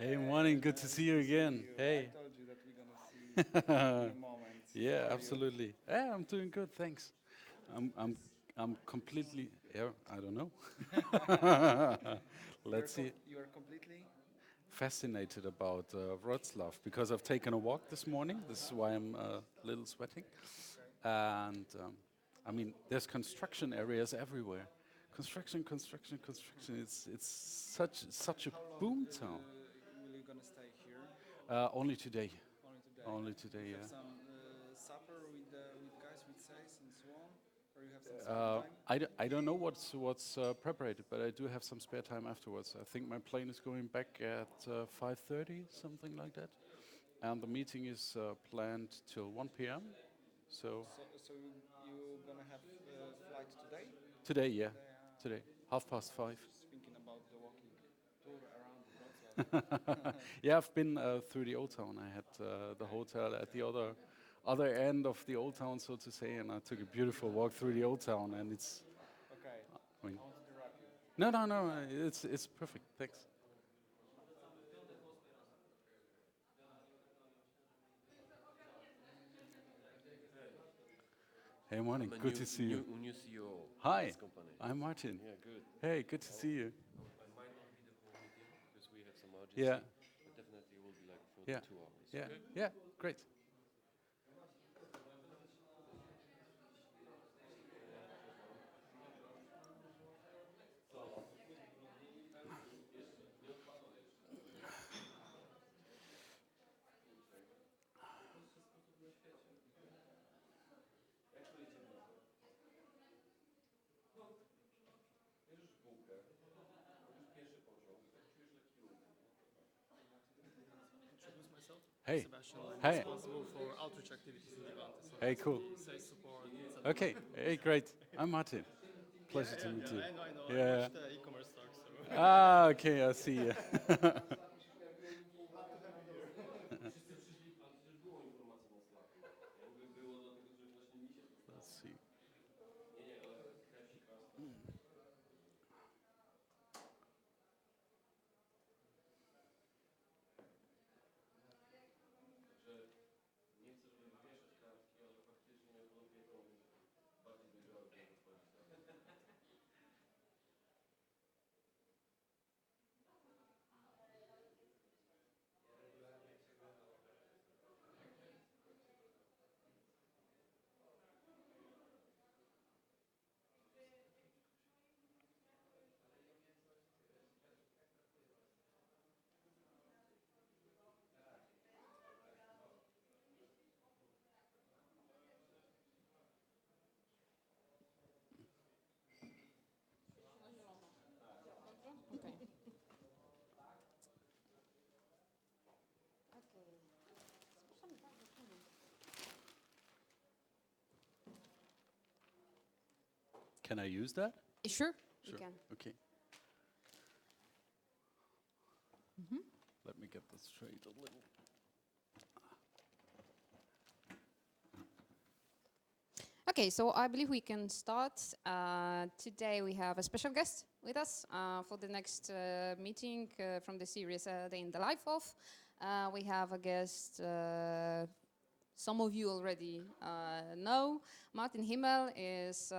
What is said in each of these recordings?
Hey, morning. Good to see you again. Hey. I told you that we're gonna see in a moment. Yeah, How are you? absolutely. Yeah, I'm doing good, thanks. I'm I'm I'm completely, yeah, I don't know. Let's see. You are completely. Fascinated about Wroclaw because I've taken a walk this morning. This is why I'm a little sweating. Okay. And I mean, there's construction areas everywhere. Construction. It's such a How long boom town. will you gonna stay here? Only today. Only today. Only You today, have yeah. some supper with guys with says and so on, or you have some spare time? I don't know what's preparated, but I do have some spare time afterwards. I think my plane is going back at 5:30, something like that, and the meeting is planned till 1 p.m. So You gonna have flight today? today, yeah, Today. today, 5:30. Just thinking about the walking tour around Wrocław. Yeah, I've been through the old town. I had the hotel at the other end of the old town, so to say, and I took a beautiful walk through the old town, and it's. Okay. I mean, I want to interrupt you. no, it's perfect. Thanks. Hey, morning. I'm a Good to see you. new CEO of Hi, this company. I'm Martin. Yeah, good. Hey, good to see you. I might not be the whole meeting because we have some Yeah, urgency, but definitely it will be like for the yeah, 2 hours. yeah, Okay? yeah. Great. Introduce myself. Hey, Sebastian, I'm hey, responsible for outreach activities in Levante. So hey, cool. sales support, etc. Okay, hey, great. I'm Martin. Pleasure to meet you. I know. I Yeah. watched the e-commerce talk, so Ah, okay, I see you. Let's see. Can I use that? Sure, you Sure. can. Okay. Let me get this straight a little. Okay, so I believe we can start. Today we have a special guest with us for the next meeting from the series Day in the Life of. We have a guest some of you already know. Martin Himmel is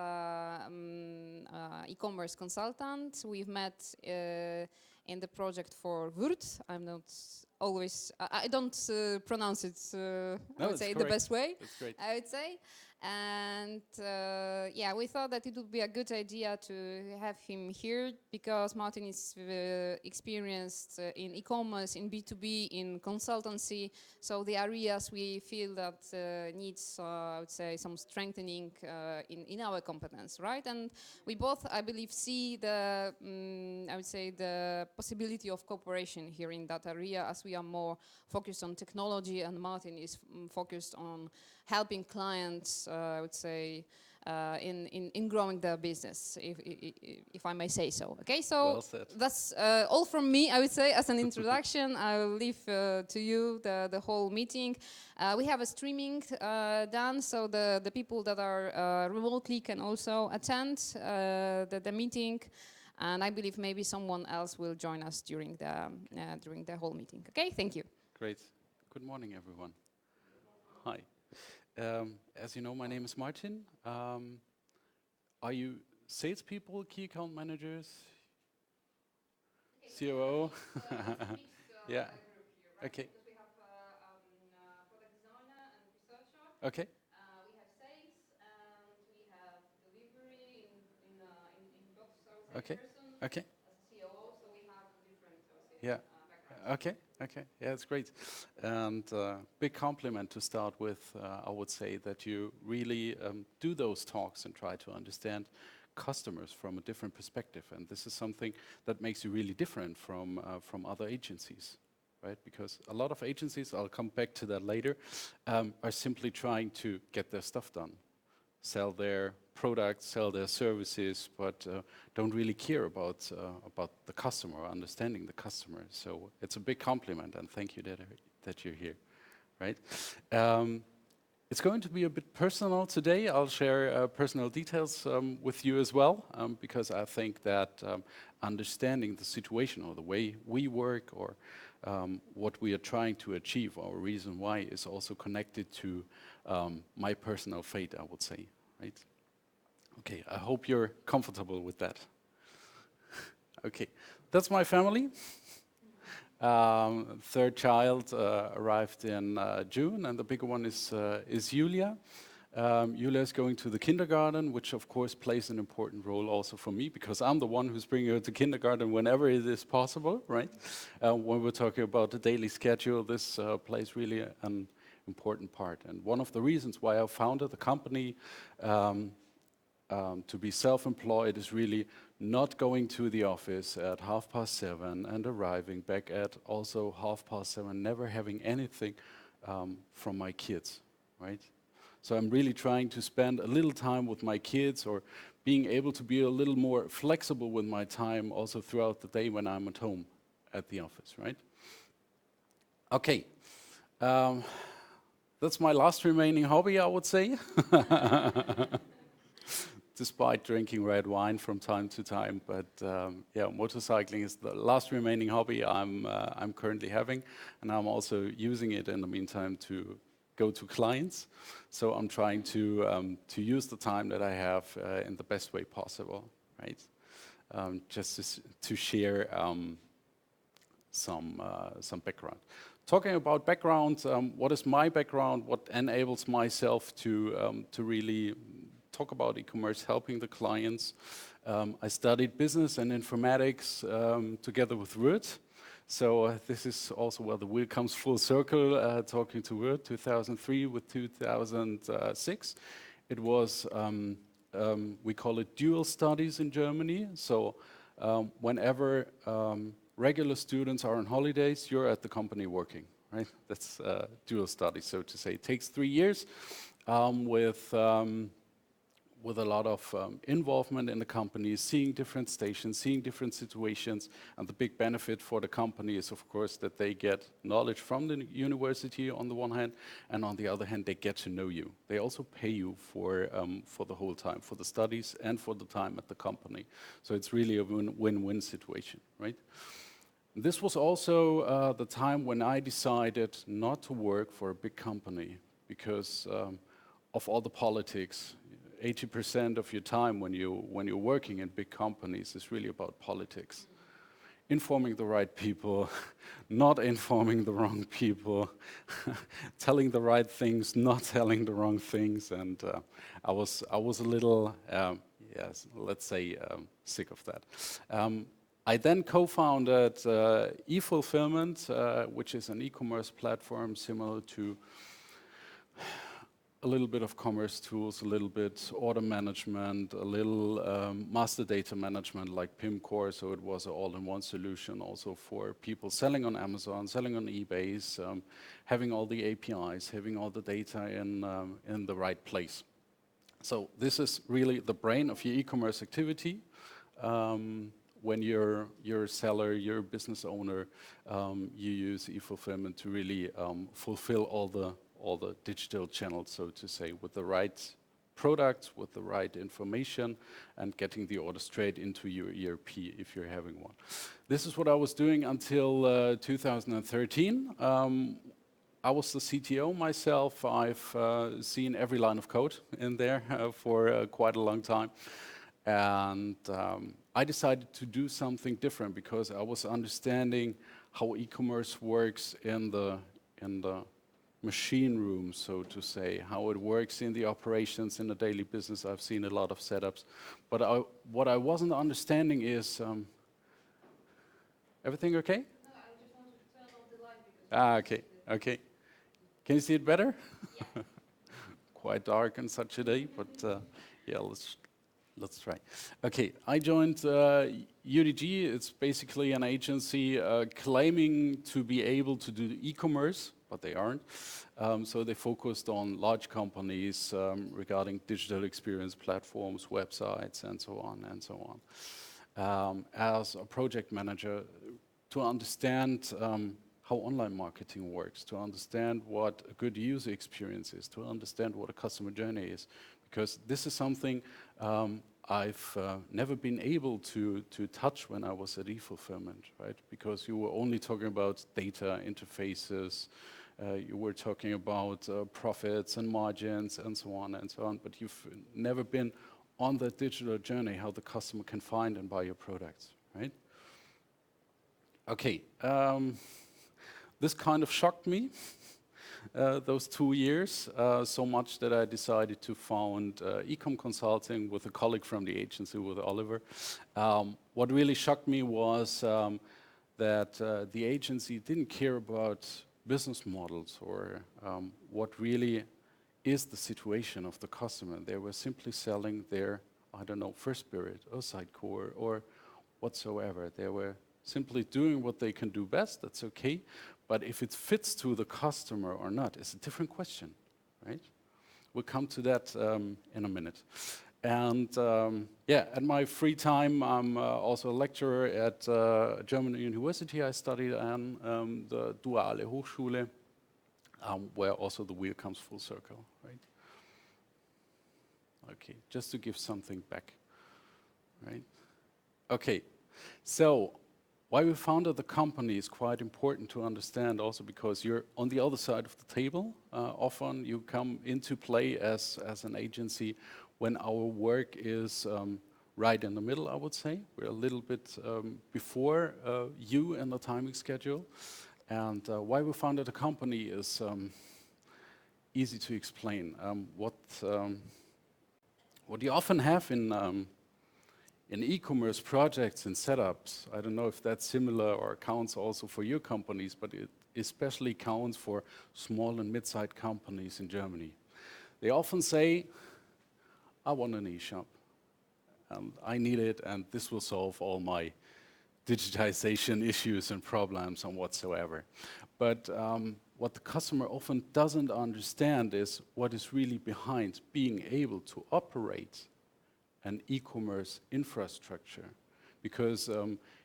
e-commerce consultant. We've met in the project for Wurt. I'm not always, I don't pronounce it, I No, would it's say, the correct. best way, It's great. I would say. And yeah, we thought that it would be a good idea to have him here because Martin is experienced in e-commerce, in B2B, in consultancy. So the areas we feel that needs, I would say, some strengthening in our competence, right? And we both, I believe, see the, I would say, the possibility of cooperation here in that area as we are more focused on technology and Martin is focused on helping clients, I would say, in growing their business, if I may say so. Okay, so Well said. that's all from me, I would say, as an introduction. I will leave to you the whole meeting. We have a streaming done, so the people that are remotely can also attend the meeting. And I believe maybe someone else will join us during the whole meeting. Okay, thank you. Great. Good morning, everyone. Hi. As you know, my name is Martin. Are you salespeople, key account managers, COO? Yeah. Okay. We have product designer and researcher. Okay. We have sales and we have delivery in both sales and person. Okay. As a COO, so we have different backgrounds. Okay. Okay. Yeah, it's great. And big compliment to start with. I would say that you really do those talks and try to understand customers from a different perspective, and this is something that makes you really different from other agencies, right? Because a lot of agencies, I'll come back to that later, are simply trying to get their stuff done, sell their products, sell their services, but don't really care about the customer, or understanding the customer. So it's a big compliment, and thank you that you're here, right? It's going to be a bit personal today. I'll share personal details with you as well, because I think that understanding the situation or the way we work or what we are trying to achieve, our reason why, is also connected to my personal fate, I would say, right? Okay, I hope you're comfortable with that. Okay, that's my family. Third child arrived in June, and the bigger one is Julia. Julia is going to the kindergarten, which of course plays an important role also for me, because I'm the one who's bringing her to kindergarten whenever it is possible, right? When we're talking about the daily schedule, this plays really an important part. And one of the reasons why I founded the company to be self-employed is really not going to the office at 7:30 and arriving back at also 7:30, never having anything from my kids, right? So I'm really trying to spend a little time with my kids, or being able to be a little more flexible with my time also throughout the day when I'm at home at the office, right? Okay, that's my last remaining hobby, I would say. Despite drinking red wine from time to time, but yeah, motorcycling is the last remaining hobby I'm currently having, and I'm also using it in the meantime to go to clients. So I'm trying to use the time that I have in the best way possible, right? Just to share some background. Talking about background, what is my background? What enables myself to really talk about e-commerce, helping the clients. I studied business and informatics together with Word. So this is also where the wheel comes full circle, talking to Word, 2003 with 2006. It was, we call it dual studies in Germany. So whenever regular students are on holidays, you're at the company working, right? That's dual studies, so to say. It takes 3 years with a lot of involvement in the company, seeing different stations, seeing different situations. And the big benefit for the company is, of course, that they get knowledge from the university on the one hand, and on the other hand, they get to know you. They also pay you for the whole time, for the studies and for the time at the company. So it's really a win-win situation, right? This was also the time when I decided not to work for a big company because of all the politics. 80% of your time when you're working in big companies is really about politics. Informing the right people, not informing the wrong people, telling the right things, not telling the wrong things, and I was a little, yes, let's say, sick of that. I then co-founded eFulfillment, which is an e-commerce platform similar to a little bit of commerce tools, a little bit order management, a little master data management like PIMcore. So it was an all-in-one solution also for people selling on Amazon, selling on eBay, having all the APIs, having all the data in the right place. So this is really the brain of your e-commerce activity. When you're a seller, you're a business owner, you use eFulfillment to really fulfill all the digital channels, so to say, with the right products with the right information and getting the order straight into your ERP if you're having one. This is what I was doing until 2013. I was the CTO myself. I've seen every line of code in there for quite a long time. And I decided to do something different because I was understanding how e-commerce works in the machine room, so to say, how it works in the operations in the daily business. I've seen a lot of setups. But what I wasn't understanding is, everything okay? No, I just wanted to turn off the light because Okay, okay. Can you see it better? Yeah. Quite dark on such a day, but yeah, let's try. Okay, I joined UDG. It's basically an agency claiming to be able to do e-commerce, but they aren't. So they focused on large companies regarding digital experience platforms, websites, and so on and so on. As a project manager, to understand how online marketing works, to understand what a good user experience is, to understand what a customer journey is, because this is something I've never been able to touch when I was at e-fulfillment, right? Because you were only talking about data interfaces, you were talking about profits and margins and so on, but you've never been on that digital journey, how the customer can find and buy your products, right? Okay, this kind of shocked me, those 2 years, so much that I decided to found Ecom Consulting with a colleague from the agency, with Oliver. What really shocked me was that the agency didn't care about business models or what really is the situation of the customer. They were simply selling their, I don't know, first spirit or Sitecore or whatsoever. They were simply doing what they can do best, that's okay. But if it fits to the customer or not is a different question, right? We'll come to that in a minute. And yeah, at my free time, I'm also a lecturer at a German university. I studied at the Duale Hochschule, where also the wheel comes full circle, right? Okay, just to give something back, right? Okay, so why we founded the company is quite important to understand also because you're on the other side of the table. Often you come into play as an agency when our work is right in the middle, I would say. We're a little bit before you in the timing schedule. And why we founded the company is easy to explain. What you often have in e-commerce projects and setups, I don't know if that's similar or counts also for your companies, but it especially counts for small and mid-sized companies in Germany. They often say, I want an e-shop, and I need it, and this will solve all my digitization issues and problems and whatsoever. But what the customer often doesn't understand is what is really behind being able to operate an e-commerce infrastructure. Because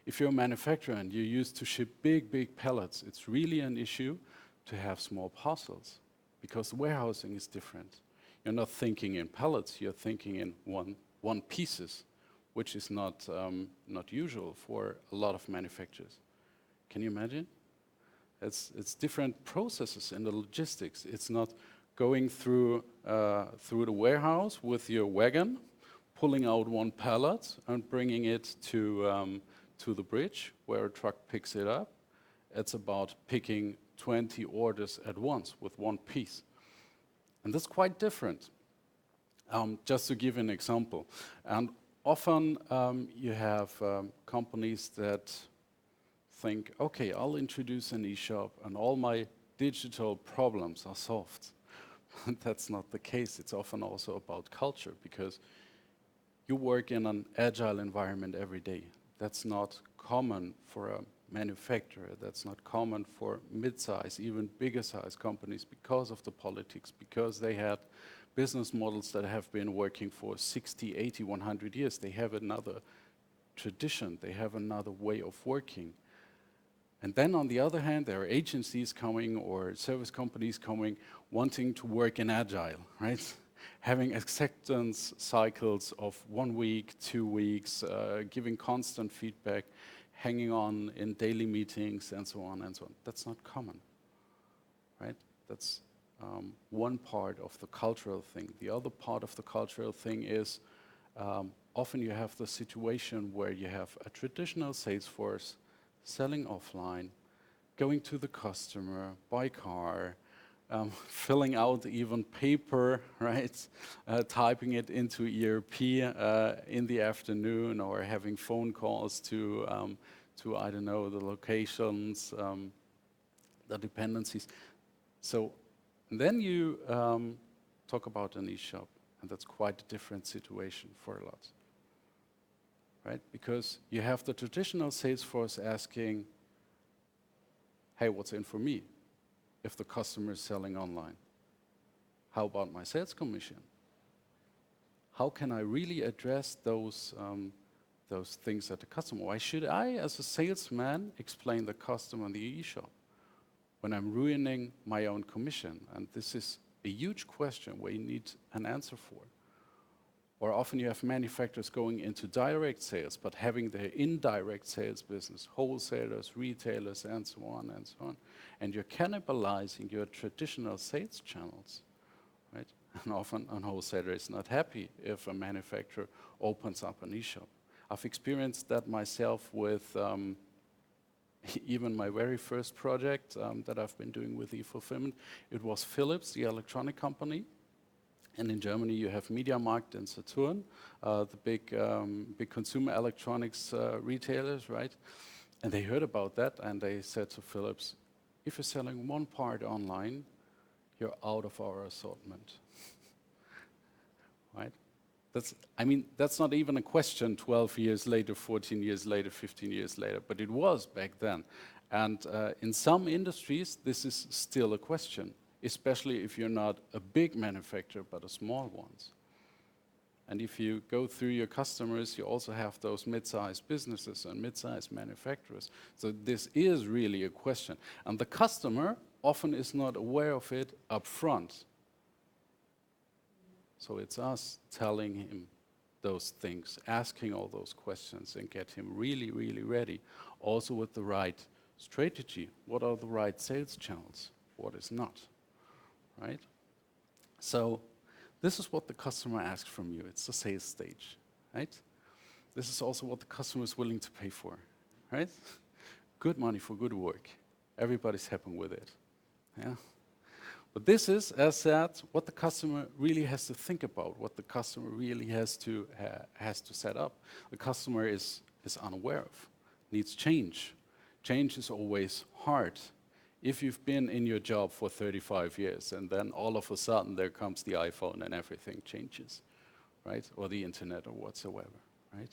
if you're a manufacturer and you're used to ship big pallets, it's really an issue to have small parcels because the warehousing is different. You're not thinking in pallets, you're thinking in one pieces, which is not usual for a lot of manufacturers. Can you imagine? It's different processes in the logistics. It's not going through the warehouse with your wagon, pulling out one pallet and bringing it to the bridge where a truck picks it up. It's about picking 20 orders at once with one piece. And that's quite different. Just to give an example. And often you have companies that think, okay, I'll introduce an e-shop and all my digital problems are solved. That's not the case. It's often also about culture because you work in an agile environment every day. That's not common for a manufacturer. That's not common for mid-size, even bigger size companies because of the politics, because they had business models that have been working for 60, 80, 100 years. They have another tradition. They have another way of working. And then on the other hand, there are agencies coming or service companies coming wanting to work in agile, right? having acceptance cycles of 1 week, 2 weeks, giving constant feedback, hanging on in daily meetings, and so on and so on. That's not common, right? That's one part of the cultural thing. The other part of the cultural thing is often you have the situation where you have a traditional sales force selling offline, going to the customer by car, filling out even paper, right? Typing it into ERP in the afternoon, or having phone calls to I don't know, the locations, the dependencies. So then you talk about an e-shop, and that's quite a different situation for a lot, right? Because you have the traditional sales force asking, hey, what's in for me if the customer is selling online? How about my sales commission? How can I really address those things at the customer? Why should I, as a salesman, explain the customer in the e-shop when I'm ruining my own commission? And this is a huge question where you need an answer for. Or often you have manufacturers going into direct sales, but having their indirect sales business, wholesalers, retailers, and so on and so on. And you're cannibalizing your traditional sales channels, right? And often a wholesaler is not happy if a manufacturer opens up an e-shop. I've experienced that myself with even my very first project that I've been doing with e-fulfillment. It was Philips, the electronic company. And in Germany, you have MediaMarkt and Saturn, the big consumer electronics retailers, right? And they heard about that, and they said to Philips, if you're selling one part online, you're out of our assortment, right? That's not even a question 12 years later, 14 years later, 15 years later, but it was back then. And in some industries, this is still a question, especially if you're not a big manufacturer, but a small one. And if you go through your customers, you also have those mid-sized businesses and mid-sized manufacturers. So this is really a question. And the customer often is not aware of it up front. So it's us telling him those things, asking all those questions, and get him really, really ready. Also with the right strategy. What are the right sales channels? What is not? Right? So this is what the customer asks from you. It's the sales stage, right? This is also what the customer is willing to pay for, right? Good money for good work. Everybody's happy with it, yeah? But this is, as said, what the customer really has to think about, what the customer really has to set up. The customer is unaware of, needs change. Change is always hard. If you've been in your job for 35 years and then all of a sudden there comes the iPhone and everything changes, right? Or the internet or whatsoever, right?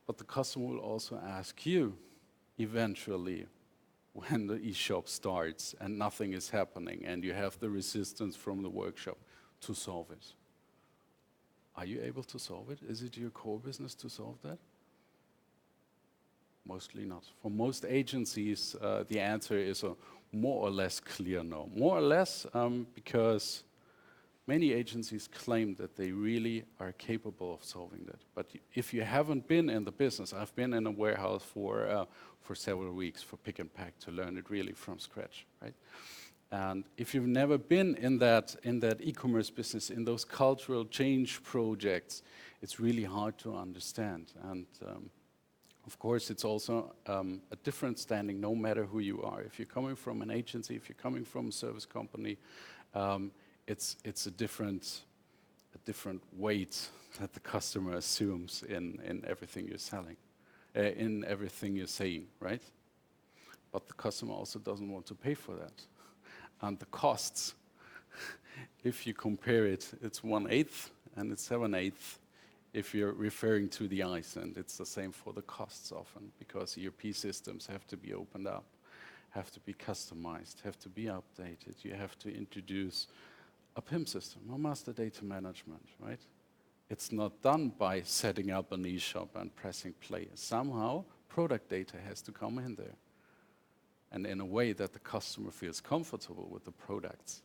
But the customer will also ask you eventually when the e-shop starts and nothing is happening and you have the resistance from the workshop to solve it. Are you able to solve it? Is it your core business to solve that? Mostly not. For most agencies, the answer is a more or less clear no. More or less because many agencies claim that they really are capable of solving that. But if you haven't been in the business, I've been in a warehouse for several weeks for pick and pack to learn it really from scratch, right? And if you've never been in that e-commerce business, in those cultural change projects, it's really hard to understand. And of course, it's also a different standing, no matter who you are. If you're coming from an agency, if you're coming from a service company, it's a different weight that the customer assumes in everything you're selling, in everything you're saying, right? But the customer also doesn't want to pay for that. And the costs, if you compare it, it's 1/8 and it's 7/8 if you're referring to the ICE, and it's the same for the costs often, because ERP systems have to be opened up, have to be customized, have to be updated. You have to introduce a PIM system, a master data management, right? It's not done by setting up an e-shop and pressing play. Somehow, product data has to come in there, and in a way that the customer feels comfortable with the products.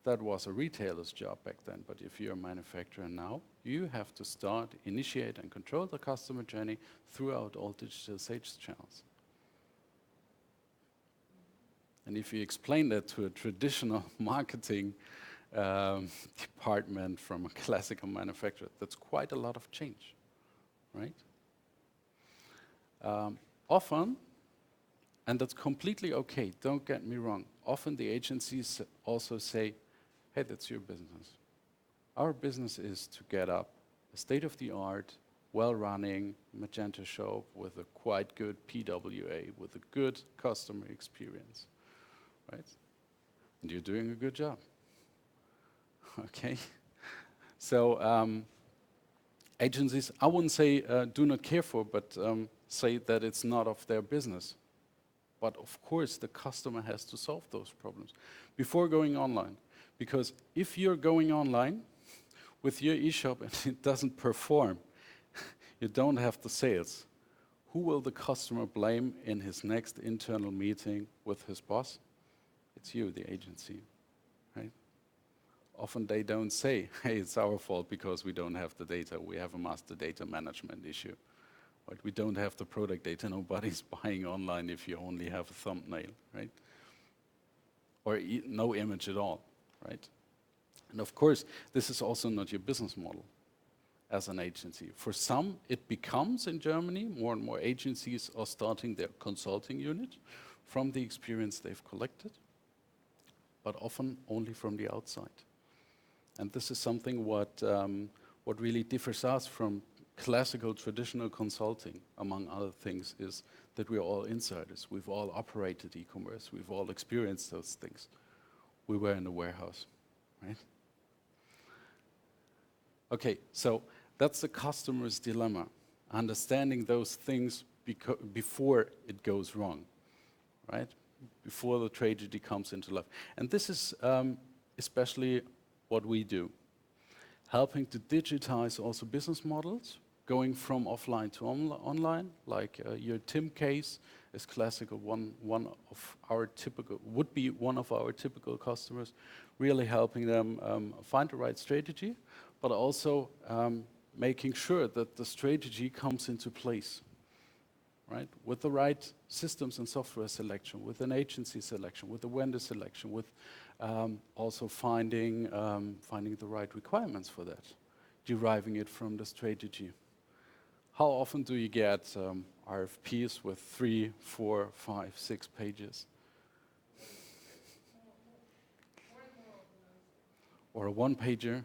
That was a retailer's job back then, but if you're a manufacturer now, you have to start, initiate, and control the customer journey throughout all digital sales channels. And if you explain that to a traditional marketing department from a classical manufacturer, that's quite a lot of change, right? Often, and that's completely okay, don't get me wrong, often the agencies also say, hey, that's your business. Our business is to get up a state-of-the-art, well-running Magento shop with a quite good PWA, with a good customer experience, right? And you're doing a good job. Okay? So agencies, I wouldn't say do not care for, but say that it's not of their business. But of course, the customer has to solve those problems before going online. Because if you're going online with your e-shop and it doesn't perform, you don't have the sales, who will the customer blame in his next internal meeting with his boss? It's you, the agency, right? Often they don't say, hey, it's our fault because we don't have the data. We have a master data management issue. But we don't have the product data. Nobody's buying online if you only have a thumbnail, right? Or no image at all, right? And of course, this is also not your business model as an agency. For some, it becomes in Germany, more and more agencies are starting their consulting unit from the experience they've collected, but often only from the outside. And this is something what really differs us from classical traditional consulting, among other things, is that we're all insiders. We've all operated e-commerce. We've all experienced those things. We were in a warehouse, right? Okay, so that's the customer's dilemma, understanding those things before it goes wrong, right? Before the tragedy comes into life. And this is especially what we do, helping to digitize also business models, going from offline to online, like your Tim case is classical, one of our typical, would be one of our typical customers, really helping them find the right strategy, but also making sure that the strategy comes into place, right? With the right systems and software selection, with an agency selection, with a vendor selection, with also finding the right requirements for that, deriving it from the strategy. How often do you get RFPs with 3, 4, 5, 6 pages? Or a one-pager,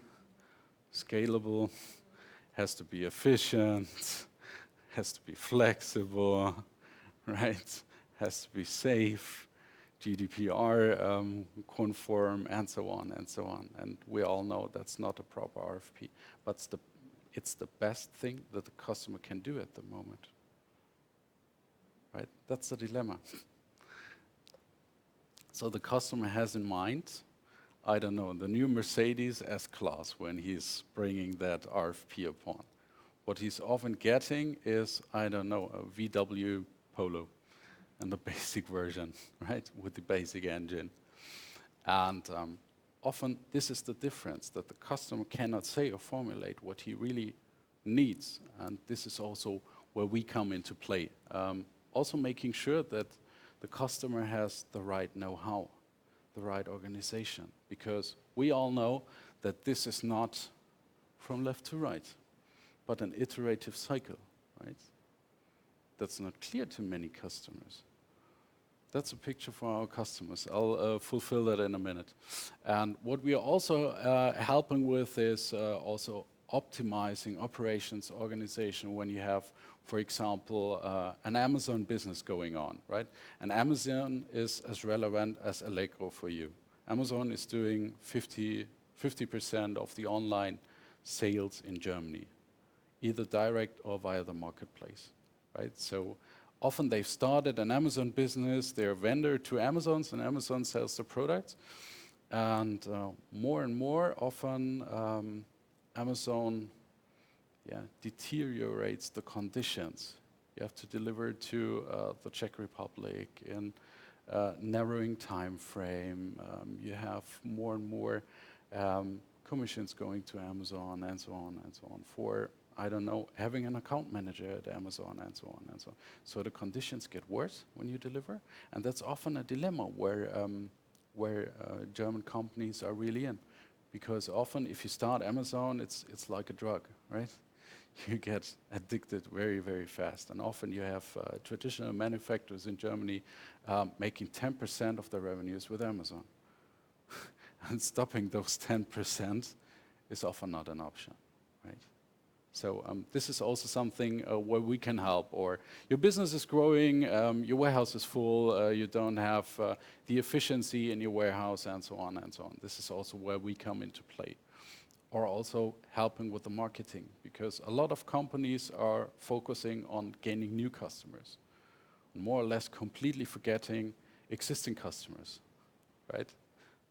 scalable, has to be efficient, has to be flexible, right? Has to be safe, GDPR conform, and so on and so on. And we all know that's not a proper RFP, but it's the best thing that the customer can do at the moment, right? That's the dilemma. So the customer has in mind, I don't know, the new Mercedes S-Class when he's bringing that RFP upon. What he's often getting is, I don't know, a VW Polo and the basic version, right, with the basic engine. And often this is the difference, that the customer cannot say or formulate what he really needs. And this is also where we come into play. Also making sure that the customer has the right know-how, the right organization, because we all know that this is not from left to right, but an iterative cycle, right? That's not clear to many customers. That's a picture for our customers. I'll fulfill that in a minute. And what we are also helping with is also optimizing operations organization when you have, for example, an Amazon business going on, right? And Amazon is as relevant as Allegro for you. Amazon is doing 50% of the online sales in Germany, either direct or via the marketplace, right? So often they've started an Amazon business, they're a vendor to Amazon, and Amazon sells the products. And more and more often Amazon deteriorates the conditions. You have to deliver to the Czech Republic, in narrowing time frame. You have more and more commissions going to Amazon and so on and so on for, I don't know, having an account manager at Amazon and so on and so on. So the conditions get worse when you deliver, and that's often a dilemma where German companies are really in, because often if you start Amazon, it's like a drug, right? You get addicted very, very fast, and often you have traditional manufacturers in Germany making 10% of their revenues with Amazon. And stopping those 10% is often not an option, right? So this is also something where we can help. Or your business is growing, your warehouse is full, you don't have the efficiency in your warehouse, and so on and so on. This is also where we come into play. Or also helping with the marketing, because a lot of companies are focusing on gaining new customers, more or less completely forgetting existing customers, right?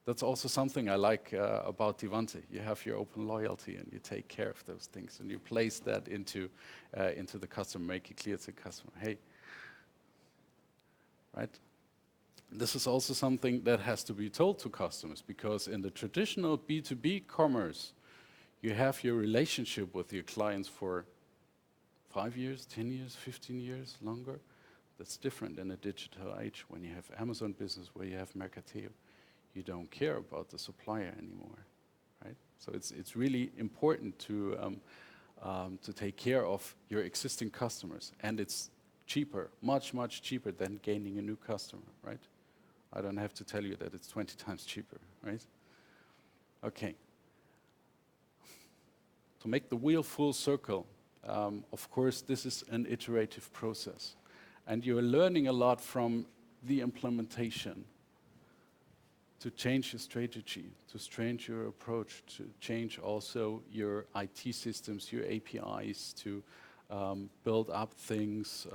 That's also something I like about Divante. You have your open loyalty and you take care of those things and you place that into the customer, make it clear to the customer, hey, right? This is also something that has to be told to customers, because in the traditional B2B commerce, you have your relationship with your clients for 5 years, 10 years, 15 years, longer. That's different in a digital age when you have Amazon business, where you have Mercateo. You don't care about the supplier anymore, right? So it's really important to take care of your existing customers, and it's cheaper, much, much cheaper than gaining a new customer, right? I don't have to tell you that it's 20 times cheaper, right? Okay. To make the wheel full circle, of course, this is an iterative process, and you're learning a lot from the implementation. To change your strategy, to change your approach, to change also your IT systems, your APIs, to build up things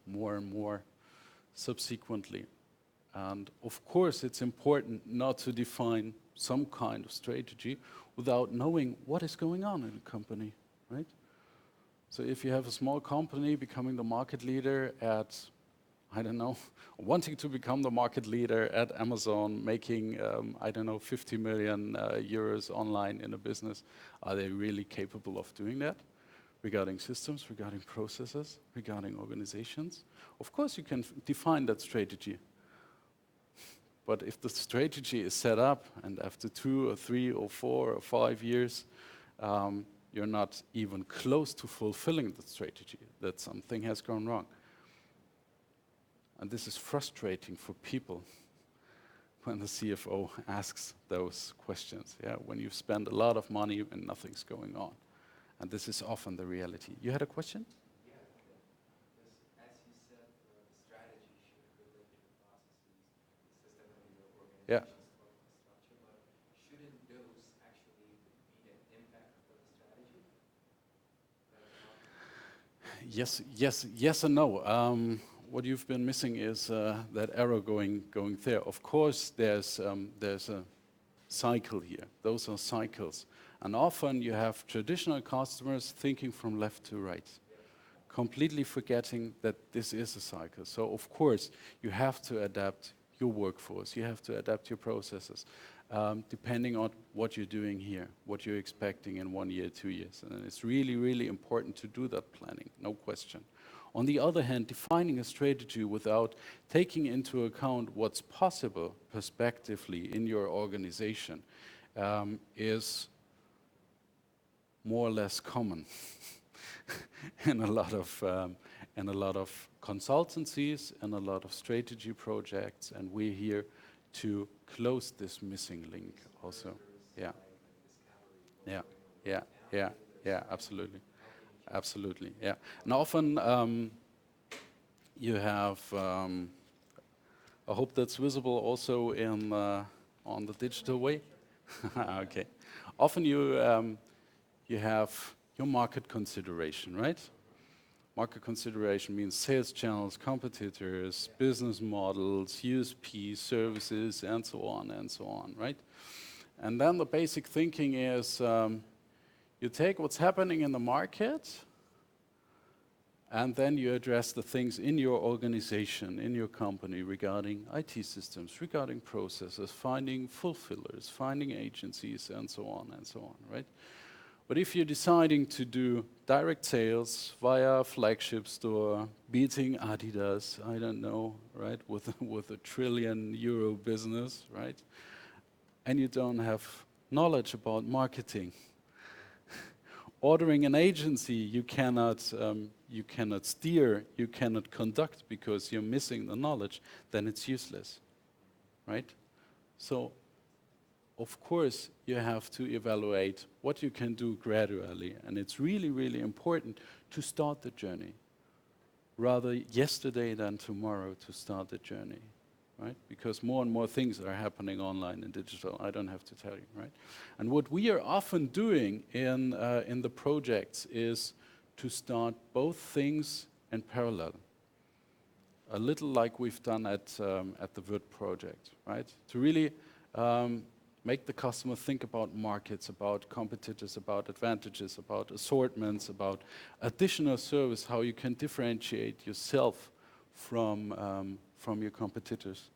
more and more subsequently. And of course, it's important not to define some kind of strategy without knowing what is going on in a company, right? So if you have a small company becoming the market leader at, I don't know, wanting to become the market leader at Amazon, making, 50 million euros online in a business, are they really capable of doing that? Regarding systems, regarding processes, regarding organizations? Of course you can define that strategy. But if the strategy is set up and after 2 or 3 or 4 or 5 years, you're not even close to fulfilling the strategy, that something has gone wrong. And this is frustrating for people when the CFO asks those questions, when you've spent a lot of money and nothing's going on. And this is often the reality. You had a question? Yeah, because as you said, the strategy should relate to the processes, the system of your organization's structure, but shouldn't those actually be an impact for the strategy? Yes and no. What you've been missing is that arrow going there. Of course, there's a cycle here. Those are cycles. And often you have traditional customers thinking from left to right, completely forgetting that this is a cycle. So of course, you have to adapt your workforce. You have to adapt your processes, depending on what you're doing here, what you're expecting in 1 year, 2 years. And it's really, really important to do that planning, no question. On the other hand, defining a strategy without taking into account what's possible prospectively in your organization is more or less common in a lot of consultancies and a lot of strategy projects, and we're here to close this missing link also. Yeah, absolutely, yeah. And often you have, I hope that's visible also in on the digital way. Okay. Often you have your market consideration, right? Market consideration means sales channels, competitors, business models, USP, services, and so on, right? And then the basic thinking is you take what's happening in the market And then you address the things in your organization, in your company, regarding IT systems, regarding processes, finding fulfillers, finding agencies, and so on, right? But if you're deciding to do direct sales via flagship store, beating Adidas, I don't know, right, with with a trillion-euro business, right, and you don't have knowledge about marketing, ordering an agency you cannot steer, you cannot conduct because you're missing the knowledge, then it's useless, right? So of course, you have to evaluate what you can do gradually, and it's really, really important to start the journey. Rather yesterday than tomorrow to start the journey, right? Because more and more things are happening online and digital. I don't have to tell you, right? And what we are often doing in the projects is to start both things in parallel. A little like we've done at the Word project, right? To really make the customer think about markets, about competitors, about advantages, about assortments, about additional service, how you can differentiate yourself from your competitors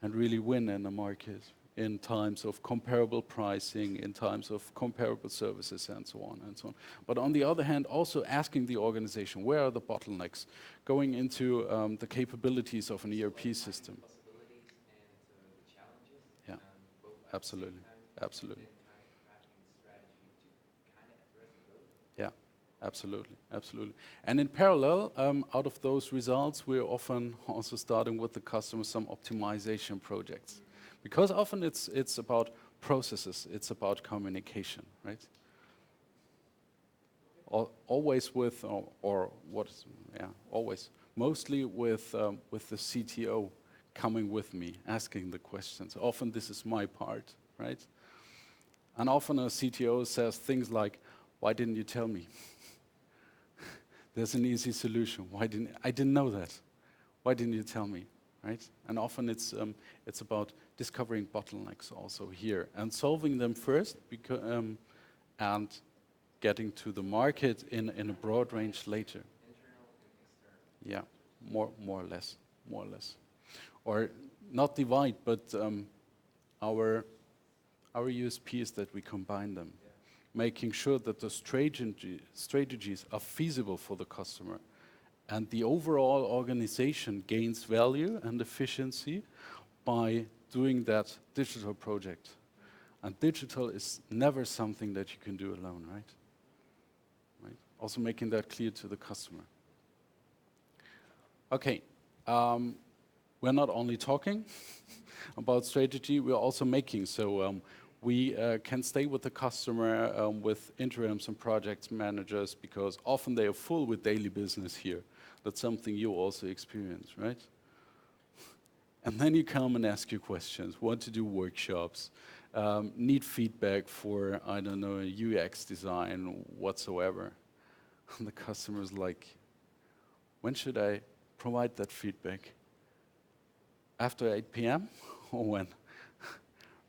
and really win in the market in times of comparable pricing, in times of comparable services, and so on and so on. But on the other hand, also asking the organization, where are the bottlenecks? Going into the capabilities of an ERP system. Possibilities and the challenges. Yeah. Both at the same Absolutely, time, absolutely. and then kind of crafting the strategy to kind of address both. Yeah, absolutely, absolutely. And in parallel, out of those results, we're often also starting with the customer some optimization projects. Because often it's about processes, it's about communication, right? Always with, or what is, yeah, always, mostly with the CTO coming with me, asking the questions. Often this is my part, right? And often a CTO says things like, why didn't you tell me? There's an easy solution. I didn't know that. Why didn't you tell me, right? And often it's about discovering bottlenecks also here and solving them first and getting to the market in a broad range later. Internal and external. Yeah, more or less. Or not divide, but our USP is that we combine them, making sure that the strategies are feasible for the customer, and the overall organization gains value and efficiency by doing that digital project. And digital is never something that you can do alone, right? Right. Also making that clear to the customer. Okay. We're not only talking about strategy, we're also making. So we can stay with the customer with interims and project managers because often they are full with daily business here. That's something you also experience, right? And then you come and ask your questions, want to do workshops, need feedback for, I don't know, UX design whatsoever. And the customer's like, when should I provide that feedback? After 8 p.m. or when?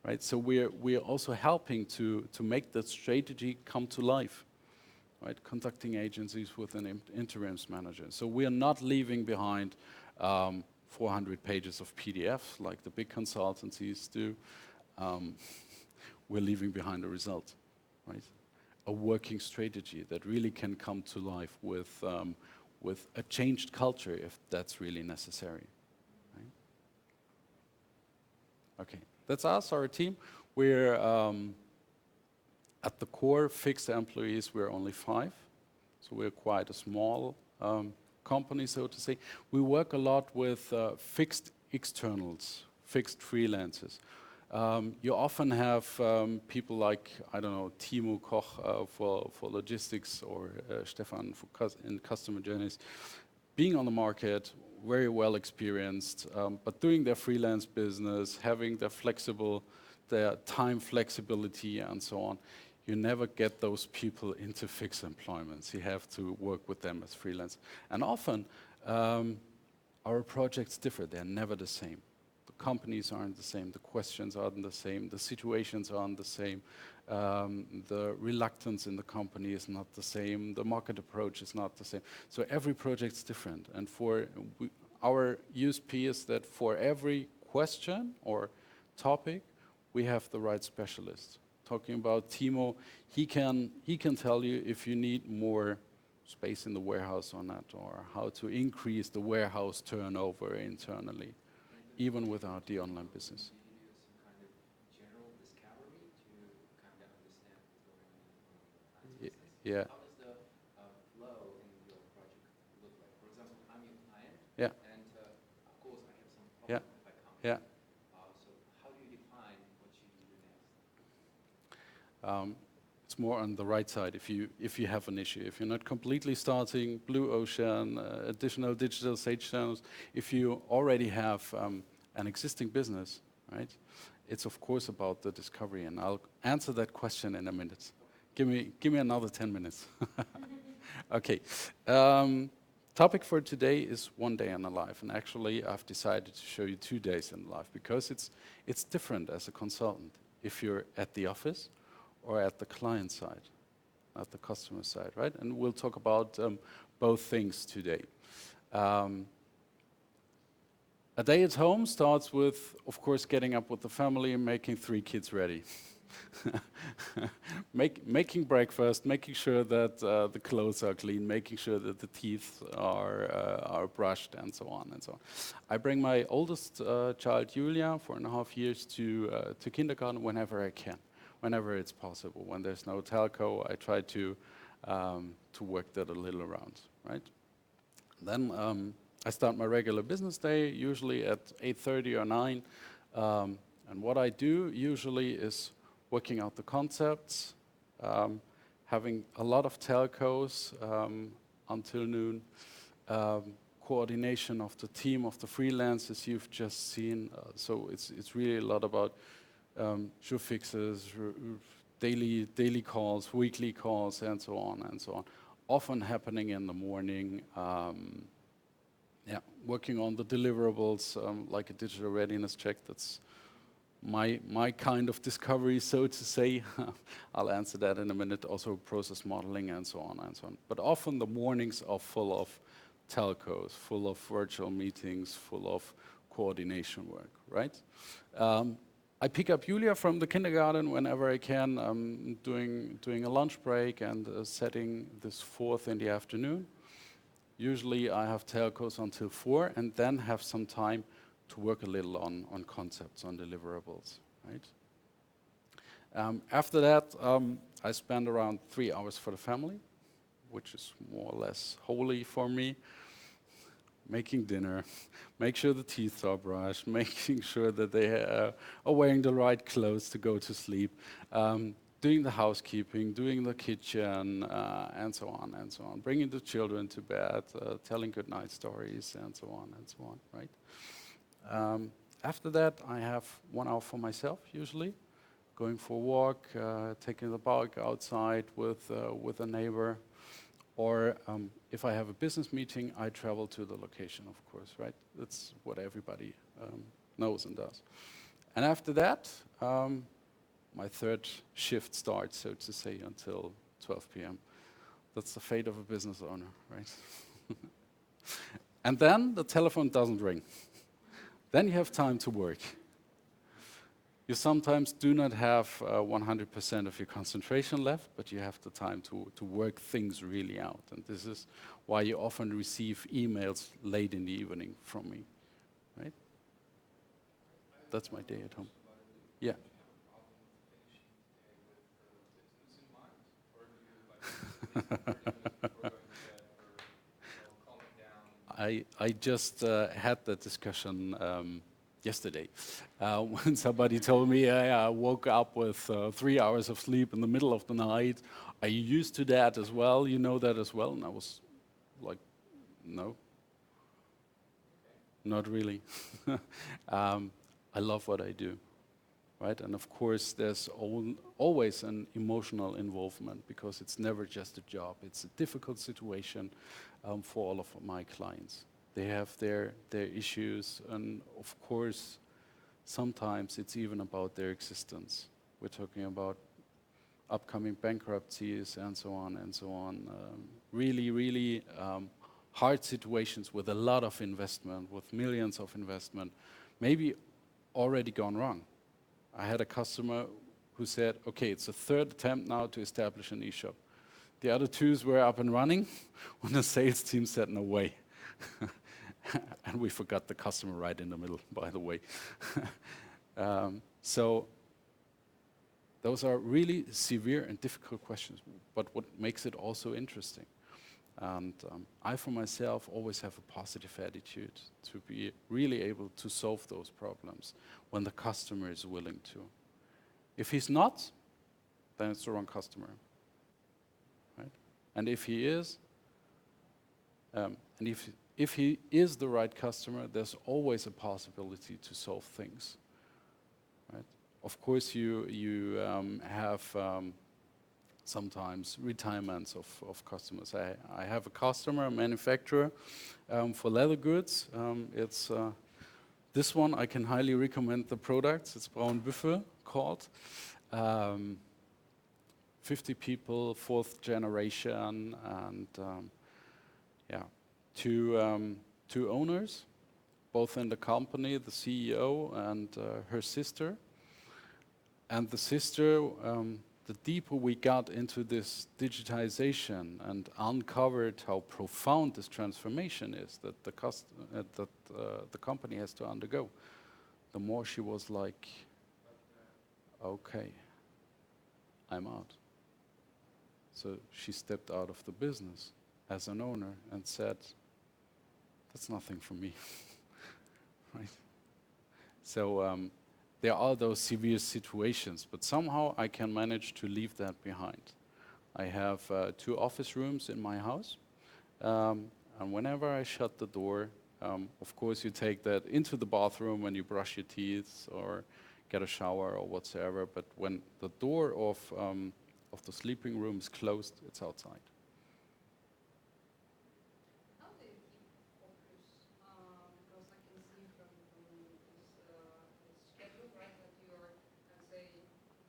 Right? So we're also helping to make that strategy come to life, right? Conducting agencies with an interims manager. So we are not leaving behind 400 pages of PDFs like the big consultancies do. We're leaving behind a result, right? A working strategy that really can come to life with a changed culture if that's really necessary. Right? Okay, that's us, our team. We're at the core fixed employees. We're only 5, so we're quite a small company, so to say. We work a lot with fixed externals, fixed freelancers. You often have people like, I don't know, Timo Koch for logistics or Stefan in customer journeys, being on the market, very well experienced, but doing their freelance business, having their time flexibility and so on. You never get those people into fixed employments. You have to work with them as freelance. And often, our projects differ. They're never the same. The companies aren't the same, the questions aren't the same, the situations aren't the same, the reluctance in the company is not the same, the market approach is not the same. So every project's different. And our USP is that for every question or topic, we have the right specialist. Talking about Timo, he can tell you if you need more space in the warehouse or not, or how to increase the warehouse turnover internally, even without the online business. Do you do some kind of general discovery to kind of understand what's going on in the business? Yeah. How does the flow in your project look like? For example, I'm your client, Yeah. and of course I have some Yeah. problem if I come. Yeah. So how do you define what you do next? It's more on the right side if you have an issue. If you're not completely starting blue ocean, additional digital sales channels, if you already have an existing business, right? It's of course about the discovery, and I'll answer that question in a minute. Give me another 10 minutes. Okay. Topic for today is one day in the life, and actually I've decided to show you 2 days in life because it's different as a consultant if you're at the office or at the client side, at the customer side, right? And we'll talk about both things today. A day at home starts with, of course, getting up with the family and making 3 kids ready. Making breakfast, making sure that the clothes are clean, making sure that the teeth are brushed, and so on and so on. I bring my oldest child, Julia, 4.5 years, to kindergarten whenever I can, whenever it's possible. When there's no telco, I try to work that a little around, right? Then I start my regular business day, usually at 8:30 or 9. And what I do usually is working out the concepts, having a lot of telcos until noon, coordination of the team of the freelancers you've just seen. So it's really a lot about show fixes, daily calls, weekly calls, and so on and so on. Often happening in the morning. Working on the deliverables, like a digital readiness check. That's my kind of discovery, so to say. I'll answer that in a minute. Also process modeling and so on and so on. But often the mornings are full of telcos, full of virtual meetings, full of coordination work, right? I pick up Julia from the kindergarten whenever I can. I'm doing a lunch break and setting this forth in the afternoon. Usually I have telcos until 4 and then have some time to work a little on concepts, on deliverables, right? After that, I spend around 3 hours for the family, which is more or less holy for me. Making dinner, make sure the teeth are brushed, making sure that they are wearing the right clothes to go to sleep, doing the housekeeping, doing the kitchen, and so on and so on. Bringing the children to bed, telling goodnight stories, and so on and so on, right? After that, I have 1 hour for myself, usually. Going for a walk, taking the dog outside with a neighbor. Or if I have a business meeting, I travel to the location, of course, right? That's what everybody knows and does. And after that, my third shift starts, so to say, until 12 p.m. That's the fate of a business owner, right? And then the telephone doesn't ring. Then you have time to work. You sometimes do not have 100% of your concentration left, but you have the time to work things really out. And this is why you often receive emails late in the evening from me, right? That's my day at home. Yeah. I just had that discussion yesterday when somebody told me I woke up with 3 hours of sleep in the middle of the night. Are you used to that as well? You know that as well? And I was like, no, not really. I love what I do. Right? And of course, there's always an emotional involvement because it's never just a job. It's a difficult situation for all of my clients. They have their issues, and of course, Sometimes it's even about their existence. We're talking about upcoming bankruptcies and so on and so on. Really, really hard situations with a lot of investment, with millions of investment, maybe already gone wrong. I had a customer who said, okay, it's the third attempt now to establish an e-shop. The other twos were up and running when the sales team said no way. And we forgot the customer right in the middle, by the way. So those are really severe and difficult questions, but what makes it also interesting. And I, for myself, always have a positive attitude to be really able to solve those problems when the customer is willing to. If he's not, then it's the wrong customer, right? And if he is, and if he is the right customer, there's always a possibility to solve things, right? Of course, you have sometimes retirements of customers. I have a customer, a manufacturer for leather goods. It's this one. I can highly recommend the products. It's Braun Büffel called. 50 people, 4th generation, and yeah, two owners, both in the company, the CEO and her sister. And the sister, the deeper we got into this digitization and uncovered how profound this transformation is that the company has to undergo, the more she was like, okay, I'm out. So she stepped out of the business as an owner and said, that's nothing for me, right? So there are those severe situations, but somehow I can manage to leave that behind. I have 2 office rooms in my house, and whenever I shut the door, of course you take that into the bathroom when you brush your teeth or get a shower or whatsoever, but when the door of the sleeping room is closed, it's outside. How do you keep focus? Because I can see from this schedule, right, that you are, let's say,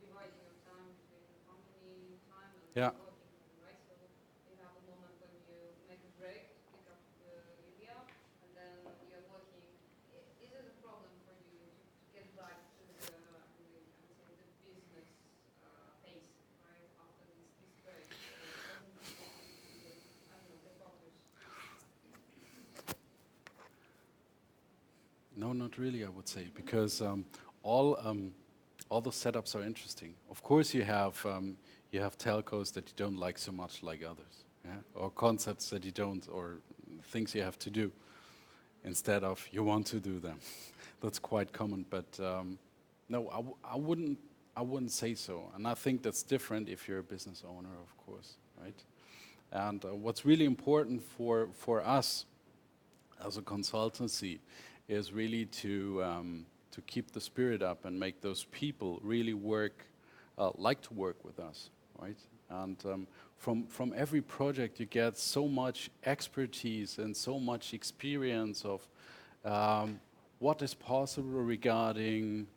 dividing your time between the company time and Yeah. working time, right? So you have a moment when you make a break, pick up Lydia, and then you're working. Is it a problem for you to get back to the, I would say, the business pace, right, after this break? Doesn't it take you to, I don't know, the focus? No, not really, I would say, because all the setups are interesting. Of course, you have telcos that you don't like so much like others, yeah? Or concepts that you don't, or things you have to do instead of you want to do them. That's quite common, but no, I wouldn't say so. And I think that's different if you're a business owner, of course, right? And what's really important for us as a consultancy is really to keep the spirit up and make those people really like to work with us, right? And from every project you get so much expertise and so much experience of what is possible regarding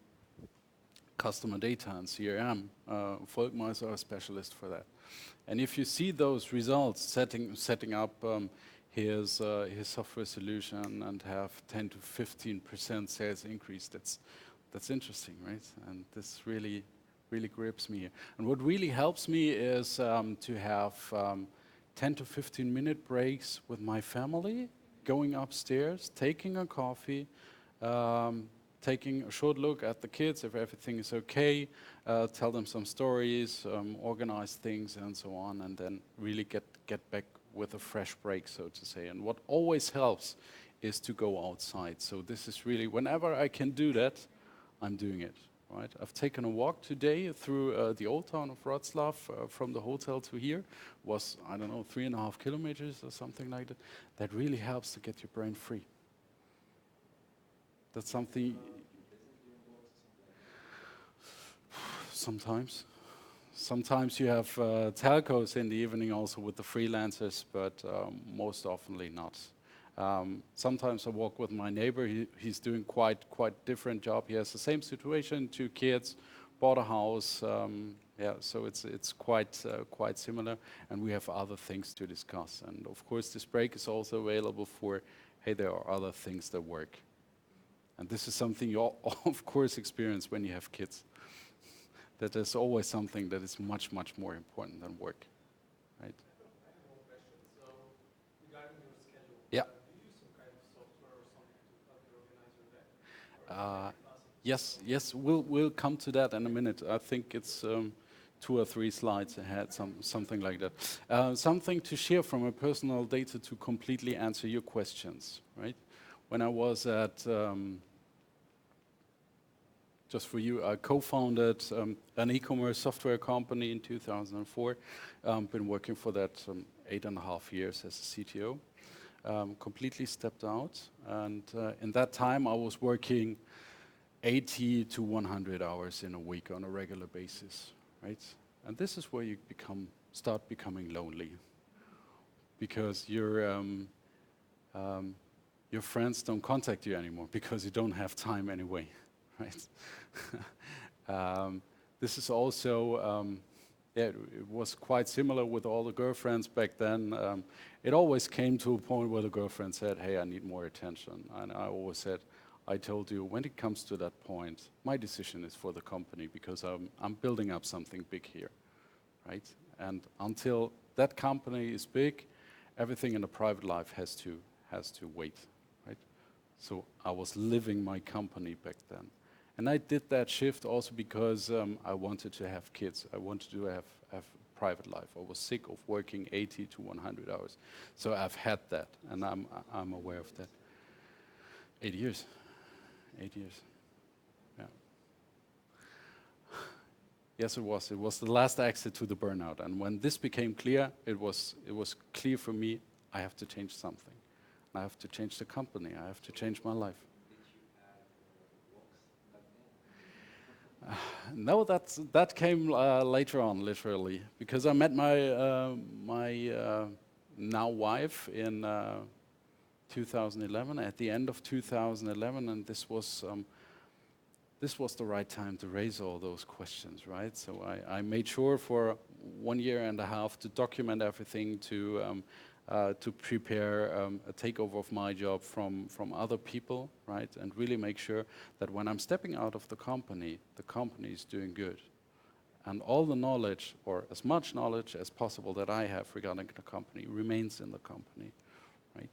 customer data and CRM. Volkmar is our specialist for that. And if you see those results, setting up his software solution and have 10 to 15% sales increase, that's interesting, right? And this really grips me. And what really helps me is to have 10 to 15 minute breaks with my family, going upstairs, taking a coffee, taking a short look at the kids if everything is okay, tell them some stories, organize things and so on, and then really get back with a fresh break, so to say. And what always helps is to go outside. So this is really, whenever I can do that, I'm doing it, right? I've taken a walk today through the old town of Wrocław from the hotel to here. Was, I don't know, 3.5 kilometers or something like that. That really helps to get your brain free. That's something. Sometimes. Sometimes you have telcos in the evening also with the freelancers, but most oftenly not. Sometimes I walk with my neighbor. He's doing quite different job. He has the same situation, 2 kids, bought a house. Yeah, so it's quite similar, and we have other things to discuss. And of course, this break is also available for, hey, there are other things that work. And this is something you all, of course, experience when you have kids. That there's always something that is much more important than work, right? One question. So, regarding your schedule, Yeah. do you use some kind of software or something to help you organize your day? Or Yes, we'll come to that in a minute. I think it's 2 or 3 slides ahead, something like that. Something to share from a personal data to completely answer your questions, right? When I was at, just for you, I co-founded an e-commerce software company in 2004. Been working for that 8.5 years as a CTO. Completely stepped out, and in that time I was working 80 to 100 hours in a week on a regular basis, right? And this is where you start becoming lonely, because your friends don't contact you anymore because you don't have time anyway, right? This is also, yeah, it was quite similar with all the girlfriends back then. It always came to a point where the girlfriend said, hey, I need more attention. And I always said, I told you, when it comes to that point, my decision is for the company, because I'm building up something big here, right? And until that company is big, everything in the private life has to wait, right? So I was living my company back then. And I did that shift also because I wanted to have kids. I wanted to have private life. I was sick of working 80 to 100 hours. So I've had that, and I'm aware of that. 8 years. 8 years. Yeah. Yes, it was. It was the last exit to the burnout. And when this became clear, it was clear for me, I have to change something. I have to change the company. I have to change my life. No, that came later on, literally, because I met my now wife in 2011, at the end of 2011, and this was the right time to raise all those questions, right? So I made sure for 1.5 years to document everything, to prepare a takeover of my job from other people, right? And really make sure that when I'm stepping out of the company is doing good. And all the knowledge, or as much knowledge as possible that I have regarding the company, remains in the company, right?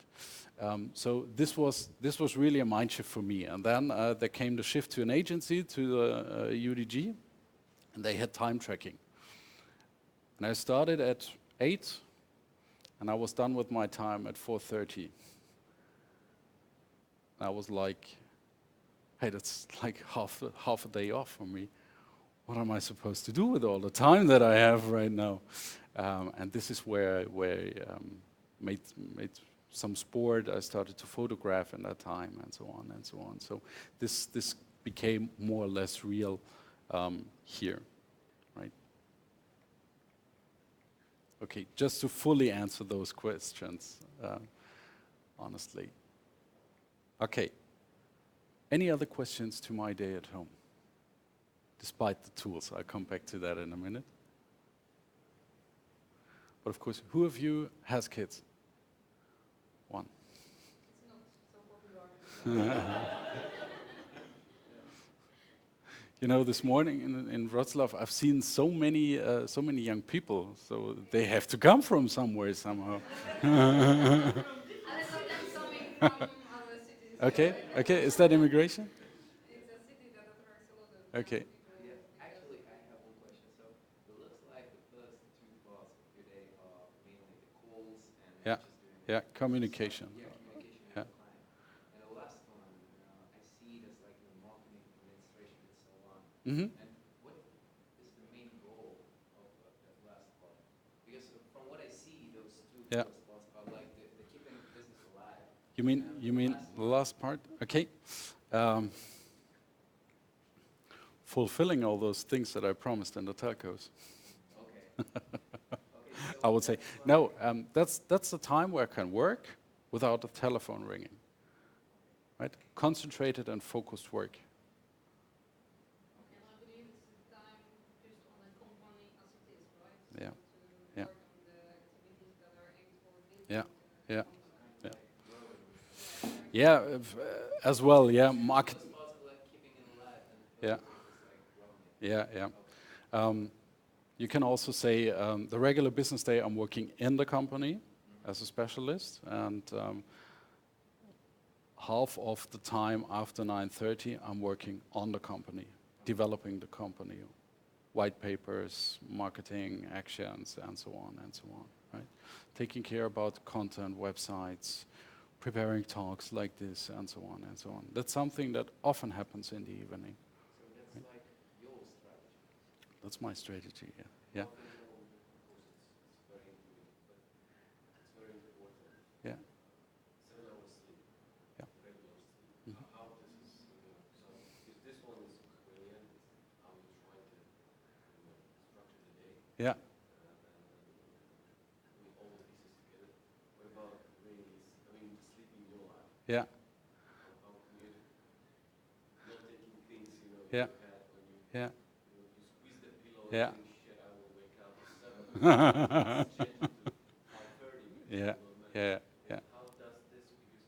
So this was really a mind shift for me. And then there came the shift to an agency, to UDG, and they had time tracking. And I started at 8, and I was done with my time at 4:30. I was like, hey, that's like half a day off for me. What am I supposed to do with all the time that I have right now? And this is where I made some sport. I started to photograph in that time, and so on and so on. So this became more or less real here, right? Okay, just to fully answer those questions, honestly. Okay, any other questions to my day at home? Despite the tools, I'll come back to that in a minute. But of course, who of you has kids? One. It's not so popular. You know, this morning in Wrocław, I've seen so many young people. So they have to come from somewhere somehow. Okay. Is that immigration? It's a city that attracts a lot of Okay. Yeah, actually, I have one question. So it looks like the first 2 parts of your day are mainly the calls and Yeah. just doing Yeah. Communication. communication with Yeah. the client. And the last one, I see there's like marketing, administration, and so on. Mm-hmm. And what is the main goal of that last part? Because from what I see, those 2 Yeah. first parts are like the keeping the business alive. You mean the last part? Okay. Fulfilling all those things that I promised in the telcos. Okay. Okay, so I would say no. That's the time where I can work, without a telephone ringing. Right? Concentrated and focused work. And I believe it's the time just on a company as it is, right? Yeah. So to Yeah. work on the activities that are aimed for Yeah. business in Yeah. a company. Yeah. Yeah, Yeah, as well. Yeah, market. Responsible like keeping it alive and Yeah. just like growing it. Yeah, yeah. You can also say the regular business day I'm working in the company as a specialist, and half of the time after 9:30 I'm working on the company, developing the company, white papers, marketing actions, and so on and so on. Right, taking care about content, websites, preparing talks like this, and so on and so on. That's something that often happens in the evening. So that's like your strategy. That's my strategy. Yeah. Yeah. Nothing wrong with it, of course, it's very intuitive, but it's very important. Yeah. 7 hours sleep, Yeah. regular sleep. Mhm. How this is, so because this one is brilliant, it's how you try to, structure the day. Yeah. Putting all the pieces together. What about really, I mean, the sleep in your life? Yeah. How can you, not taking things, Yeah. in your head when you, Yeah. you squeeze the pillow Yeah. and think, shit, I will wake up at 7. It's changing to 5:30 because Yeah. I will not manage. Yeah. Yeah. How does this, because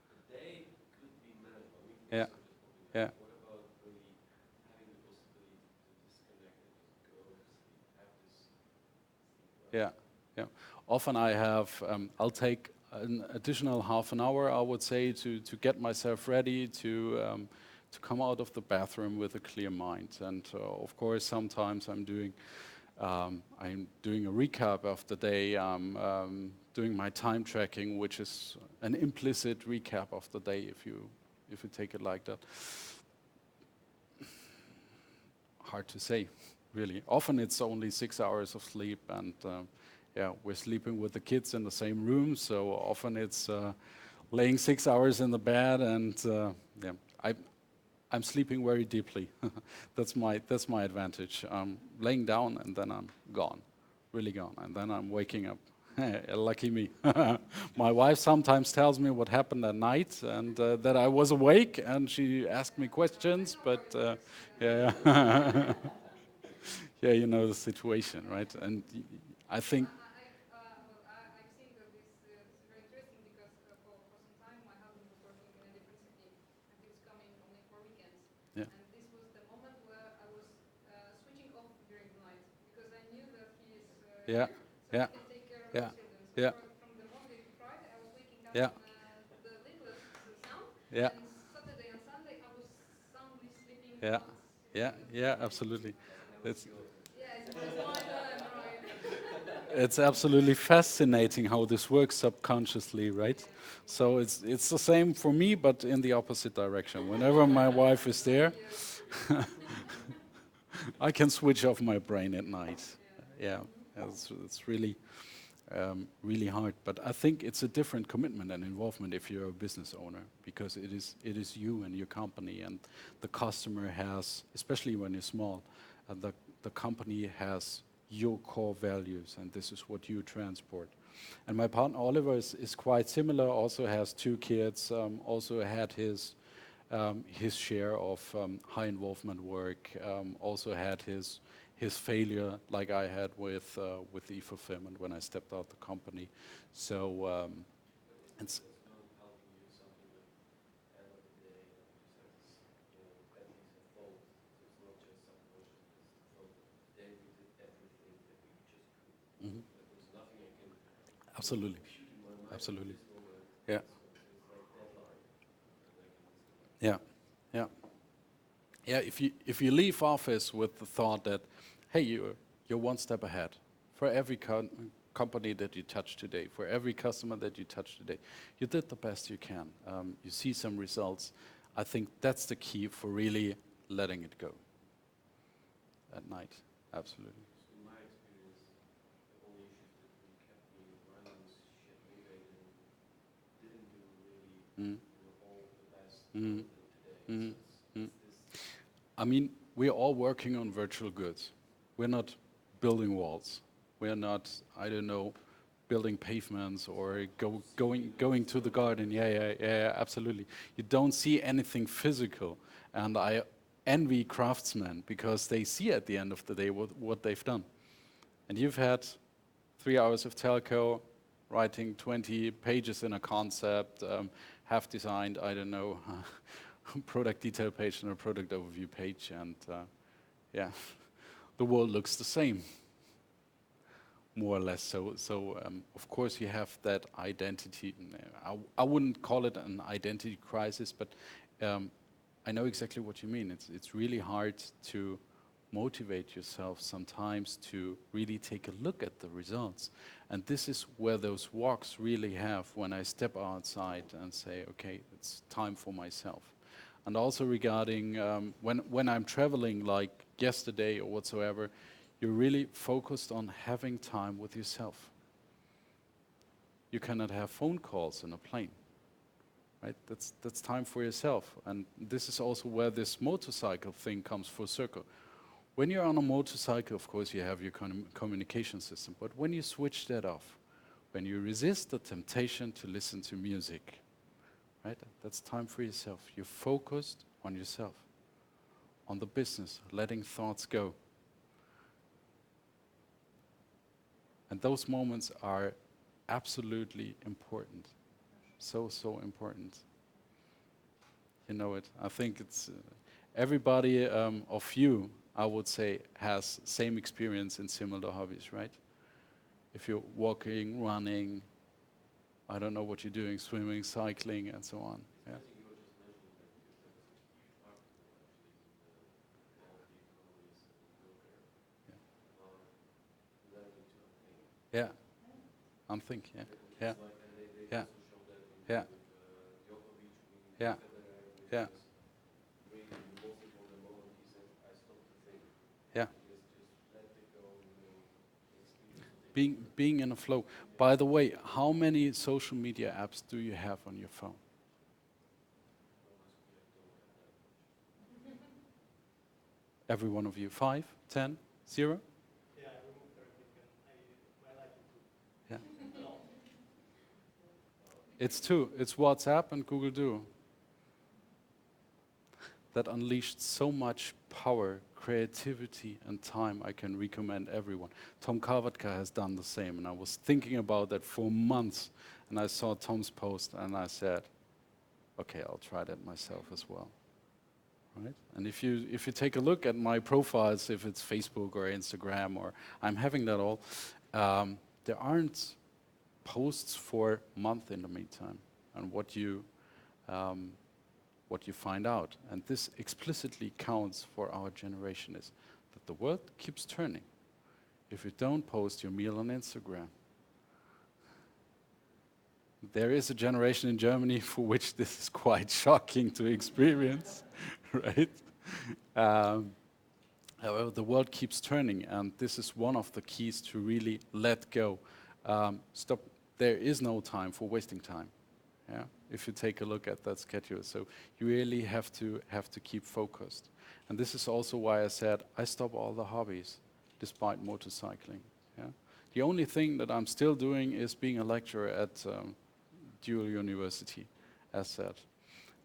the day could be manageable. I mean, for Yeah. instance, just popping Yeah. back, what about really having the possibility to disconnect and just go to sleep, have this sleep? Yeah. Yeah. Often I have, I'll take an additional half an hour, I would say, to get myself ready to come out of the bathroom with a clear mind. And of course, sometimes I'm doing a recap of the day. I'm doing my time tracking, which is an implicit recap of the day, if you take it like that. Hard to say, really. Often it's only 6 hours of sleep, and yeah, we're sleeping with the kids in the same room, so often it's laying 6 hours in the bed, and yeah, I'm sleeping very deeply. That's my advantage. I'm laying down and then I'm gone, really gone, and then I'm waking up. Lucky me. My wife sometimes tells me what happened at night and that I was awake, and she asked me questions, but yeah, yeah. Yeah, you know the situation, right? And I think, I've seen that this is very interesting because for some time my husband was working in a different city and he was coming only for weekends. yeah, And this was the moment where I was switching off during the night because I knew that he is yeah, here so yeah, he can take care of yeah, the children. So yeah, from the Monday to Friday I was waking up yeah, on the littlest sound, yeah, and Saturday and Sunday I was soundly sleeping yeah, once. yeah, yeah, absolutely. It's Yeah, it's my time, right? it's absolutely fascinating how this works subconsciously, right? So it's the same for me, but in the opposite direction. Whenever my wife is there, I can switch off my brain at night. Yeah, it's really really hard. But I think it's a different commitment and involvement if you're a business owner, because it is you and your company, and the customer has, especially when you're small, the company has your core values, and this is what you transport. And my partner Oliver is quite similar. Also has 2 kids. Also had his share of high involvement work. Also had his failure, like I had with e-fulfillment when I stepped out the company. So it's It's not helping you something that end of the day, you just have this, at least a thought. So it's not just some emotion, it's the thought that today we did everything that we just could. mhm, That there's nothing I can absolutely, compute in my mind at absolutely, this moment. yeah, So it's like deadline, and I can disconnect. yeah, yeah, yeah. If you leave office with the thought that, hey, you're one step ahead for every company that you touch today, for every customer that you touch today, you did the best you can. You see some results. I think that's the key for really letting it go at night. Absolutely. So in my experience, the only issues that really kept me running was shit, maybe I didn't do really, Mm. all the best Mm. content today. Mm. So Mm. it's this. I mean, we're all working on virtual goods. We're not building walls. We're not, I don't know, building pavements or going to the garden. Yeah, absolutely. You don't see anything physical, and I envy craftsmen because they see at the end of the day what they've done. And you've had 3 hours of telco, writing 20 pages in a concept, have designed, I don't know, product detail page and a product overview page, and yeah, the world looks the same, more or less. So of course you have that identity. I wouldn't call it an identity crisis, but I know exactly what you mean. It's really hard to motivate yourself sometimes to really take a look at the results. And this is where those walks really have, when I step outside and say, okay, it's time for myself. And also regarding when I'm traveling, like yesterday or whatsoever, you're really focused on having time with yourself. You cannot have phone calls in a plane, right? That's time for yourself. And this is also where this motorcycle thing comes full circle. When you're on a motorcycle, of course, you have your communication system. But when you switch that off, when you resist the temptation to listen to music, right? That's time for yourself. You're focused on yourself, on the business, letting thoughts go. And those moments are absolutely important. So important. You know it. I think it's everybody of you, I would say, has same experience in similar hobbies, right? If you're walking, running, I don't know what you're doing, swimming, cycling, and so on. Yeah. Yeah. I'm thinking. Yeah. Yeah. Yeah. Yeah. Yeah. Yeah. Being in a flow. By the way, how many social media apps do you have on your phone? Every one of you? 5, 10, 0? Yeah, I removed everything and I like it too. Yeah. No. It's two. It's WhatsApp and Google Duo. That unleashed so much power, creativity, and time. I can recommend everyone. Tom Karvatka has done the same, and I was thinking about that for months, and I saw Tom's post, and I said, okay, I'll try that myself as well. Right? And if you take a look at my profiles, if it's Facebook or Instagram, or I'm having that all, there aren't posts for a month in the meantime. And what you find out, and this explicitly counts for our generation, is that the world keeps turning. If you don't post your meal on Instagram, there is a generation in Germany for which this is quite shocking to experience, right? However, the world keeps turning, and this is one of the keys to really let go. Stop. There is no time for wasting time. Yeah, if you take a look at that schedule, so you really have to keep focused. And this is also why I said I stop all the hobbies, despite motorcycling. Yeah, the only thing that I'm still doing is being a lecturer at Dual University, as said.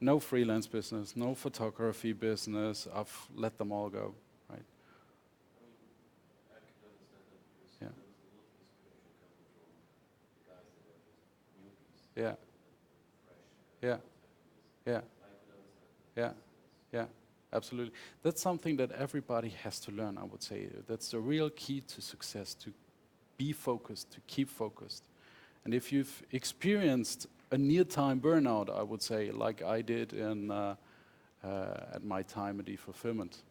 No freelance business, no photography business. I've let them all go. Right? Yeah. Yeah. Yeah, yeah, yeah, yeah, absolutely. That's something that everybody has to learn, I would say. That's the real key to success, to be focused, to keep focused. And if you've experienced a near-time burnout, I would say, like I did at my time at eFulfillment,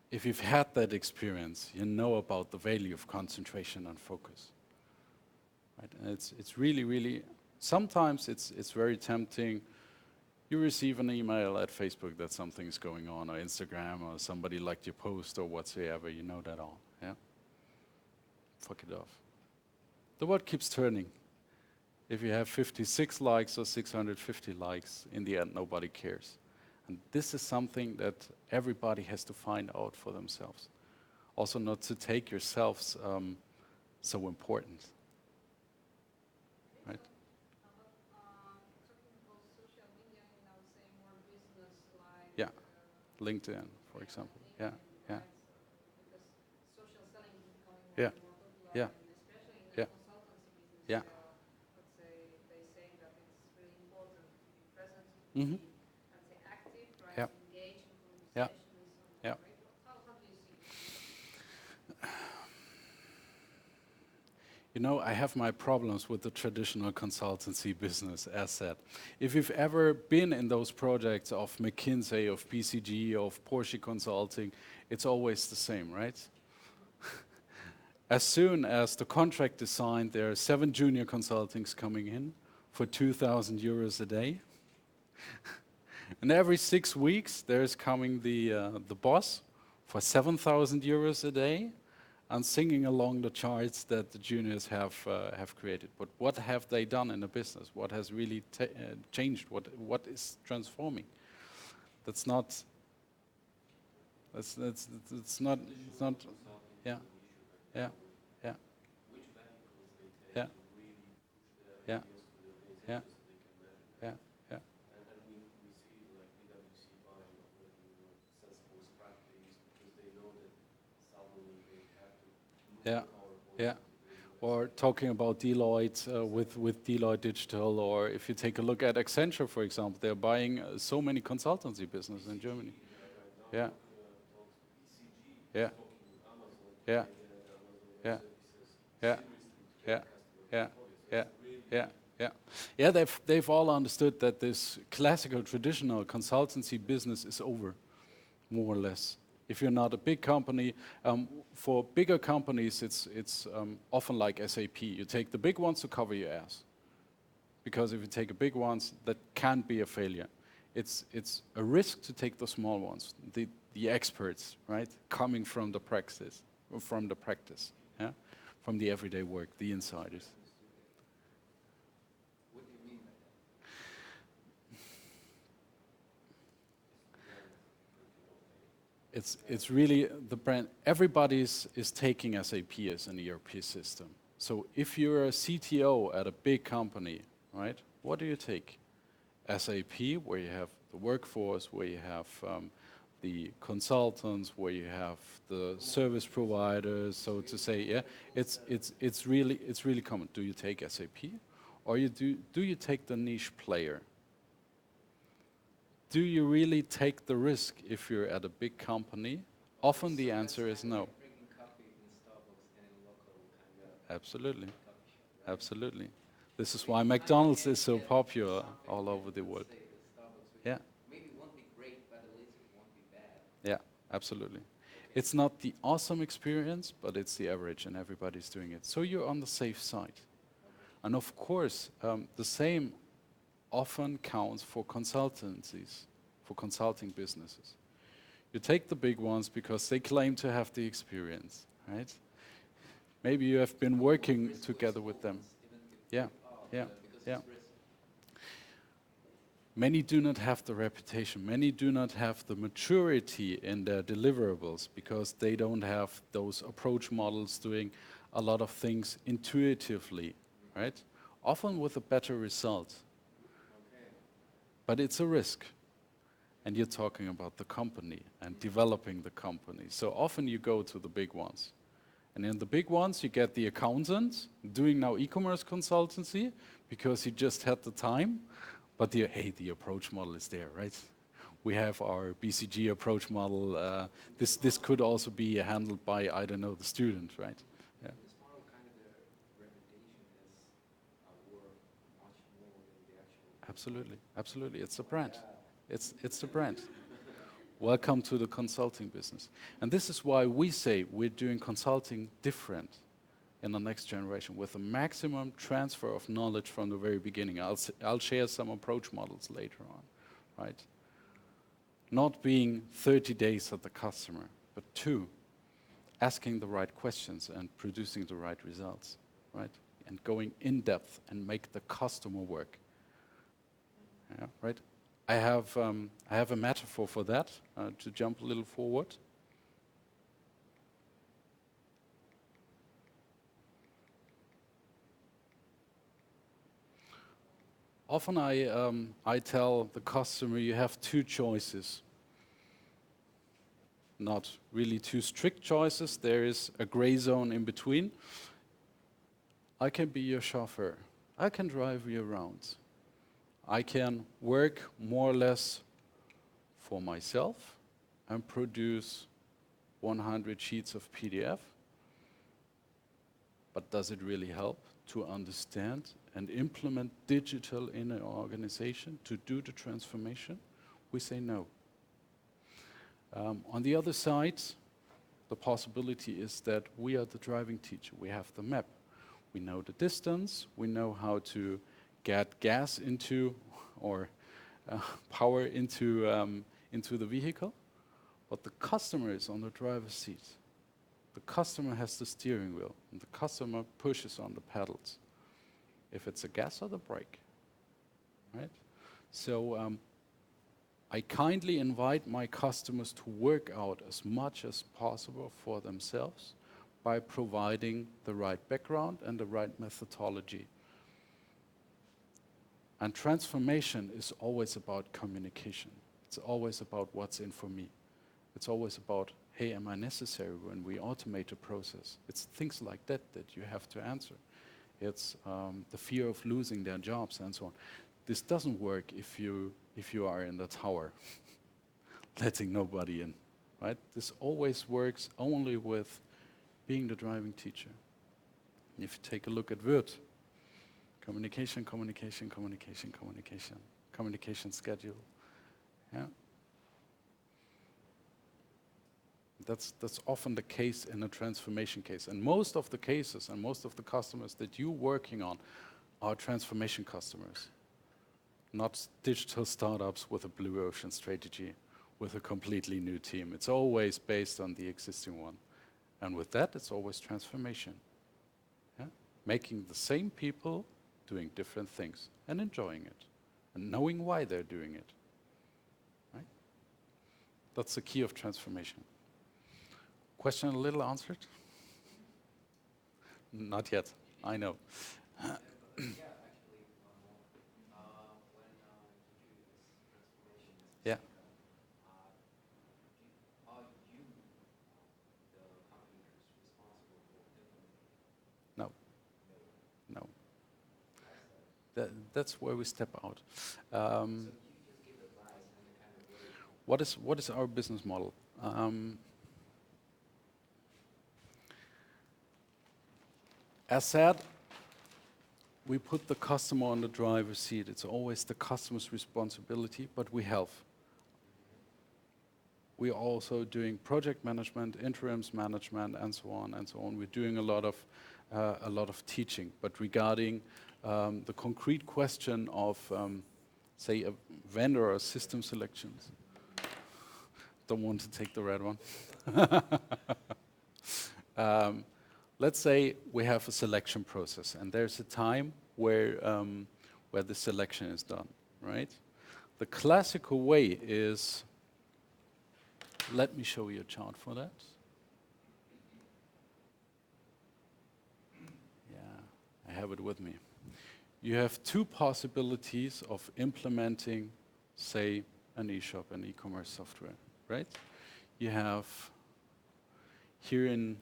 if you've had that experience, you know about the value of concentration and focus. Right? And it's really, really. Sometimes it's very tempting. You receive an email at Facebook that something's going on, or Instagram, or somebody liked your post, or whatsoever. You know that all. Yeah. Fuck it off. The world keeps turning. If you have 56 likes or 650 likes, in the end, nobody cares. And this is something that everybody has to find out for themselves. Also, not to take yourselves so important. Right? Yeah, LinkedIn, for example. Yeah, yeah, yeah, yeah, yeah, yeah. Mm-hmm. Yeah, yeah, yeah. You know, I have my problems with the traditional consultancy business, as said. If you've ever been in those projects of McKinsey, of PCG, of Porsche Consulting, it's always the same, right? As soon as the contract is signed, there are 7 junior consultings coming in for 2,000 euros a day. And every 6 weeks, there's coming the boss for 7,000 euros a day and singing along the charts that the juniors have created. But what have they done in the business? What has really changed? What is transforming? That's not. It's not. It's not. Yeah. Yeah. Yeah. Yeah. Yeah. Yeah. Yeah. Yeah. Yeah, yeah. Or talking about Deloitte with Deloitte Digital, or if you take a look at Accenture, for example, they're buying so many consultancy business in Germany. Yeah, yeah, yeah, yeah, yeah, yeah, yeah, yeah, yeah, yeah. Yeah, they've all understood that this classical traditional consultancy business is over, more or less. If you're not a big company, for bigger companies, it's often like SAP. You take the big ones to cover your ass, because if you take the big ones, that can be a failure. It's a risk to take the small ones, the experts, right, coming from the practice, yeah, from the everyday work, the insiders. What do you mean by that? It's really the brand. Everybody is taking SAP as an ERP system. So if you're a CTO at a big company, right, what do you take? SAP, where you have the workforce, where you have the consultants, where you have the service providers, so to say. Yeah, it's really common. Do you take SAP, or do you take the niche player? Do you really take the risk if you're at a big company? Often the answer is no. Drinking coffee in Starbucks and in local kind of Absolutely, coffee shop, right? absolutely. This is why McDonald's is so popular all over the world. Say that Starbucks, which Yeah, maybe won't be great, but at least it won't be bad. yeah, absolutely. It's not the awesome experience, but it's the average, and everybody's doing it. So you're on the safe side. And of course, the same often counts for consultancies, for consulting businesses. You take the big ones because they claim to have the experience, right? Maybe you have been working together with them. Yeah, yeah, yeah. Many do not have the reputation. Many do not have the maturity in their deliverables because they don't have those approach models doing a lot of things intuitively, right? Often with a better result. But it's a risk. And you're talking about the company and developing the company. So often you go to the big ones. And in the big ones, you get the accountant doing now e-commerce consultancy because he just had the time. But the approach model is there, right? We have our BCG approach model. This could also be handled by, I don't know, the student, right? Yeah. This model kind of the reputation is worth much more than the actual. Absolutely, absolutely. It's a brand. It's the brand. Welcome to the consulting business. And this is why we say we're doing consulting different in the next generation with a maximum transfer of knowledge from the very beginning. I'll share some approach models later on, right? Not being 30 days at the customer, but 2, asking the right questions and producing the right results, right? And going in depth and make the customer work. Yeah, right? I have a metaphor for that, to jump a little forward. often I tell the customer you have two choices. Not really two strict choices. There is a gray zone in between. I can be your chauffeur. I can drive you around. I can work more or less for myself and produce 100 sheets of PDF. But does it really help to understand and implement digital in an organization to do the transformation? We say no. On the other side, the possibility is that we are the driving teacher. We have the map. We know the distance. We know how to get gas into or power into the vehicle. But the customer is on the driver's seat. The customer has the steering wheel, and the customer pushes on the pedals. If it's a gas or the brake, right? So I kindly invite my customers to work out as much as possible for themselves by providing the right background and the right methodology. And transformation is always about communication. It's always about what's in for me. It's always about, hey, am I necessary when we automate a process? It's things like that that you have to answer. It's the fear of losing their jobs and so on. This doesn't work if you are in the tower, letting nobody in, right? This always works only with being the driving teacher. If you take a look at Word, communication, communication, communication, communication, communication schedule, yeah. That's often the case in a transformation case. And most of the cases and most of the customers that you're working on are transformation customers, not digital startups with a blue ocean strategy, with a completely new team. It's always based on the existing one. And with that, it's always transformation. Yeah? Making the same people doing different things and enjoying it and knowing why they're doing it. Right? That's the key of transformation. Question a little answered? Not yet, I know. Yeah, actually, one more. When you do this transformation, Yeah. are you the company who's responsible for implementing? No. No. That's where we step out. So you just give advice and the kind of way. What is our business model? As said, we put the customer on the driver's seat. It's always the customer's responsibility, but we help. We're also doing project management, interims management, and so on and so on. We're doing a lot of teaching. But regarding the concrete question of, say, a vendor or system selections, don't want to take the red one. Let's say we have a selection process, and there's a time where the selection is done, right? The classical way is, let me show you a chart for that. Yeah, I have it with me. You have two possibilities of implementing, say, an e-shop, an e-commerce software, right? You have here in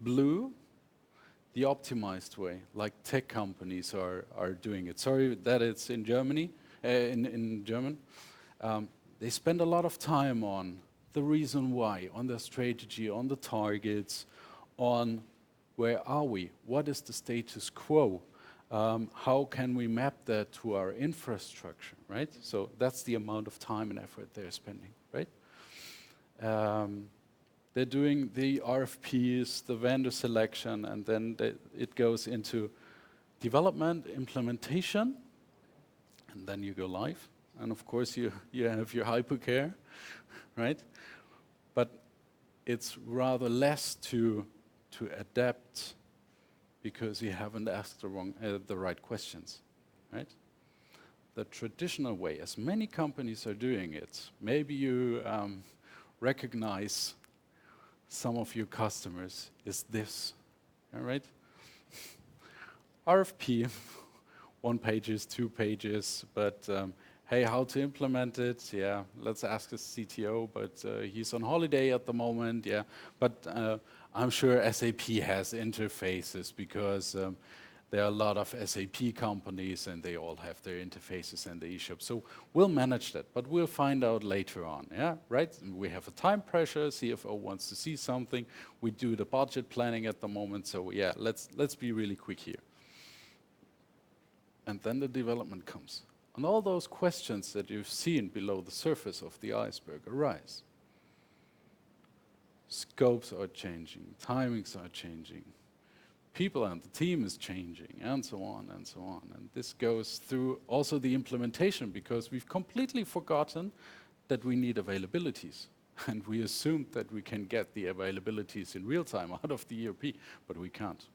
blue the optimized way, like tech companies are doing it. Sorry that it's in Germany, in German. They spend a lot of time on the reason why, on the strategy, on the targets, on where are we, what is the status quo, how can we map that to our infrastructure, right? So that's the amount of time and effort they're spending, right? They're doing the RFPs, the vendor selection, and then it goes into development, implementation, and then you go live. And of course, you have your hypercare, right? But it's rather less to adapt because you haven't asked the right questions, right? The traditional way, as many companies are doing it, maybe you recognize some of your customers, is this, all right? RFP, 1 pages, 2 pages, but hey, how to implement it? Yeah, let's ask the CTO, but he's on holiday at the moment. Yeah, but I'm sure SAP has interfaces because there are a lot of SAP companies and they all have their interfaces and the eShop. So we'll manage that, but we'll find out later on, yeah, right? We have a time pressure, CFO wants to see something, we do the budget planning at the moment, so yeah, let's be really quick here. And then the development comes. And all those questions that you've seen below the surface of the iceberg arise. Scopes are changing, timings are changing, people and the team is changing, and so on and so on. And this goes through also the implementation, because we've completely forgotten that we need availabilities. And we assumed that we can get the availabilities in real time out of the ERP, but we can't.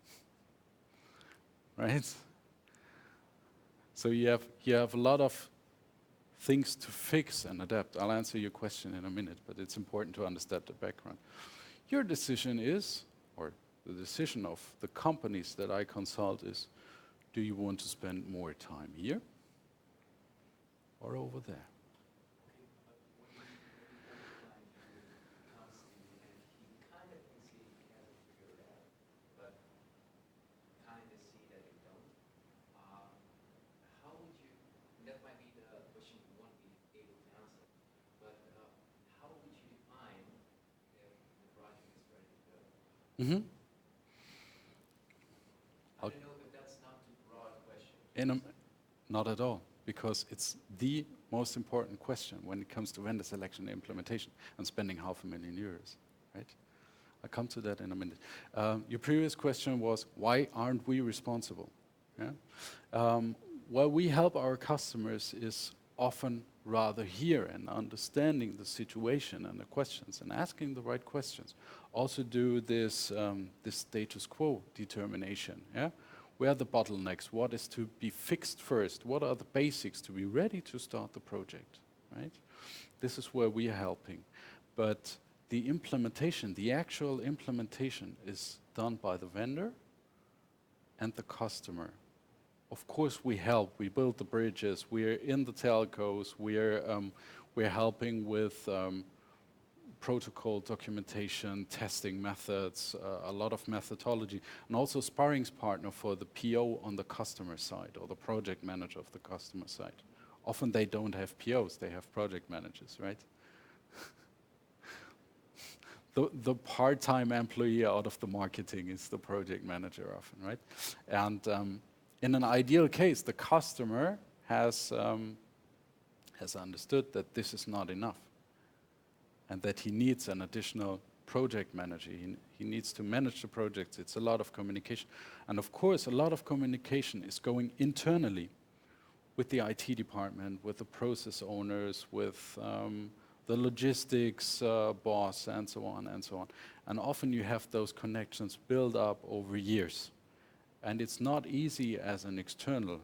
Right? So you have a lot of things to fix and adapt. I'll answer your question in a minute, but it's important to understand the background. Your decision is, or the decision of the companies that I consult is, do you want to spend more time here or over there? Mm-hmm. I don't know if that's not too broad a question. Not at all, because it's the most important question when it comes to vendor selection and implementation and spending €500,000, right? I'll come to that in a minute. Your previous question was, why aren't we responsible? Yeah? What we help our customers is often rather here and understanding the situation and the questions and asking the right questions. Also do this, this status quo determination. Yeah? Where are the bottlenecks? What is to be fixed first? What are the basics to be ready to start the project? Right? This is where we are helping. But the implementation, the actual implementation is done by the vendor and the customer. Of course we help, we build the bridges, we're in the telcos, we're helping with protocol documentation, testing methods, a lot of methodology, and also sparrings partner for the PO on the customer side or the project manager of the customer side. Often they don't have POs, they have project managers, right? The part-time employee out of the marketing is the project manager often, right? And in an ideal case, the customer has understood that this is not enough and that he needs an additional project manager. He needs to manage the projects. It's a lot of communication. And of course, a lot of communication is going internally with the IT department, with the process owners, with the logistics boss, and so on and so on. And often you have those connections build up over years. And it's not easy as an external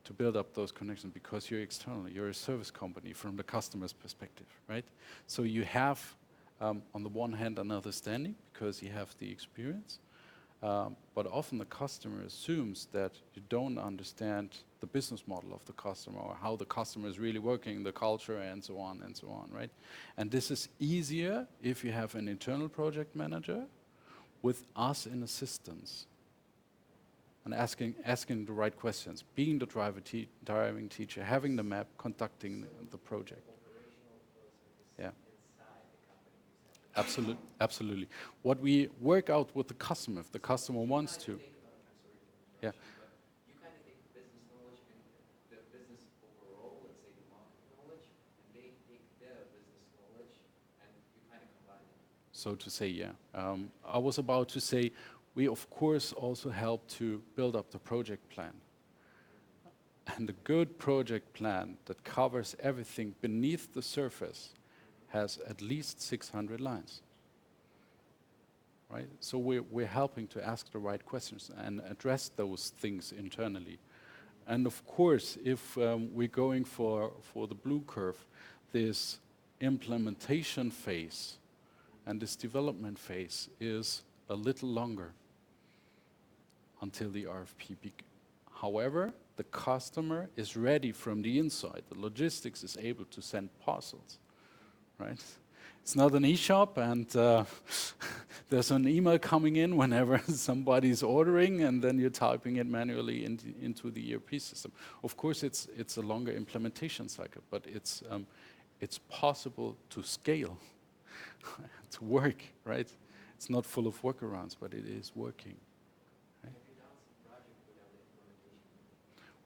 to build up those connections because you're external, you're a service company from the customer's perspective, right? So you have, on the one hand, an understanding because you have the experience, but often the customer assumes that you don't understand the business model of the customer or how the customer is really working, the culture, and so on, right? And this is easier if you have an internal project manager with us in assistance. And asking the right questions, being the driving teacher, having the map, conducting the project. Yeah. Absolutely. What we work out with the customer, if the customer wants to. Yeah. You kind of take the business knowledge and the business overall, let's say the market knowledge, and they take their business knowledge and you kind of combine them. So to say, yeah. I was about to say, we of course also help to build up the project plan. And a good project plan that covers everything beneath the surface has at least 600 lines. Right? So we're helping to ask the right questions and address those things internally. And of course, if we're going for the blue curve, this implementation phase and this development phase is a little longer until the RFP However, the customer is ready from the inside. The logistics is able to send parcels, right? It's not an e-shop and there's an email coming in whenever somebody's ordering and then you're typing it manually into the ERP system. Of course, it's a longer implementation cycle, but it's possible to scale, to work, right? It's not full of workarounds, but it is working. Right? Have you done some project without implementation?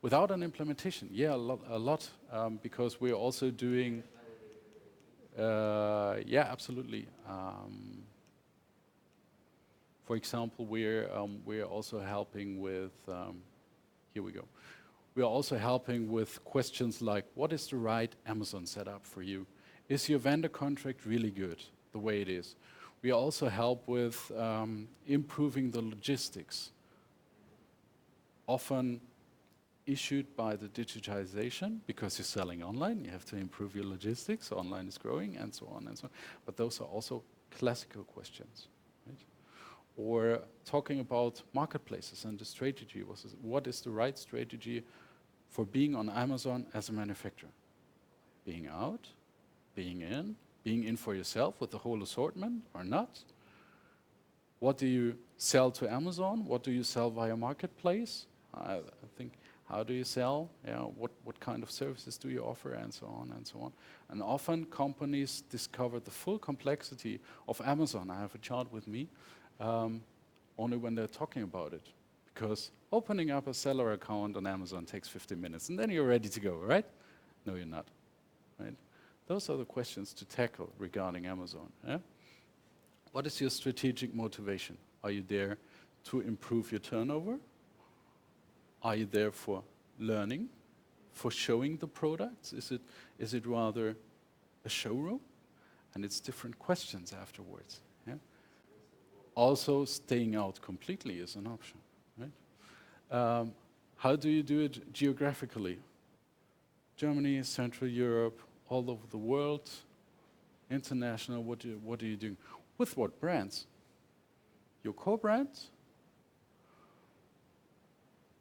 Without an implementation, yeah, a lot, because we're also doing. Yeah, absolutely. For example, we're also helping with. Here we go. We are also helping with questions like, what is the right Amazon setup for you? Is your vendor contract really good the way it is? We also help with improving the logistics. Often issued by the digitization, because you're selling online, you have to improve your logistics, online is growing, and so on and so on. But those are also classical questions, right? Or talking about marketplaces and the strategy. What is the right strategy for being on Amazon as a manufacturer? Being out, being in for yourself with the whole assortment or not? What do you sell to Amazon? What do you sell via marketplace? I think, how do you sell? Yeah, what kind of services do you offer, and so on and so on. And often companies discover the full complexity of Amazon. I have a chart with me, only when they're talking about it. Because opening up a seller account on Amazon takes 15 minutes, and then you're ready to go, right? No, you're not, right? Those are the questions to tackle regarding Amazon. Yeah? What is your strategic motivation? Are you there to improve your turnover? Are you there for learning, for showing the products? Is it rather a showroom? And it's different questions afterwards. Yeah? Also, staying out completely is an option. Right? How do you do it geographically? Germany, Central Europe, all over the world, international. What are you doing? With what brands? Your core brand?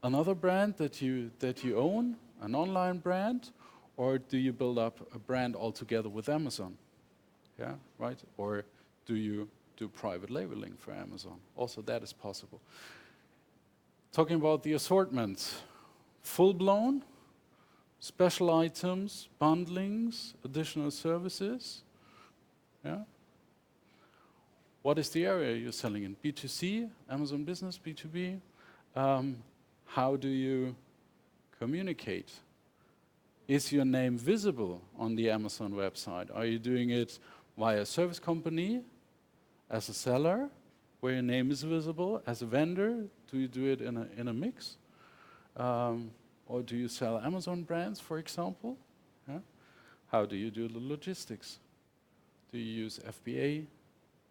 Another brand that you own, an online brand, or do you build up a brand altogether with Amazon? Yeah, right? Or do you do private labeling for Amazon? Also, that is possible. Talking about the assortment, full-blown, special items, bundlings, additional services. Yeah. What is the area you're selling in? B2C, Amazon Business, B2B? How do you communicate? Is your name visible on the Amazon website? Are you doing it via a service company, as a seller, where your name is visible, as a vendor? Do you do it in a mix? Or do you sell Amazon brands, for example? Yeah? How do you do the logistics? Do you use FBA?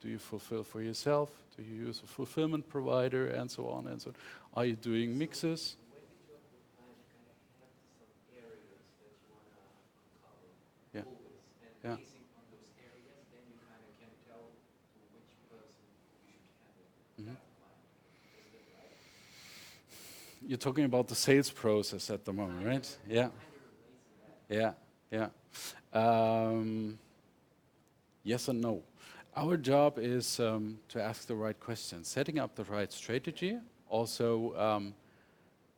Do you fulfill for yourself? Do you use a fulfillment provider, and so on and so on? Are you doing mixes? When you talk with clients, you kind of have some areas that you want to uncover Yeah. always. And Yeah. basing on those areas, then you kind of can tell to which person you should handle Mhm. that client. Is that right? You're talking about the sales process at the moment, right? Yeah. Kind of relates to that. Yeah, yeah. Yes and no. Our job is to ask the right questions, setting up the right strategy, also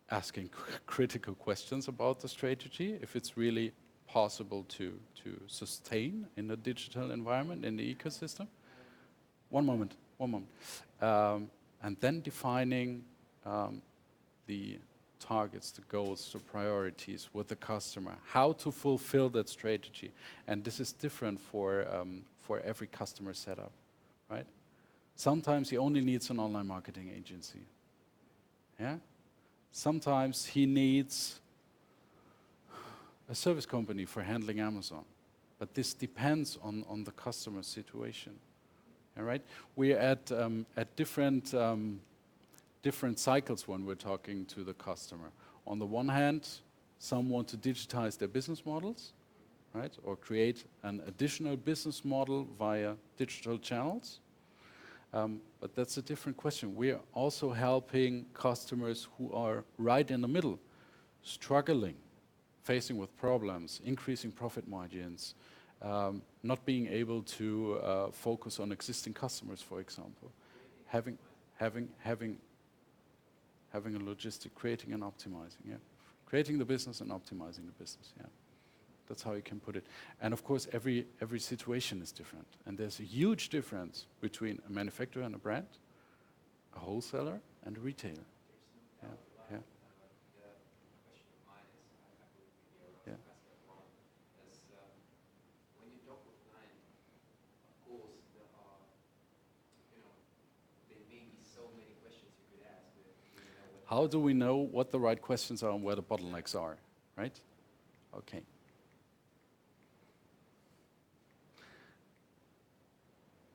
asking critical questions about the strategy, if it's really possible to sustain in a digital environment, in the ecosystem. One moment. And then defining the targets, the goals, the priorities with the customer, how to fulfill that strategy. And this is different for every customer setup, right? Sometimes he only needs an online marketing agency. Yeah? Sometimes he needs a service company for handling Amazon. But this depends on the customer situation. All right? We're at different cycles when we're talking to the customer. On the one hand, some want to digitize their business models, right? Or create an additional business model via digital channels. But that's a different question. We are also helping customers who are right in the middle, struggling, facing with problems, increasing profit margins, not being able to focus on existing customers, for example. Having a logistic, creating and optimizing, yeah. Creating the business and optimizing the business, yeah. That's how you can put it. And of course, every situation is different. And there's a huge difference between a manufacturer and a brand, a wholesaler and a retailer. Yeah, yeah. The question of mine is, I would be here Yeah. to ask that one, is when you talk with client, of course, there are, there may be so many questions you could ask. How do we know what the right questions are and where the bottlenecks are, right? Okay.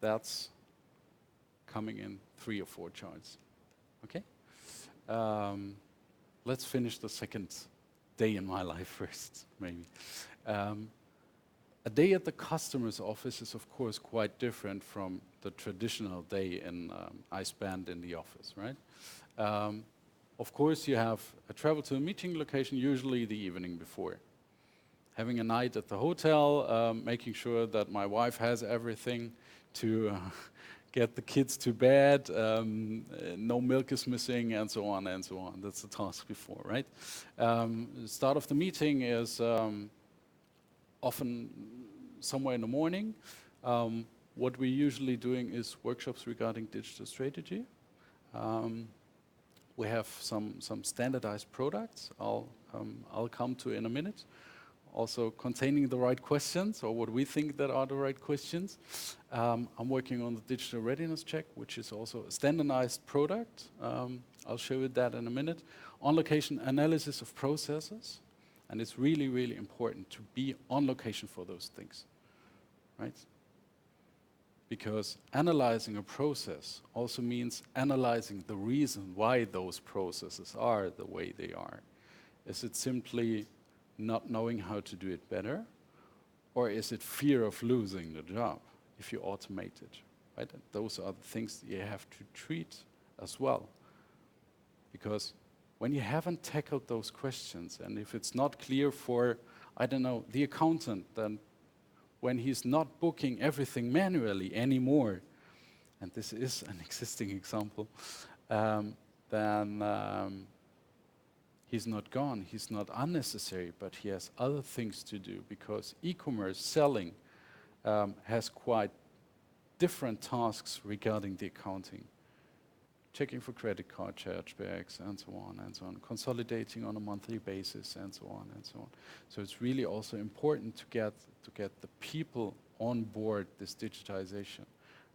That's coming in 3 or 4 charts. Okay? Let's finish the second day in my life first, maybe. A day at the customer's office is, of course, quite different from the traditional day I spend in the office, right? Of course, you have a travel to a meeting location, usually the evening before. Having a night at the hotel, making sure that my wife has everything to get the kids to bed, no milk is missing, and so on and so on. That's the task before, right? The start of the meeting is often somewhere in the morning. What we're usually doing is workshops regarding digital strategy. We have some standardized products I'll come to in a minute. Also containing the right questions, or what we think that are the right questions. I'm working on the digital readiness check, which is also a standardized product. I'll show you that in a minute. On location analysis of processes, and it's really, really important to be on location for those things, right? Because analyzing a process also means analyzing the reason why those processes are the way they are. Is it simply not knowing how to do it better? Or is it fear of losing the job if you automate it, right? And those are the things that you have to treat as well. Because when you haven't tackled those questions, and if it's not clear for, I don't know, the accountant, then when he's not booking everything manually anymore, and this is an existing example, then he's not gone, he's not unnecessary, but he has other things to do, because e-commerce selling has quite different tasks regarding the accounting. Checking for credit card chargebacks and so on and so on, consolidating on a monthly basis and so on and so on. So it's really also important to get the people on board this digitization,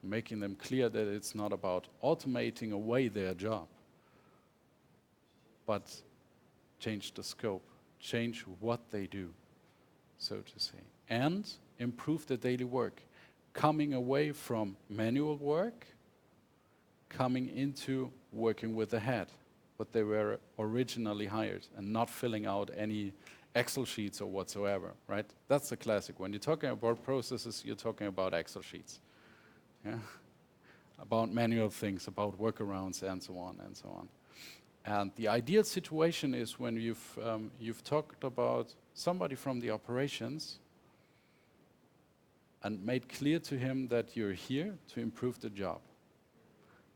making them clear that it's not about automating away their job, but change the scope, change what they do, so to say, and improve the daily work, coming away from manual work, coming into working with the head, what they were originally hired, and not filling out any Excel sheets or whatsoever, right? That's the classic. When you're talking about processes, you're talking about Excel sheets, yeah? About manual things, about workarounds, and so on and so on. And the ideal situation is when you've talked about somebody from the operations and made clear to him that you're here to improve the job,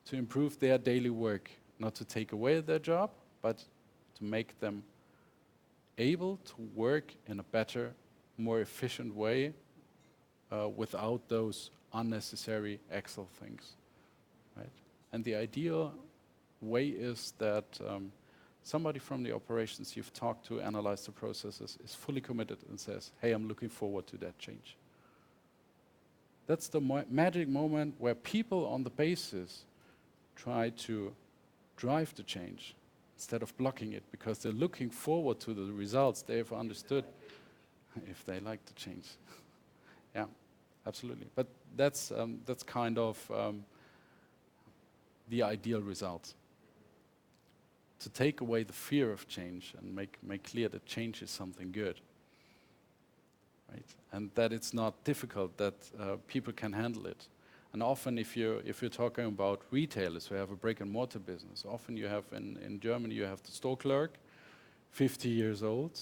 to improve their daily work, not to take away their job, but to make them able to work in a better, more efficient way without those unnecessary Excel things, right? And the ideal way is that somebody from the operations you've talked to, analyze the processes, is fully committed and says, hey, I'm looking forward to that change. That's the magic moment where people on the basis try to drive the change instead of blocking it, because they're looking forward to the results they've understood, if they like the change. Yeah, absolutely. But that's kind of the ideal result. To take away the fear of change and make clear that change is something good, right? And that it's not difficult, that people can handle it. And often, if you're talking about retailers who have a brick and mortar business, often you have in Germany you have the store clerk, 50 years old,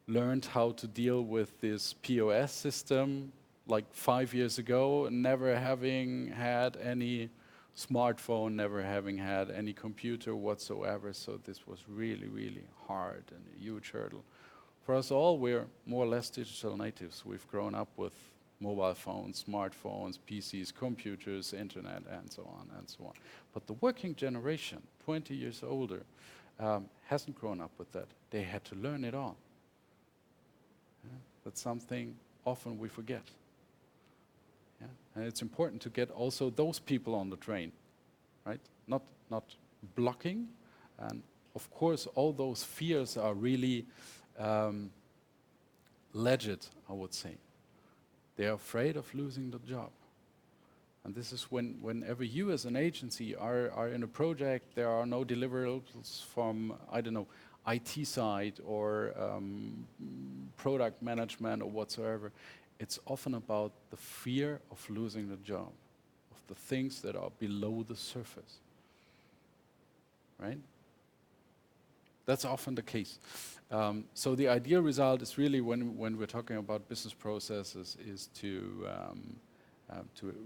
learned how to deal with this POS system like 5 years ago, never having had any smartphone, never having had any computer whatsoever. So this was really, really hard and a huge hurdle. For us all, we're more or less digital natives. We've grown up with mobile phones, smartphones, PCs, computers, internet, and so on and so on. But the working generation, 20 years older, hasn't grown up with that. They had to learn it all. Yeah? That's something often we forget. Yeah? And it's important to get also those people on the train, right? Not blocking. And of course, all those fears are really legit, I would say. They're afraid of losing the job. And this is whenever you as an agency are in a project, there are no deliverables from, I don't know, IT side or product management or whatsoever. It's often about the fear of losing the job, of the things that are below the surface, right? That's often the case. So the ideal result is really when we're talking about business processes is to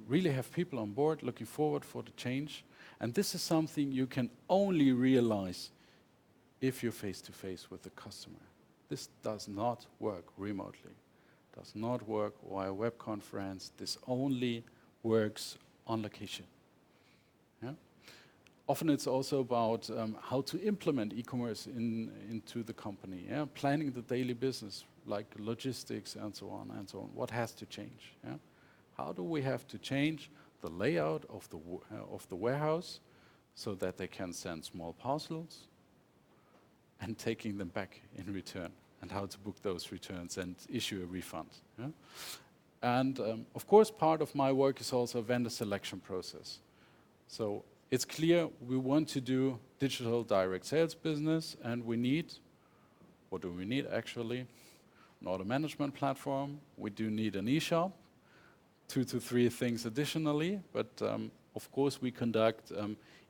really have people on board looking forward for the change. And this is something you can only realize if you're face to face with the customer. This does not work remotely, does not work via web conference. This only works on location. Yeah? Often it's also about how to implement e-commerce into the company, yeah? Planning the daily business, like logistics and so on and so on. What has to change? Yeah? How do we have to change the layout of the warehouse so that they can send small parcels and taking them back in return, and how to book those returns and issue a refund? Yeah? And of course, part of my work is also a vendor selection process. So it's clear we want to do digital direct sales business, and we need, what do we need actually? An order management platform. We do need an e-shop, 2 to 3 things additionally, but of course we conduct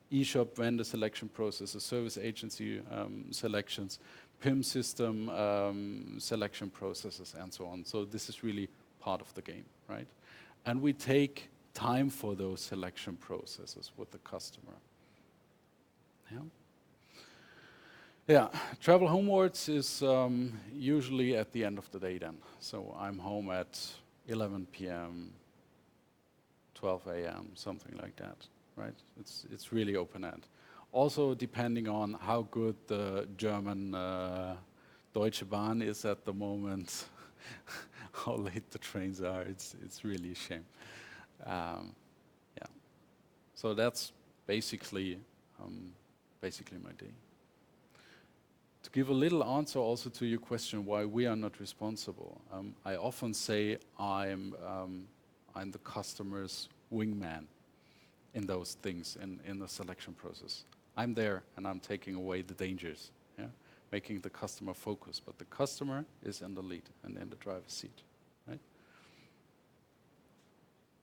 e-shop vendor selection processes, service agency selections, PIM system selection processes, and so on. So this is really part of the game, right? And we take time for those selection processes with the customer. Yeah. Yeah, travel homewards is usually at the end of the day then. So I'm home at 11 p.m., 12 a.m., something like that, right? It's really open-end. Also depending on how good the German Deutsche Bahn is at the moment, how late the trains are, it's really a shame. Yeah. So that's basically my day. To give a little answer also to your question why we are not responsible, I often say I'm the customer's wingman in those things, in the selection process. I'm there and I'm taking away the dangers, yeah? Making the customer focus, but the customer is in the lead and in the driver's seat, right?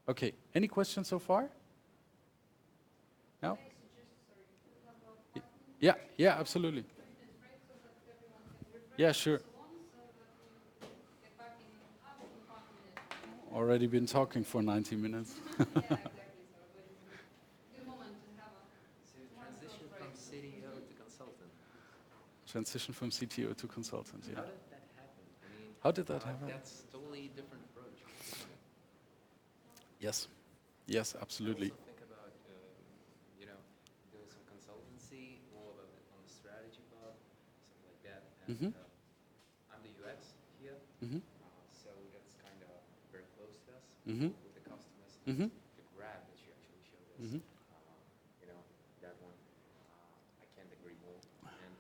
Okay, any questions so far? No? Yeah, absolutely. Yeah, sure. Already been talking for 90 minutes. So transition from CTO to consultant. Transition from CTO to consultant, yeah. How did that happen? I mean, How did that happen? That's totally different approach. Yes, yes, absolutely. I also think about, doing some consultancy, more about on the strategy part, something like that. And I'm the UX here, so that's kind of very close to us with the customers. The graph that you actually showed us, that one, I can't agree more. And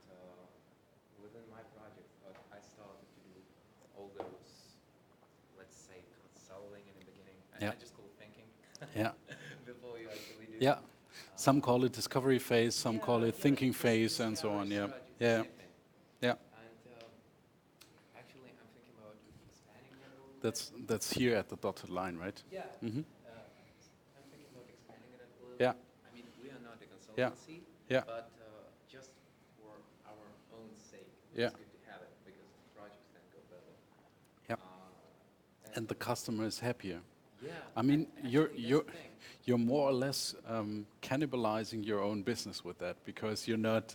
within my project, I started to do all those, let's say, consulting in the beginning. I just call thinking. Yeah. Before you actually do. Yeah. Some call it discovery phase, some call it thinking phase, and so on. Yeah. Yeah. Yeah. And actually, I'm thinking about expanding that a little bit. That's here at the dotted line, right? Yeah. I'm Yeah. I mean, we are not a Yeah. consultancy, Yeah. but just for our own sake, Yeah. it's good to have it because the projects then go better. Yeah. And the customer is happier. yeah, I mean, actually, that's the thing. you're more or less cannibalizing your own business with that because you're not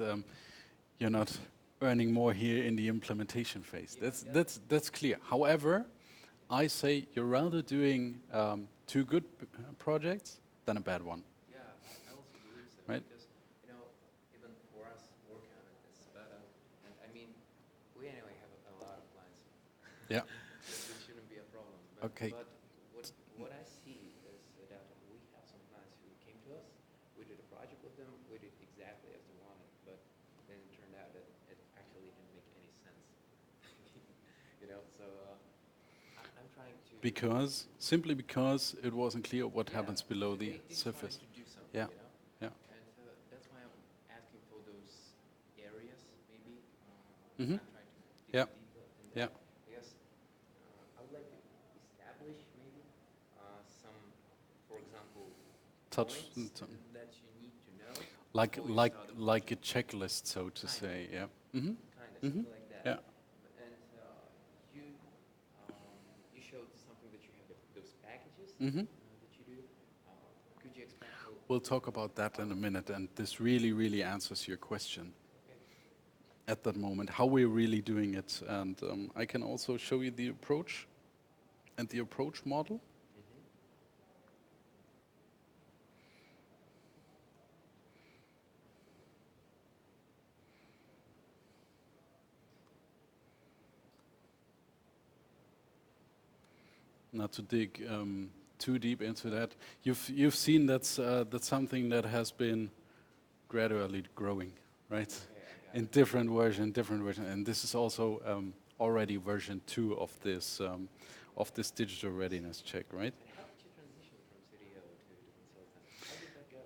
earning more here in the implementation phase. That's clear. However, I say you're rather doing two good projects than a bad one. Yeah, I also believe so. Right. Because, you know, even for us, working on it is better. And I mean, we anyway have a lot of clients. Yeah. It shouldn't be a problem. But, Okay. But what I see is that we have some clients who came to us, we did a project with them, we did exactly as they wanted, but then it turned out that it actually didn't make any sense. You know, so I'm trying to... Simply because it wasn't clear what Yeah, happens below the they surface. tried to do something, Yeah. you know? Yeah. And that's why I'm asking for those areas, maybe. Mhm. I'm trying to dig Yeah. deeper in Yeah. that. Because I would like to establish maybe some, for example, Touch points that you need to know. like before you like start a like a project. checklist, so to Kind say. of. Yeah. Mm-hmm. Kind of, Mhm. something like that. Yeah. And you you showed something that you have those packages Mhm. that you do. Could you expand a little? We'll talk about that in a minute, and this really answers your question at that moment, how we're really doing it. And I can also show you the approach and the approach model. Not to dig too deep into that. You've seen that's something that has been gradually growing, right? In different version, and this is also already version 2 of this digital readiness check, right? And how did you transition from CDO to consultant? How did that go?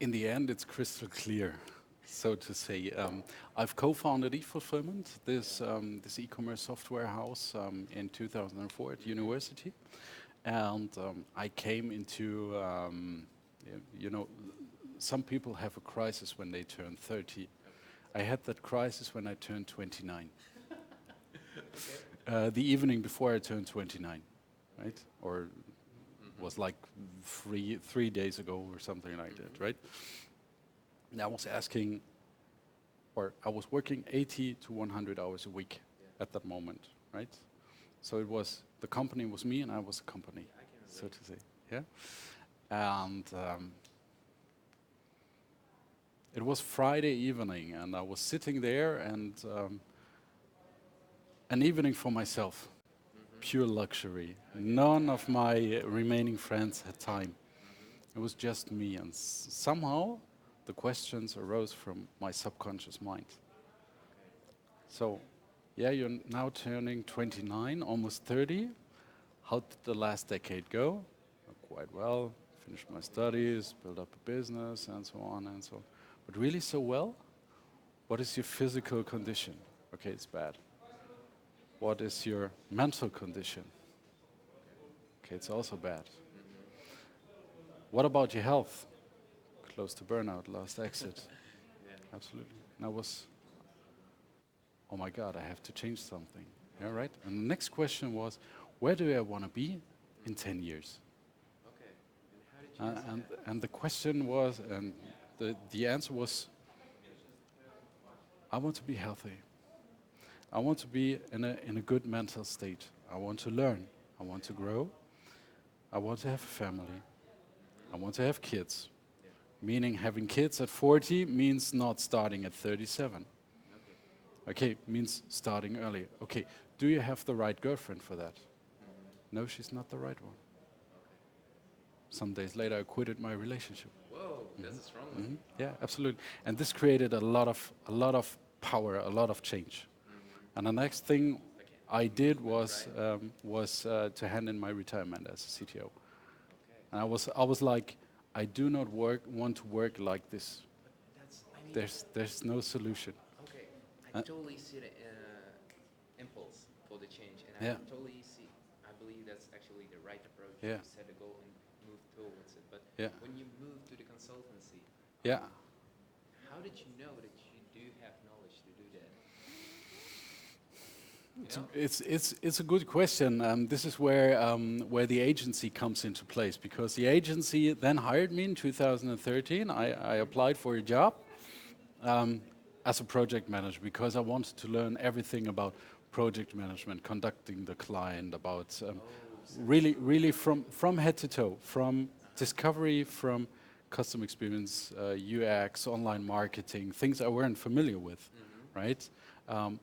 In the end, it's crystal clear, so to say. I've co-founded eFulfillment, this e-commerce software house, in 2004 at university, and I came into, some people have a crisis when they turn 30. I had that crisis when I turned 29. The evening before I turned 29, right? Or was like three days ago or something like that, right? And I was asking, or I was working 80 to 100 hours a week at that moment, right? So it was, the company was me and I was the company, so to say, yeah? And it was Friday evening and I was sitting there and an evening for myself, pure luxury. None of my remaining friends had time. It was just me, and somehow the questions arose from my subconscious mind. So, yeah, you're now turning 29, almost 30. How did the last decade go? Quite well. Finished my studies, built up a business, and so on and so on. But really so well? What is your physical condition? Okay, it's bad. What is your mental condition? Okay, it's also bad. What about your health? Close to burnout, last exit. Absolutely. And I was, oh my God, I have to change something. Yeah, right? And the next question was, where do I want to be in 10 years? Okay. And how did you answer that? And the question was, and the answer was, I want to be healthy. I want to be in a good mental state. I want to learn. I want to grow. I want to have a family. I want to have kids. Meaning having kids at 40 means not starting at 37. Okay, means starting early. Okay, do you have the right girlfriend for that? No, she's not the right one. Some days later, I quitted my relationship. Whoa, that's a strong one. Yeah, absolutely. And this created a lot of power, a lot of change. And the next thing I did was to hand in my retirement as a CTO. And I was like, I do not want to work like this. That's, I mean, There's no solution. okay, I totally see the impulse for the change, and Yeah. I totally see. I believe that's actually the right approach. Yeah. To set a goal and move towards it. But Yeah. when you move to the consultancy, Yeah. how did you know that you do have knowledge to do that? It's a good question. This is where the agency comes into place, because the agency then hired me in 2013. I applied for a job as a project manager because I wanted to learn everything about project management, conducting the client, about really from head to toe, from discovery, from customer experience, UX, online marketing, things I weren't familiar with, right?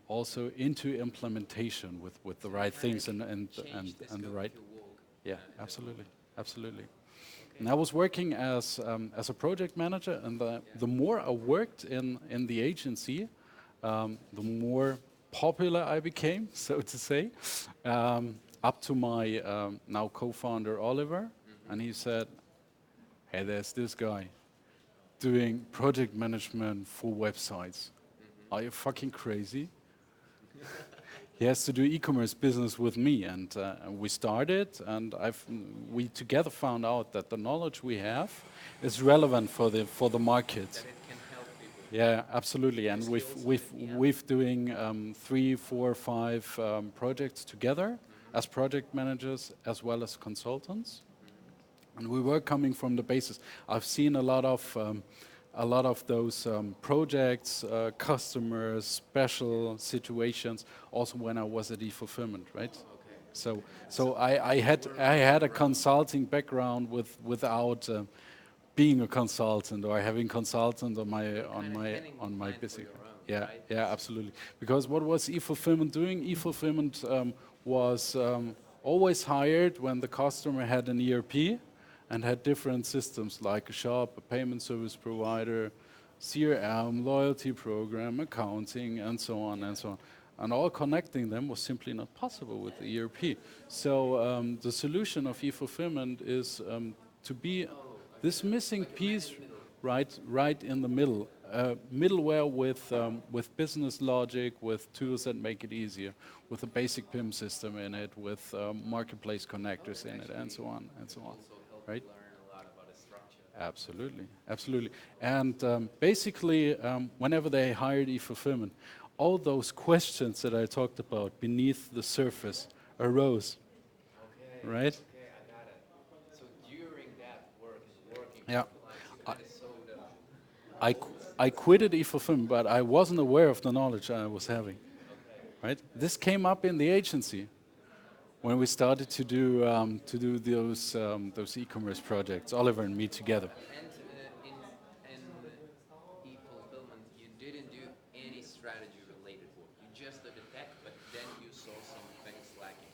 Also into implementation with the right things and the right. Yeah, absolutely, absolutely. And I was working as a project manager, and the more I worked in the agency, the more popular I became, so to say, up to my now co-founder Oliver, and he said, "Hey, there's this guy doing project management for websites. Are you fucking crazy?" He has to do e-commerce business with me, and we started, and we together found out that the knowledge we have is relevant for the market. That it can help people. Yeah, absolutely. And we've doing 3, 4, 5 projects together as project managers as well as consultants, and we were coming from the basis. I've seen a lot of those projects, customers, special situations, also when I was at e-fulfillment, right? So I had a consulting background without being a consultant or having consultant on my business. Yeah, yeah, absolutely. Because what was e-fulfillment doing? E-fulfillment was always hired when the customer had an ERP and had different systems like a shop, a payment service provider, CRM, loyalty program, accounting, and so on and so on. And all connecting them was simply not possible with the ERP. So the solution of e-fulfillment is to be this missing piece right in the middle. Middleware with business logic, with tools that make it easier, with a basic PIM system in it, with marketplace connectors in it, and so on and so on. Right? Learn a lot about the structure. Absolutely, absolutely. And basically, whenever they hired e-fulfillment, all those questions that I talked about beneath the surface arose. Okay. Right? Okay, I got it. So during that working Yeah. with clients, you kind of saw the. I quitted e-fulfillment, but I wasn't aware of the knowledge I was having. Right? This came up in the agency when we started to do those e-commerce projects, Oliver and me together. And in e-fulfillment, you didn't do any strategy-related work. You just did the tech, but then you saw some things lacking.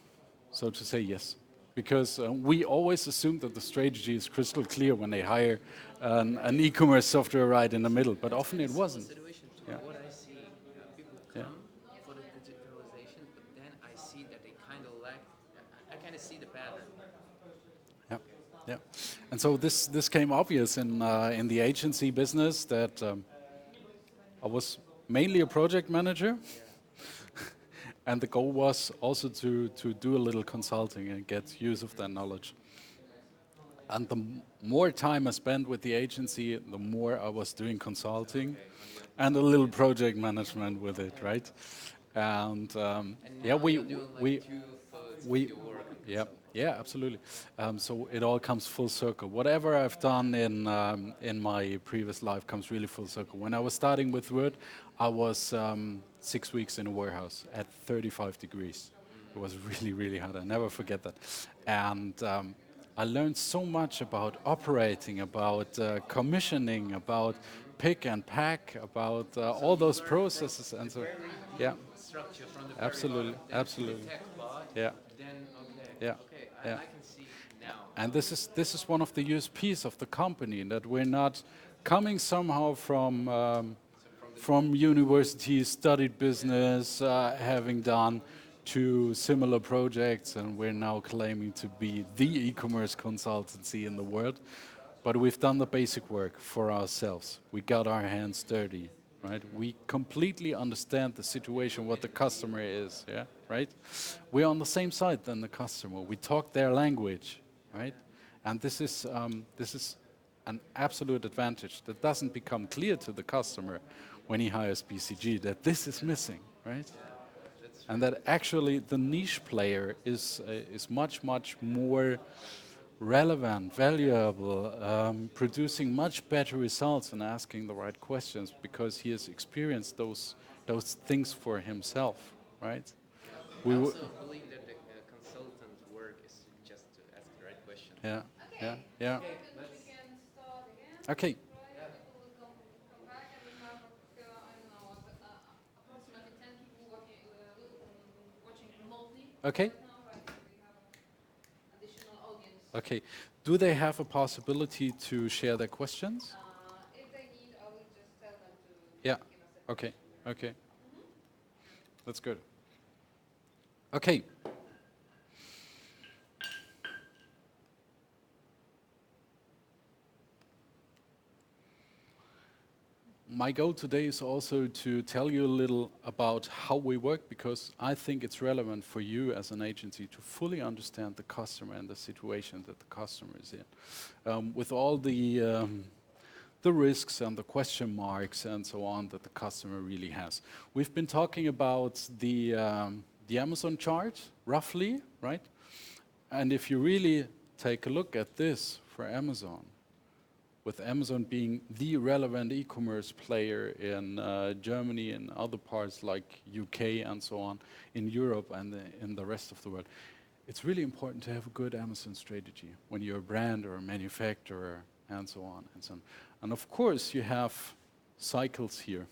So to say, yes. Because we always assume that the strategy is crystal clear when they hire an e-commerce software right in the middle, but often it wasn't. Situation to Yeah. what I see, people Yeah. come for the digitalization, but then I see that they kind of lack. I kind of see the pattern. Yeah, yeah. And so this came obvious in the agency business that I was mainly a project manager, and the goal was also to do a little consulting and get use of that knowledge. And the more time I spent with the agency, the more I was doing consulting and a little project management with it, right? And yeah, Now you're doing like 2/3 we of your work. yeah, yeah, absolutely. So it all comes full circle. Whatever I've done in my previous life comes really full circle. When I was starting with Word, I was 6 weeks in a warehouse at 35 degrees. It was really, really hot. I never forget that. And I learned so much about operating, about commissioning, about pick and pack, about all those processes, and so yeah, Structure from the absolutely, very bottom, then to absolutely, the tech part, yeah. then okay, Yeah, okay, yeah. I can see now. And this is one of the USPs of the company, that we're not coming somehow from university, studied business, having done 2 similar projects, and we're now claiming to be the e-commerce consultancy in the world. But we've done the basic work for ourselves. We got our hands dirty, right? We completely understand the situation, what the customer is, yeah, right? We're on the same side than the customer. We talk their language, right? And this is an absolute advantage that doesn't become clear to the customer when he hires BCG, that this is missing, right? And that actually the niche player is much, much more relevant, valuable, producing much better results and asking the right questions because he has experienced those things for himself, right? I We also believe that the consultant work is just to ask the right question. yeah, yeah, yeah. Okay, We let's. can start again. Okay, Right? People will come back, and we have, I don't know, approximately 10 people watching remotely okay, right now, right? So we have an additional audience. okay. Do they have a possibility to share their questions? If they need, I will just tell them to Yeah. give us a Okay, okay. That's good. Okay. My goal today is also to tell you a little about how we work because I think it's relevant for you as an agency to fully understand the customer and the situation that the customer is in. With all the risks and the question marks and so on that the customer really has. We've been talking about the Amazon chart, roughly, right? And if you really take a look at this for Amazon, with Amazon being the relevant e-commerce player in Germany and other parts like UK and so on, in Europe and in the rest of the world, it's really important to have a good Amazon strategy when you're a brand or a manufacturer and so on and so on. And of course, you have cycles here.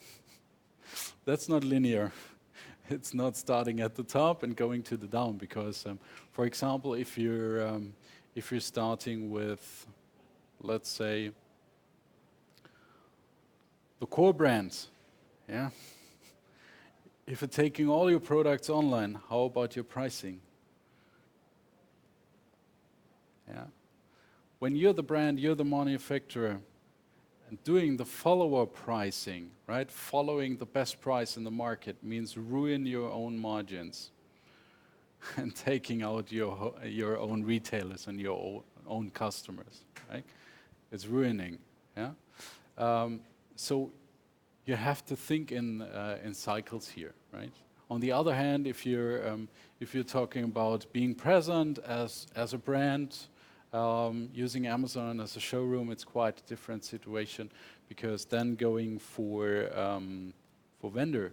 That's not linear. It's not starting at the top and going to the down because, for example, if you're starting with, let's say, the core brands, yeah. If you're taking all your products online, how about your pricing? Yeah. When you're the brand, you're the manufacturer, and doing the follower pricing, right? Following the best price in the market means ruin your own margins and taking out your own retailers and your own customers, right? It's ruining, yeah? So you have to think in cycles here, right? On the other hand, if you're talking about being present as a brand, using Amazon as a showroom, it's quite a different situation because then going for vendor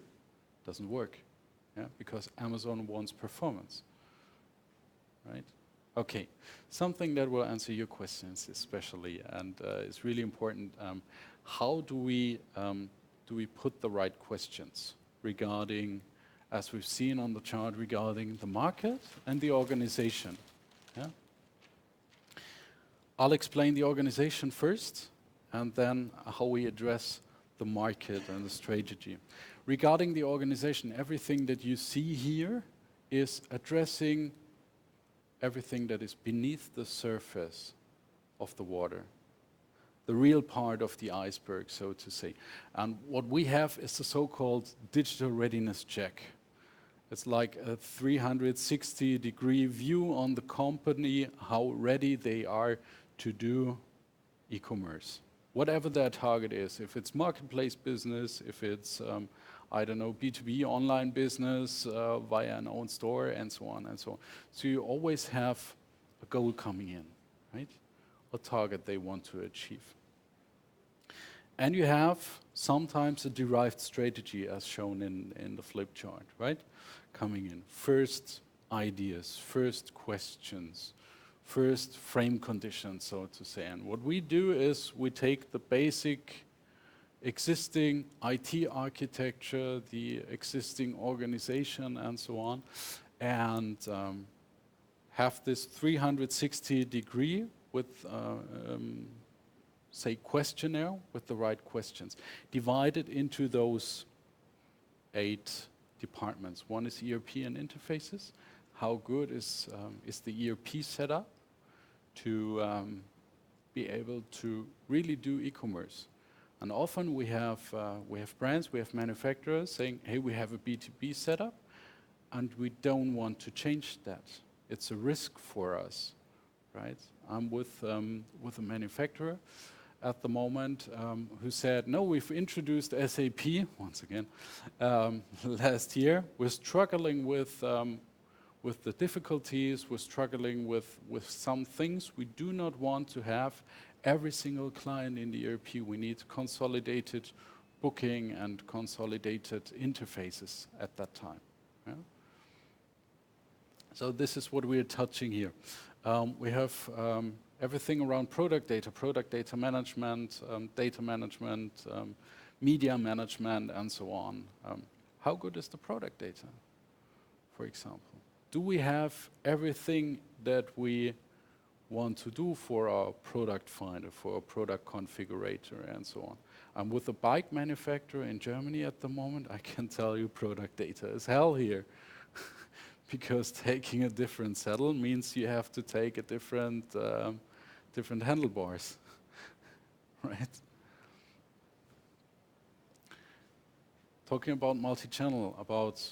doesn't work, yeah? Because Amazon wants performance, right? Okay, something that will answer your questions especially, and it's really important. How do we put the right questions regarding, as we've seen on the chart, regarding the market and the organization? Yeah? I'll explain the organization first, and then how we address the market and the strategy. Regarding the organization, everything that you see here is addressing everything that is beneath the surface of the water, the real part of the iceberg, so to say. And what we have is the so-called digital readiness check. It's like a 360-degree view on the company, how ready they are to do e-commerce. Whatever their target is, if it's marketplace business, if it's, I don't know, B2B online business via an own store and so on and so on. So you always have a goal coming in, right? A target they want to achieve. And you have sometimes a derived strategy as shown in the flip chart, right? Coming in. First ideas, first questions, first frame conditions, so to say. And what we do is we take the basic existing IT architecture, the existing organization and so on, and have this 360-degree with, say, questionnaire with the right questions, divided into those 8 departments. One is ERP and interfaces. How good is the ERP setup to be able to really do e-commerce? And often we have brands, we have manufacturers saying, hey, we have a B2B setup, and we don't want to change that. It's a risk for us, right? I'm with a manufacturer at the moment who said, no, we've introduced SAP, once again, last year. We're struggling with the difficulties, we're struggling with some things. We do not want to have every single client in the ERP. We need consolidated booking and consolidated interfaces at that time. Yeah? So this is what we're touching here. We have everything around product data management, media management, and so on. How good is the product data, for example? Do we have everything that we want to do for our product finder, for our product configurator, and so on? I'm with a bike manufacturer in Germany at the moment. I can tell you product data is hell here. Because taking a different saddle means you have to take a different handlebars, right? Talking about multi-channel, about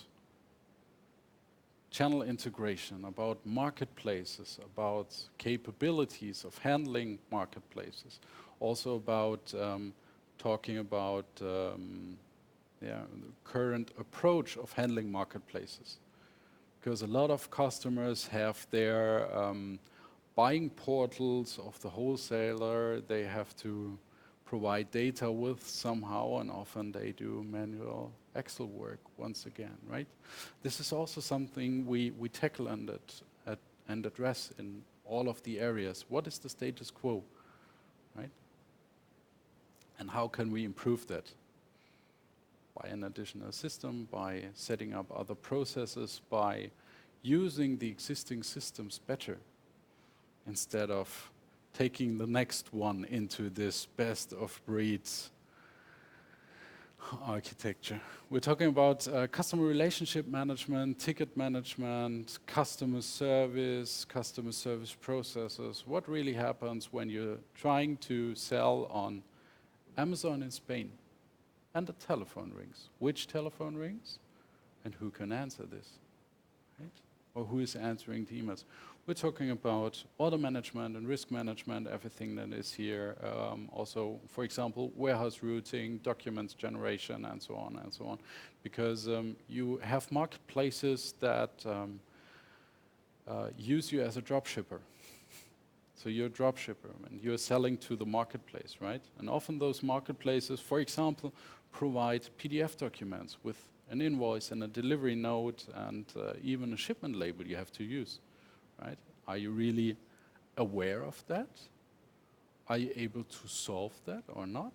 channel integration, about marketplaces, about capabilities of handling marketplaces, also about talking about the current approach of handling marketplaces. Because a lot of customers have their buying portals of the wholesaler, they have to provide data with somehow, and often they do manual Excel work once again, right? This is also something we tackle and address in all of the areas. What is the status quo, right? And how can we improve that? By an additional system, by setting up other processes, by using the existing systems better instead of taking the next one into this best of breeds architecture. We're talking about customer relationship management, ticket management, customer service processes. What really happens when you're trying to sell on Amazon in Spain? And the telephone rings. Which telephone rings? And who can answer this? Right? Or who is answering the emails? We're talking about order management and risk management, everything that is here. Also, for example, warehouse routing, documents generation, and so on and so on. Because you have marketplaces that use you as a dropshipper. So you're a dropshipper and you're selling to the marketplace, right? And often those marketplaces, for example, provide PDF documents with an invoice and a delivery note and even a shipment label you have to use, right? Are you really aware of that? Are you able to solve that or not?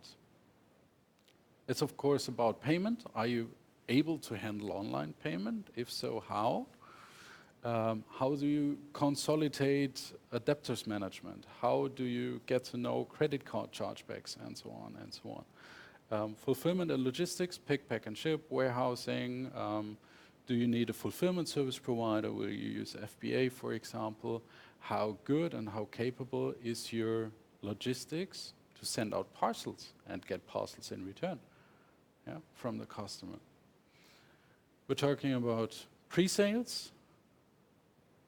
It's of course about payment. Are you able to handle online payment? If so, how? How do you consolidate debtors management? How do you get to know credit card chargebacks and so on and so on? Fulfillment and logistics, pick, pack and ship, warehousing. Do you need a fulfillment service provider? Will you use FBA, for example? How good and how capable is your logistics to send out parcels and get parcels in return, yeah, from the customer? We're talking about pre-sales.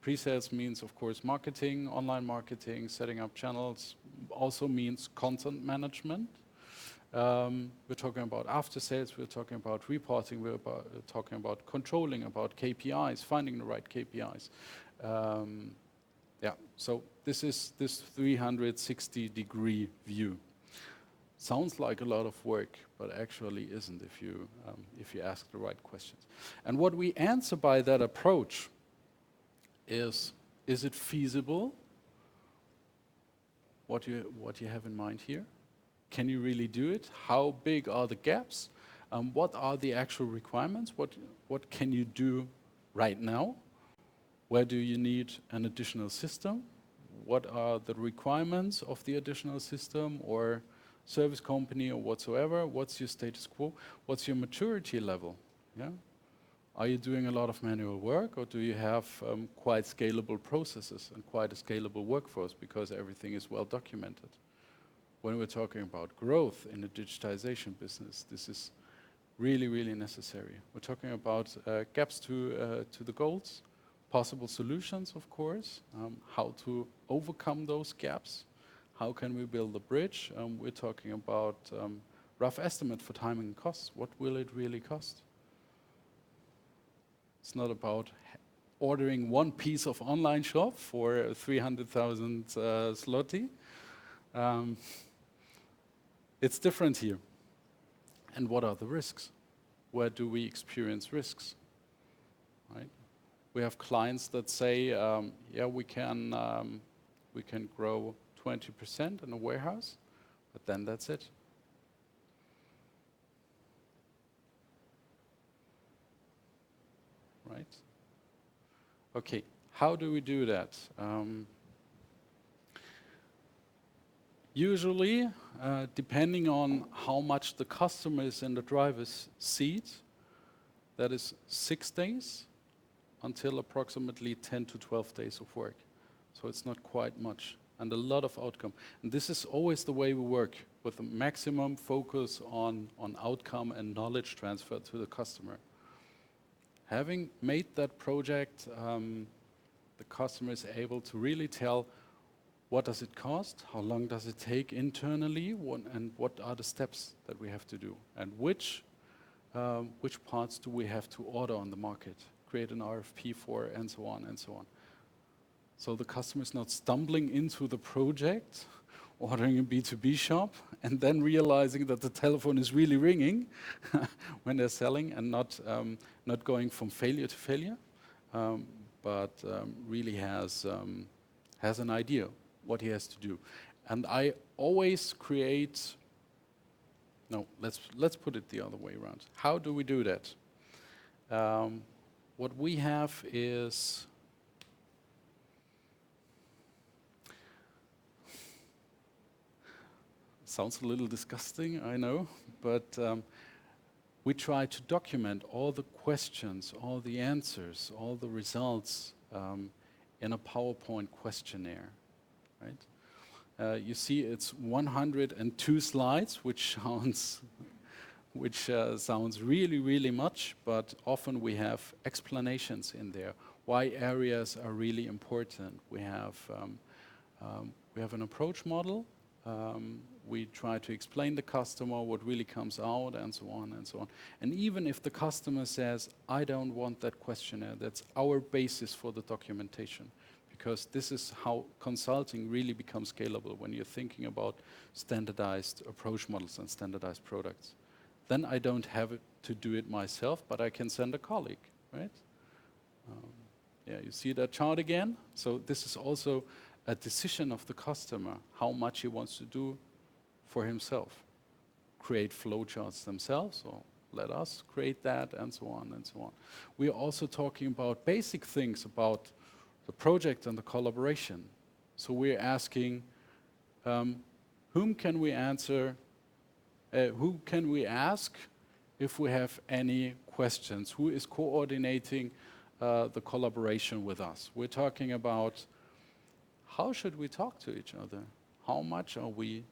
Pre-sales means, of course, marketing, online marketing, setting up channels. Also means content management. We're talking about after sales, we're talking about reporting, we're talking about controlling, about KPIs, finding the right KPIs. Yeah, so this is this 360-degree view. Sounds like a lot of work, but actually isn't if you ask the right questions. And what we answer by that approach is it feasible? What you have in mind here? Can you really do it? How big are the gaps? What are the actual requirements? What can you do right now? Where do you need an additional system? What are the requirements of the additional system or service company or whatsoever? What's your status quo? What's your maturity level? Yeah? Are you doing a lot of manual work, or do you have quite scalable processes and quite a scalable workforce because everything is well documented? when we're talking about growth in the digitization business, this is really, really necessary. We're talking about gaps to the goals, possible solutions, of course, how to overcome those gaps, how can we build a bridge. We're talking about rough estimate for timing and costs. What will it really cost? It's not about ordering one piece of online shop for 300,000 zloty. It's different here. And what are the risks? Where do we experience risks? Right? We have clients that say, yeah, we can grow 20% in a warehouse, but then that's it. Right? Okay, how do we do that? Usually, depending on how much the customer is in the driver's seat, that is 6 days until approximately 10 to 12 days of work. So it's not quite much, and a lot of outcome. And this is always the way we work, with a maximum focus on outcome and knowledge transfer to the customer. Having made that project, the customer is able to really tell what does it cost, how long does it take internally, and what are the steps that we have to do, and which parts do we have to order on the market, create an RFP for, and so on and so on. So the customer is not stumbling into the project, ordering a B2B shop, and then realizing that the telephone is really ringing when they're selling, and not going from failure to failure, but really has an idea what he has to do. And I always create. No, let's put it the other way around. How do we do that? What we have is. Sounds a little disgusting, I know, but we try to document all the questions, all the answers, all the results in a PowerPoint questionnaire, right? You see, it's 102 slides, which sounds really, really much, but often we have explanations in there. Why areas are really important. We have an approach model. We try to explain the customer what really comes out, and so on and so on. And even if the customer says, I don't want that questionnaire, that's our basis for the documentation. Because this is how consulting really becomes scalable, when you're thinking about standardized approach models and standardized products. Then I don't have to do it myself, but I can send a colleague, right? Yeah, you see that chart again? So this is also a decision of the customer, how much he wants to do for himself. Create flowcharts themselves, or let us create that, and so on and so on. We are also talking about basic things about the project and the collaboration. So we're asking, whom can we ask if we have any questions? Who is coordinating the collaboration with us? We're talking about how should we talk to each other? How much are we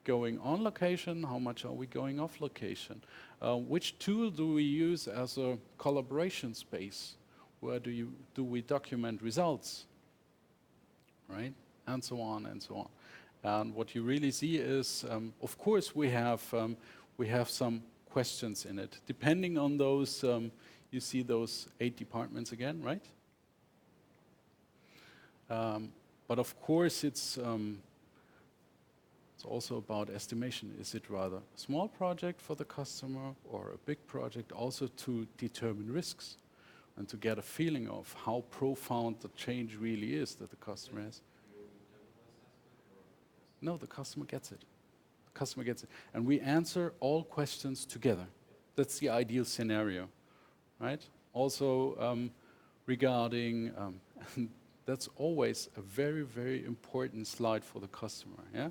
going on location? How much are we going off location? Which tool do we use as a collaboration space? Where do we document results? Right? And so on and so on. And what you really see is, of course, we have some questions in it. Depending on those, you see those 8 departments again, right? But of course, it's also about estimation. Is it rather a small project for the customer or a big project? Also to determine risks and to get a feeling of how profound the change really is that the customer has. No, the customer gets it. The customer gets it. And we answer all questions together. That's the ideal scenario, right? Also regarding, that's always a very, very important slide for the customer, yeah?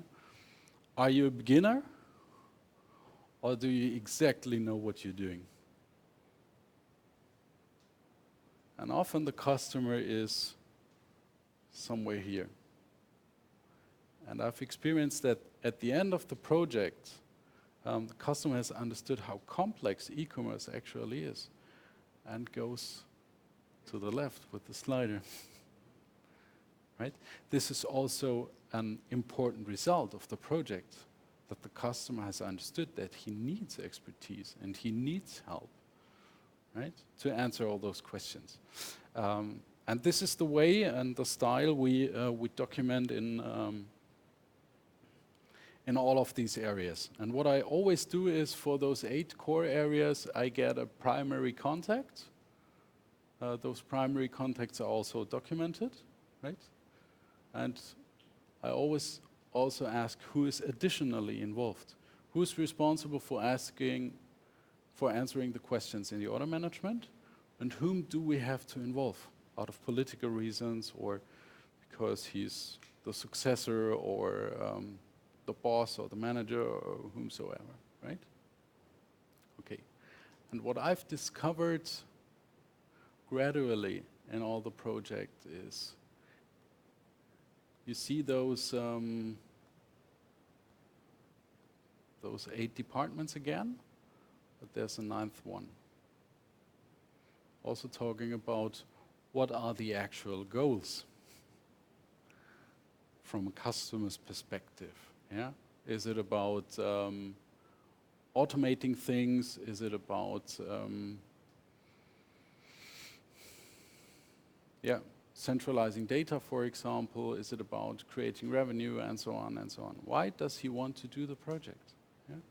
Are you a beginner, or do you exactly know what you're doing? And often the customer is somewhere here. And I've experienced that at the end of the project, the customer has understood how complex e-commerce actually is and goes to the left with the slider. Right? This is also an important result of the project, that the customer has understood that he needs expertise and he needs help, right, to answer all those questions. And this is the way and the style we document in all of these areas. And what I always do is, for those 8 core areas, I get a primary contact. Those primary contacts are also documented, right? And I always also ask who is additionally involved. Who is responsible for answering the questions in the order management, and whom do we have to involve out of political reasons, or because he's the successor, or the boss or the manager or whomsoever, right? Okay. And what I've discovered gradually in all the project is, you see those 8 departments again, but there's a 9th one. Also talking about what are the actual goals from a customer's perspective. Yeah? Is it about automating things? Is it about centralizing data, for example? Is it about creating revenue, and so on and so on? Why does he want to do the project? Yeah? You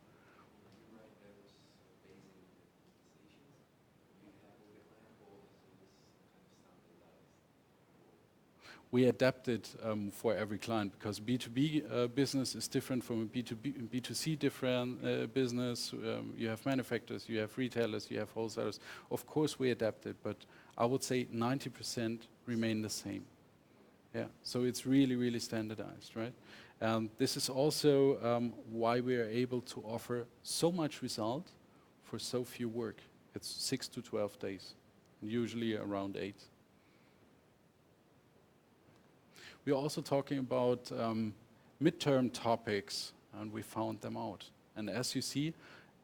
write those based on the conversations. Do you have all the client goals, so this kind of standardized? We adapt it for every client, because B2B business is different from a B2C different business. You have manufacturers, you have retailers, you have wholesalers. Of course we adapt it, but I would say 90% remain the same. Yeah, so it's really, really standardized, right? And this is also why we are able to offer so much result for so few work. It's 6 to 12 days, usually around 8. We're also talking about midterm topics, and we found them out. And as you see,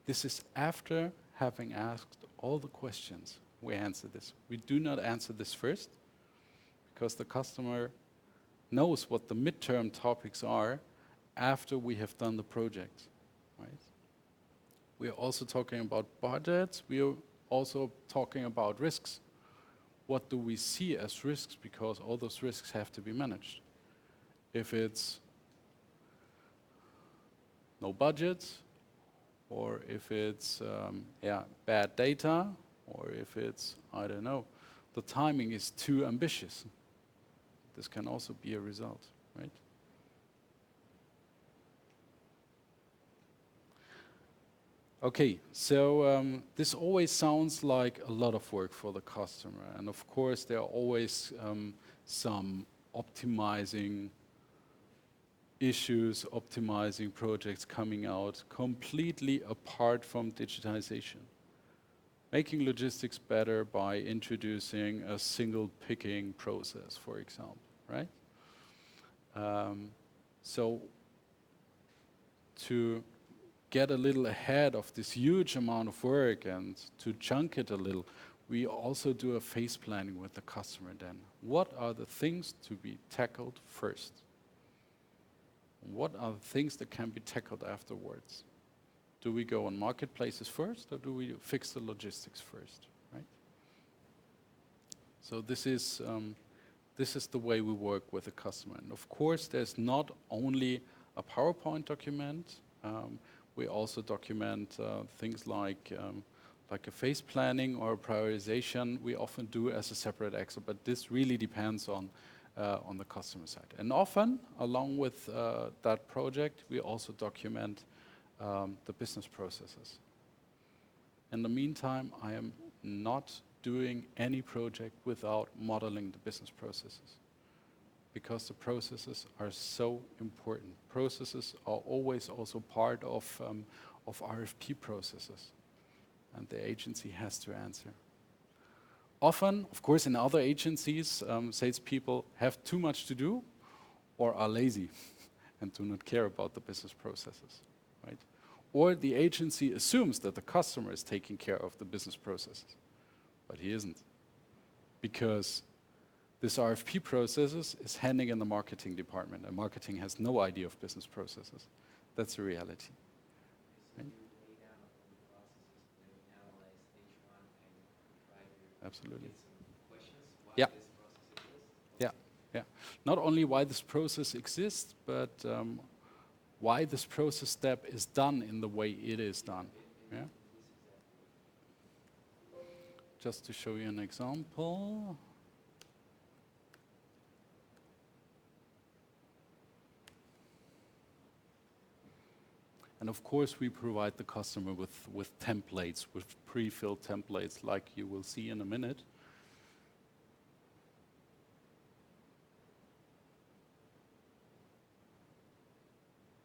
this is after having asked all the questions. We answer this. We do not answer this first, because the customer knows what the midterm topics are after we have done the project, right? We are also talking about budgets. We are also talking about risks. What do we see as risks? Because all those risks have to be managed. If it's no budget, or if it's bad data, or if it's, I don't know, the timing is too ambitious. This can also be a result, right? Okay, so this always sounds like a lot of work for the customer. And of course, there are always some optimizing issues, optimizing projects coming out completely apart from digitization. Making logistics better by introducing a single picking process, for example, right? So to get a little ahead of this huge amount of work and to chunk it a little, we also do a phase planning with the customer then. What are the things to be tackled first? What are the things that can be tackled afterwards? Do we go on marketplaces first, or do we fix the logistics first, right? So this is the way we work with the customer. And of course, there's not only a PowerPoint document. We also document things like a phase planning or a prioritization. We often do as a separate Excel, but this really depends on the customer side. And often, along with that project, we also document the business processes. In the meantime, I am not doing any project without modeling the business processes, because the processes are so important. Processes are always also part of RFP processes, and the agency has to answer. Often, of course, in other agencies, salespeople have too much to do or are lazy. and do not care about the business processes, right? Or the agency assumes that the customer is taking care of the business processes, but he isn't. Because this RFP processes is handing in the marketing department, and marketing has no idea of business processes. That's the reality. So you lay down all the processes, then you analyze each one and try to Absolutely. get some questions why Yeah. this process exists. Yeah, yeah. Not only why this process exists, but why this process step is done in the way it is done. Yeah. Just to show you an example. And of course, we provide the customer with templates, with pre-filled templates, like you will see in a minute.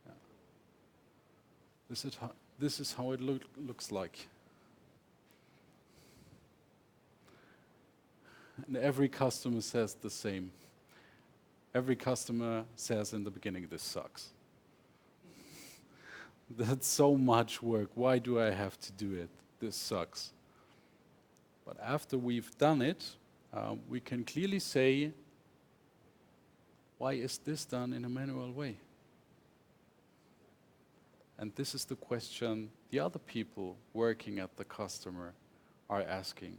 Yeah. This is how it looks like. And every customer says the same. Every customer says in the beginning, this sucks. That's so much work. Why do I have to do it? This sucks. But after we've done it, we can clearly say, why is this done in a manual way? And this is the question the other people working at the customer are asking.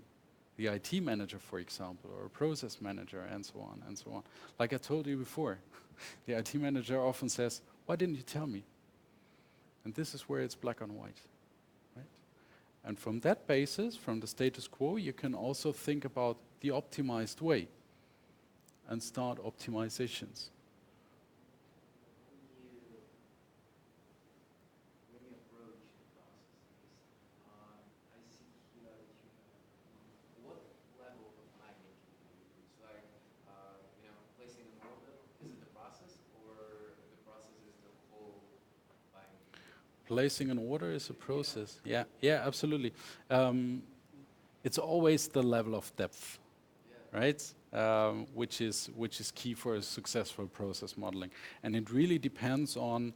The IT manager, for example, or a process manager, and so on, and so on. Like I told you before, the IT manager often says, why didn't you tell me? And this is where it's black and white, right? And from that basis, from the status quo, you can also think about the optimized way and start optimizations. When you approach the processes, I see here that you have what level of planning can you use? Like, placing an order, is it the process or the process is the whole buying? Placing an order is a process. Yeah, yeah, absolutely. It's always the level of depth, right? Which is key for a successful process modeling, and it really depends on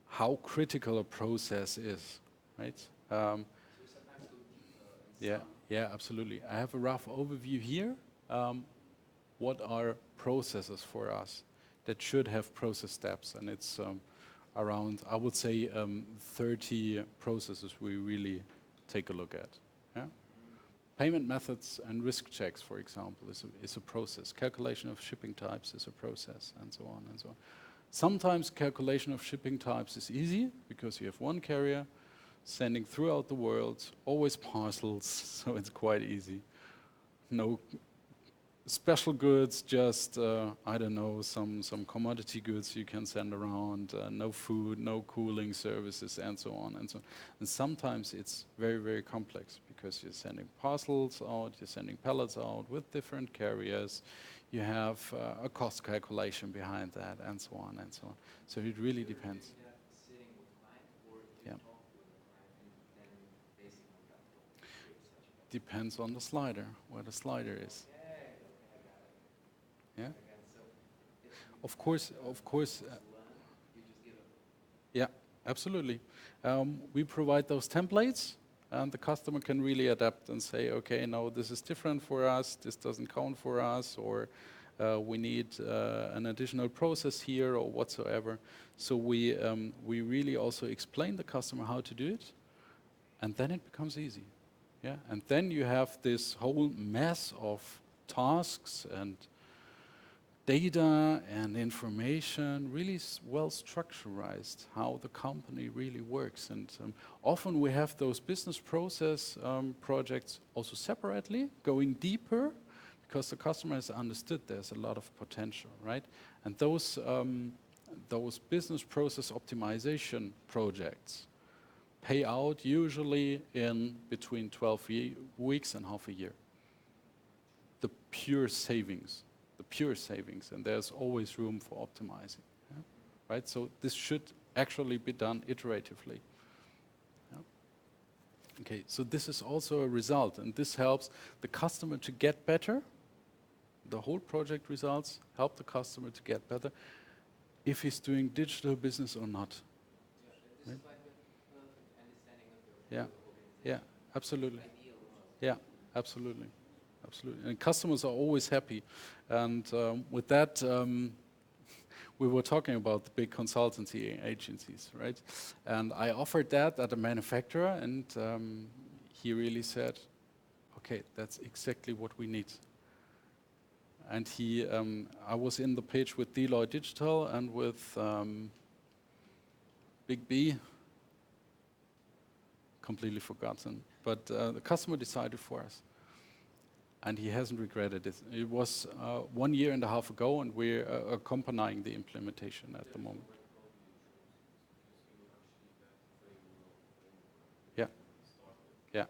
how critical a process is, right? So you sometimes go deeper in Yeah, some. yeah, absolutely. I have a rough overview here. What are processes for us that should have process steps, and it's around, I would say, 30 processes we really take a look at. Yeah? Payment methods and risk checks, for example, is a process. Calculation of shipping types is a process, and so on and so on. Sometimes calculation of shipping types is easy because you have one carrier sending throughout the world, always parcels, so it's quite easy. No special goods, just, I don't know, some commodity goods you can send around, no food, no cooling services, and so on and so on. And sometimes it's very, very complex because you're sending parcels out, you're sending pallets out with different carriers, you have a cost calculation behind that, and so on and so on. So it really depends. Do that sitting with the client, or do you Yeah. talk with the client and then basing on that create such a Depends on the slider, where the slider is. okay, I got it. Yeah. Again, so if you Of course, learn, you just give it. yeah, absolutely. We provide those templates, and the customer can really adapt and say, okay, no, this is different for us, this doesn't count for us, or we need an additional process here, or whatsoever. So we really also explain the customer how to do it, and then it becomes easy. Yeah, and then you have this whole mess of tasks and data and information really well structurized, how the company really works. And often we have those business process projects also separately, going deeper, because the customer has understood there's a lot of potential, right? And those business process optimization projects pay out usually in between 12 weeks and half a year. The pure savings, and there's always room for optimizing, yeah? Right? So this should actually be done iteratively. Yeah? Okay, so this is also a result, and this helps the customer to get better. The whole project results help the customer to get better, if he's doing digital business or not. Yeah, this Right. is like a perfect understanding of Yeah, the organization. yeah, absolutely. Ideal world. Yeah, absolutely, absolutely. And customers are always happy. And with that, we were talking about the big consultancy agencies, right? And I offered that at a manufacturer, and he really said, "Okay, that's exactly what we need." And I was in the pitch with Deloitte Digital and with Big B, completely forgotten. But the customer decided for us, and he hasn't regretted it. It was 1.5 years ago, and we're accompanying the implementation at the moment. Yeah, yeah,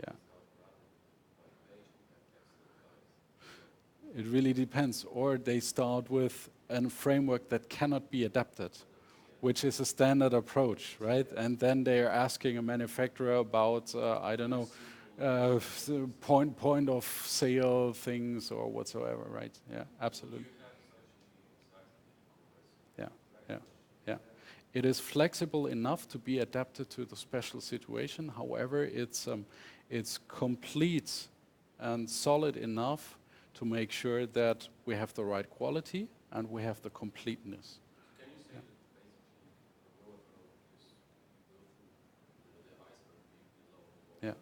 yeah. It really depends. Or they start with a framework that cannot be adapted, which is a standard approach, right? And then they are asking a manufacturer about, I don't know, point of sale things or whatsoever, right? Yeah, absolutely. Yeah, yeah, yeah. It is flexible enough to be adapted to the special situation. However, it's complete and solid enough to make sure that we have the right quality and we have the completeness. Can you say that basically the lower flow is you go through the iceberg below all Yeah,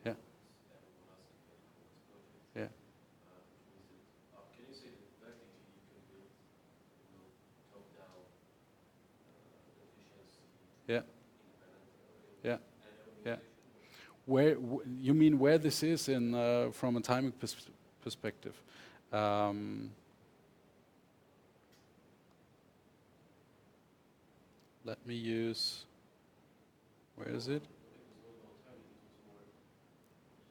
the yeah, questions everyone asking for the e-commerce project, yeah. which means that can you say that vertically you can build top down efficiency Yeah, independent yeah, and yeah. organization? You mean where this is in from a timing perspective? Um, Let me use. Where is it?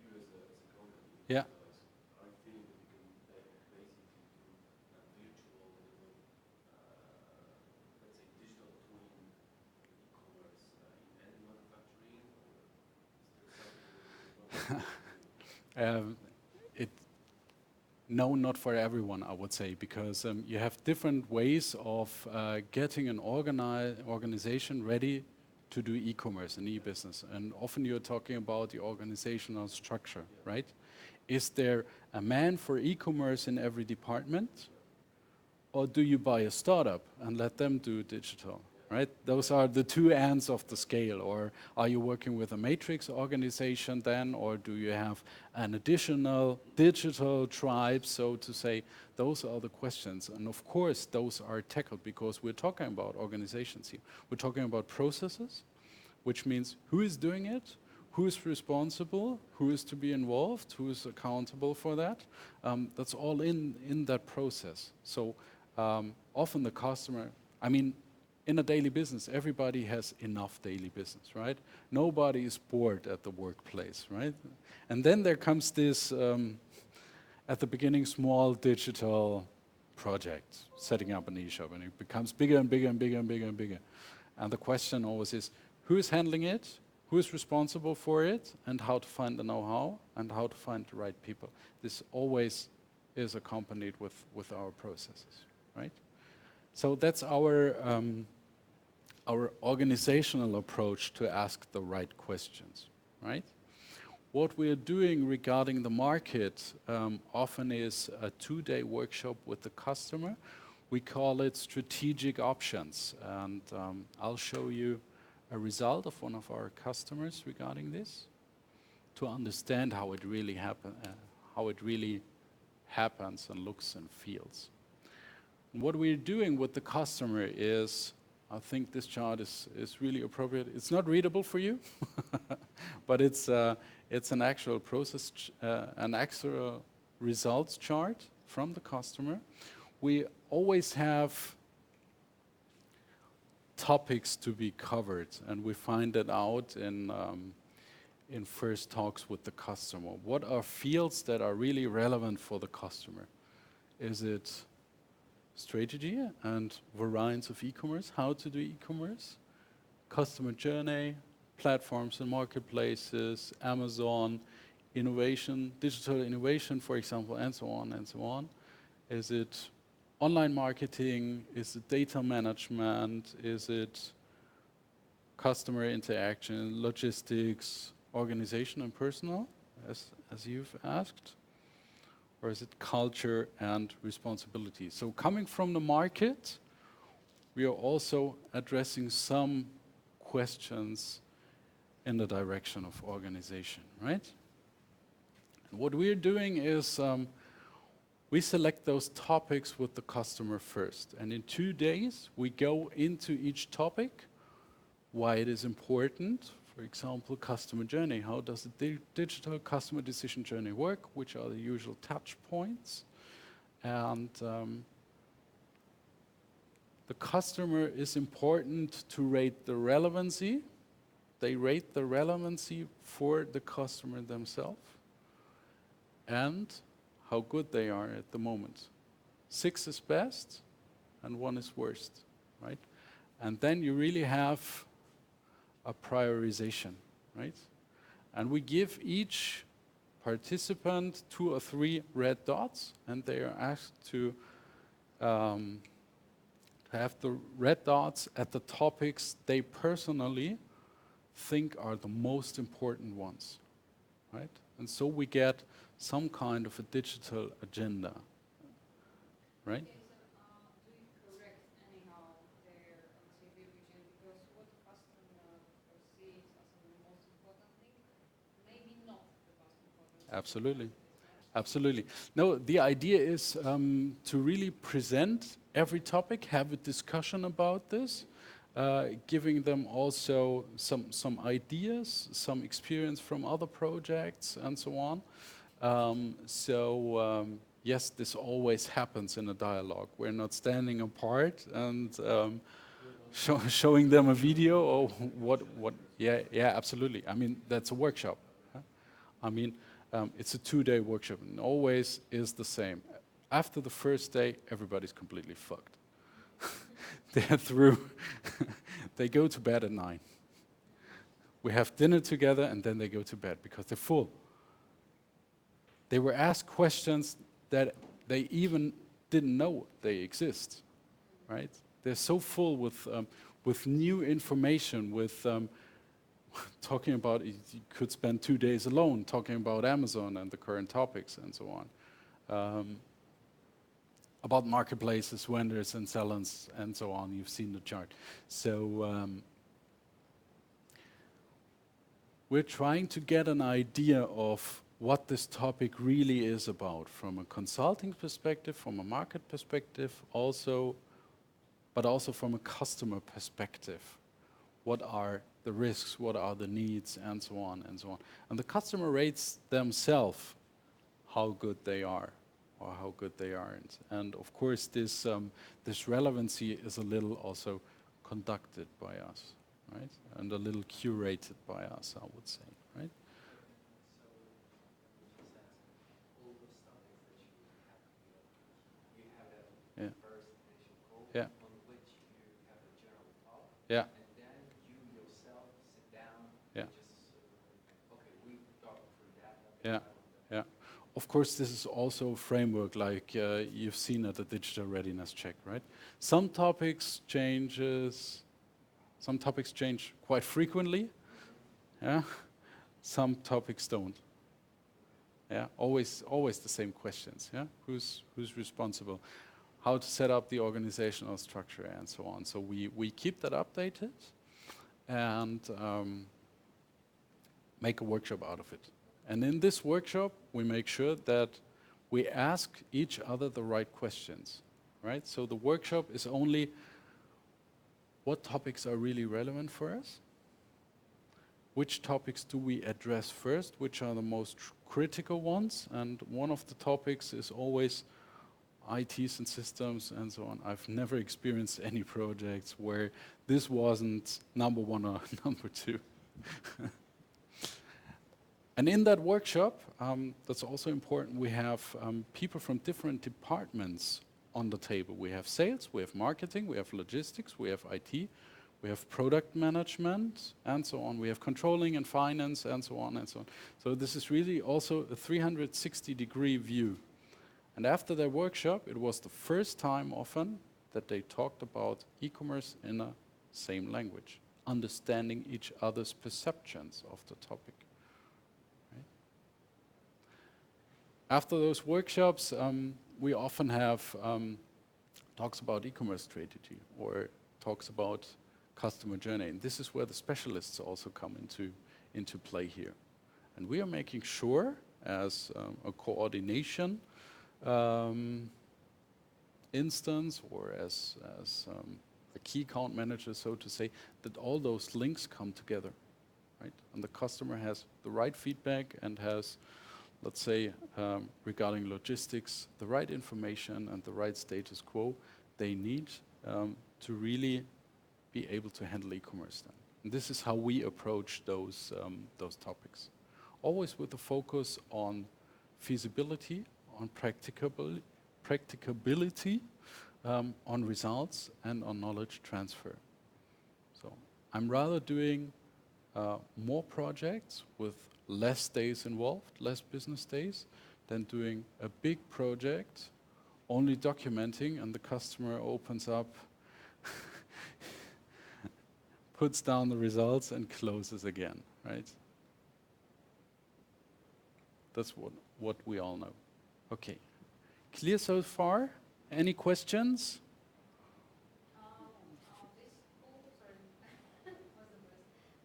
You as a company Yeah. are you feeling that you can basically do virtual let's say digital twin e-commerce in any manufacturing, or is there something that you're not It No, not for everyone, I would say, because you have different ways of getting an organization ready to do e-commerce and e-business. And often you're talking about the organizational structure, right? Is there a man for e-commerce in every department? Or do you buy a startup and let them do digital, right? Those are the two ends of the scale. Or are you working with a matrix organization then, or do you have an additional digital tribe, so to say? Those are the questions. And of course, those are tackled because we're talking about organizations here. We're talking about processes, which means who is doing it, who is responsible, who is to be involved, who is accountable for that. That's all in that process. So often the customer, I mean, in a daily business, everybody has enough daily business, right? Nobody is bored at the workplace, right? And then there comes this, at the beginning, small digital project, setting up an e-shop, and it becomes bigger and bigger and bigger and bigger and bigger. And the question always is, who is handling it, who is responsible for it, and how to find the know-how, and how to find the right people. This always is accompanied with our processes, right? So that's our organizational approach to ask the right questions, right? What we are doing regarding the market often is a 2-day workshop with the customer. We call it strategic options, and I'll show you a result of one of our customers regarding this to understand how it really happens and looks and feels. And what we're doing with the customer is, I think this chart is really appropriate. It's not readable for you, but it's an actual process, an actual results chart from the customer. We always have topics to be covered, and we find it out in first talks with the customer. What are fields that are really relevant for the customer? Is it strategy and variants of e-commerce, how to do e-commerce, customer journey, platforms and marketplaces, Amazon, innovation, digital innovation, for example, and so on and so on. Is it online marketing? Is it data management? Is it customer interaction, logistics, organization and personal, as you've asked? Or is it culture and responsibility? So coming from the market, we are also addressing some questions in the direction of organization, right? And what we're doing is we select those topics with the customer first. And in 2 days, we go into each topic, why it is important. For example, customer journey. How does the digital customer decision journey work? Which are the usual touch points? And the customer is important to rate the relevancy. They rate the relevancy for the customer themselves and how good they are at the moment. 6 is best and 1 is worst, right? And then you really have a prioritization, right? And we give each participant 2 or 3 red dots, and they are asked to have the red dots at the topics they personally think are the most important ones, right? And so we get some kind of a digital agenda, right? Okay, so do you correct anyhow their CV vision? Because what the customer perceives as the most important thing, maybe not the most important thing. Absolutely. Absolutely. No, the idea is to really present every topic, have a discussion about this, giving them also some ideas, some experience from other projects, and so on. Yes, this always happens in a dialogue. We're not standing apart and showing them a video or what. Yeah, absolutely. I mean, that's a workshop. Huh? I mean, it's a 2-day workshop, and always is the same. After the first day, everybody's completely fucked. They're through. They go to bed at 9. We have dinner together, and then they go to bed because they're full. They were asked questions that they even didn't know they exist, right? They're so full with new information, with talking about, you could spend 2 days alone talking about Amazon and the current topics and so on. About marketplaces, vendors and sellers and so on. You've seen the chart. So we're trying to get an idea of what this topic really is about from a consulting perspective, from a market perspective, but also from a customer perspective. What are the risks, what are the needs, and so on and so on. And the customer rates themselves how good they are or how good they aren't. And of course, this relevancy is a little also conducted by us, right? And a little curated by us, I would say, right? Yeah. First initial call, Yeah. on which you have a general talk, Yeah. and then you yourself sit down Yeah. and just, okay, we talk through that. Yeah. Yeah. Of course, this is also a framework like you've seen at the digital readiness check, right? Some topics change quite frequently. Yeah. Some topics don't. Yeah. Always the same questions. Yeah. Who's responsible? How to set up the organizational structure and so on. So we keep that updated and make a workshop out of it. And in this workshop, we make sure that we ask each other the right questions, right? So the workshop is only what topics are really relevant for us, which topics do we address first, which are the most critical ones, and one of the topics is always ITs and systems and so on. I've never experienced any projects where this wasn't number 1 or number 2. And in that workshop, that's also important, we have people from different departments on the table. We have sales, we have marketing, we have logistics, we have IT, we have product management, and so on. We have controlling and finance, and so on and so on. So this is really also a 360-degree view. And after their workshop, it was the first time often that they talked about e-commerce in a same language, understanding each other's perceptions of the topic. Right? After those workshops, we often have talks about e-commerce strategy or talks about customer journey. And this is where the specialists also come into play here. And we are making sure, as a coordination instance or as a key account manager, so to say, that all those links come together, right? And the customer has the right feedback and has, let's say, regarding logistics, the right information and the right status quo they need to really be able to handle e-commerce then. And this is how we approach those topics. Always with a focus on feasibility, on practicability, on results, and on knowledge transfer. So I'm rather doing more projects with less days involved, less business days, than doing a big project, only documenting, and the customer opens up, puts down the results, and closes again, right? That's what we all know. Okay. Clear so far? Any questions? This whole, sorry,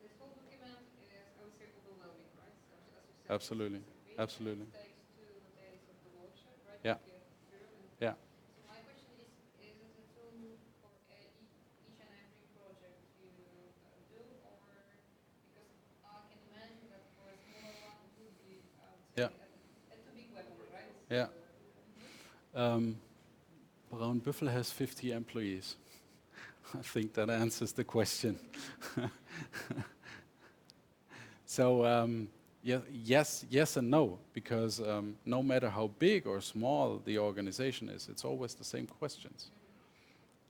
this whole document is, I would say, overwhelming, right? So, as you said, Absolutely. Absolutely. it takes 2 days of the workshop, right? Yeah. To get through. And Yeah. so my question is it a tool for each and every project you do, or because I can imagine that for a smaller one it would be, I would say, Yeah. a too big weapon, right? Yeah. Braun Büffel has 50 employees. I think that answers the question. So yes and no, because no matter how big or small the organization is, it's always the same questions.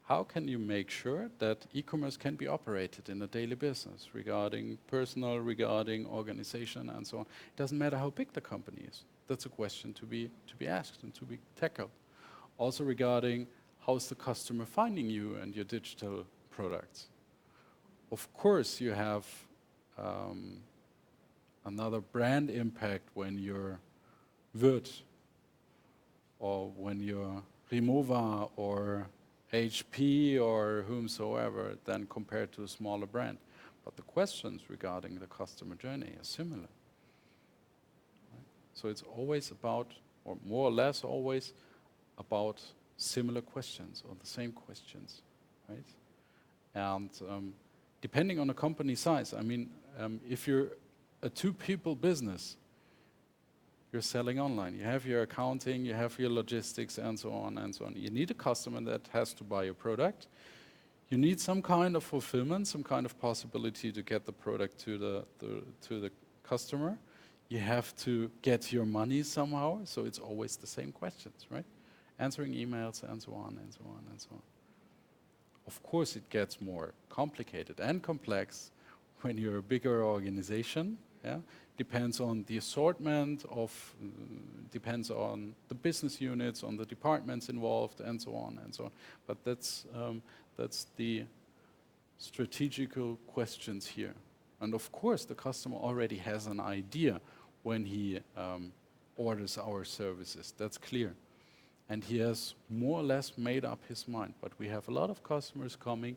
How can you make sure that e-commerce can be operated in a daily business regarding personal, regarding organization, and so on? It doesn't matter how big the company is. That's a question to be asked and to be tackled. Also regarding how's the customer finding you and your digital products. Of course, you have another brand impact when you're Wirt or when you're Rimowa or HP or whomsoever than compared to a smaller brand. But the questions regarding the customer journey are similar. Right? So it's always about, or more or less always, about similar questions or the same questions, right? And depending on the company size, I mean, if you're a 2-people business, you're selling online. You have your accounting, you have your logistics, and so on and so on. You need a customer that has to buy your product. You need some kind of fulfillment, some kind of possibility to get the product to the customer. You have to get your money somehow, so it's always the same questions, right? Answering emails, and so on, and so on, and so on. Of course, it gets more complicated and complex when you're a bigger organization. Yeah, depends on the assortment of, depends on the business units, on the departments involved, and so on and so on. But that's the strategical questions here. And of course, the customer already has an idea when he orders our services. That's clear. And he has more or less made up his mind. But we have a lot of customers coming,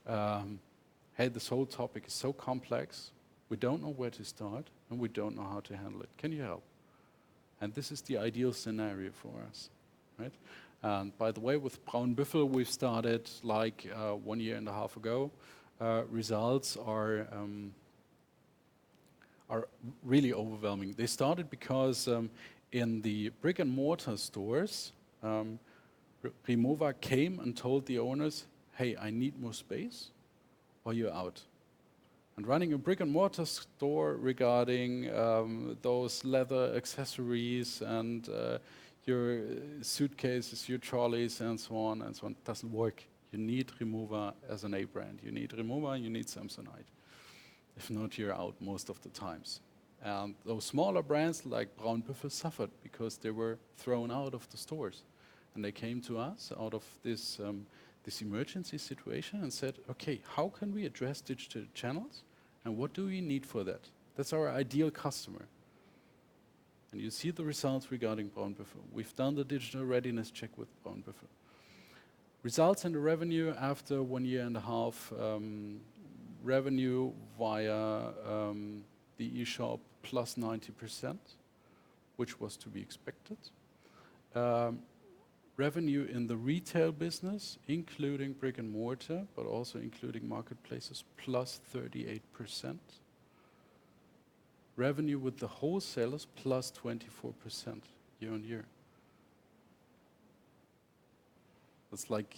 hey, this whole topic is so complex, we don't know where to start, and we don't know how to handle it. Can you help? And this is the ideal scenario for us, right? And by the way, with Braun Büffel, we've started like 1.5 years ago. Results are really overwhelming. They started because in the brick and mortar stores, Rimowa came and told the owners, hey, I need more space, or you're out. And running a brick and mortar store regarding those leather accessories and your suitcases, your trolleys, and so on doesn't work. You need Rimowa as an A brand. You need Rimowa, you need Samsonite. If not, you're out most of the times. And those smaller brands like Braunbüffel suffered because they were thrown out of the stores. And they came to us out of this emergency situation and said, okay, how can we address digital channels? And what do we need for that? That's our ideal customer. And you see the results regarding Braunbüffel. We've done the digital readiness check with Braunbüffel. Results in the revenue after 1 year and a half, revenue via the eShop plus 90%, which was to be expected. Revenue in the retail business, including brick and mortar, but also including marketplaces, plus 38%. Revenue with the wholesalers, plus 24% year on year. It's like,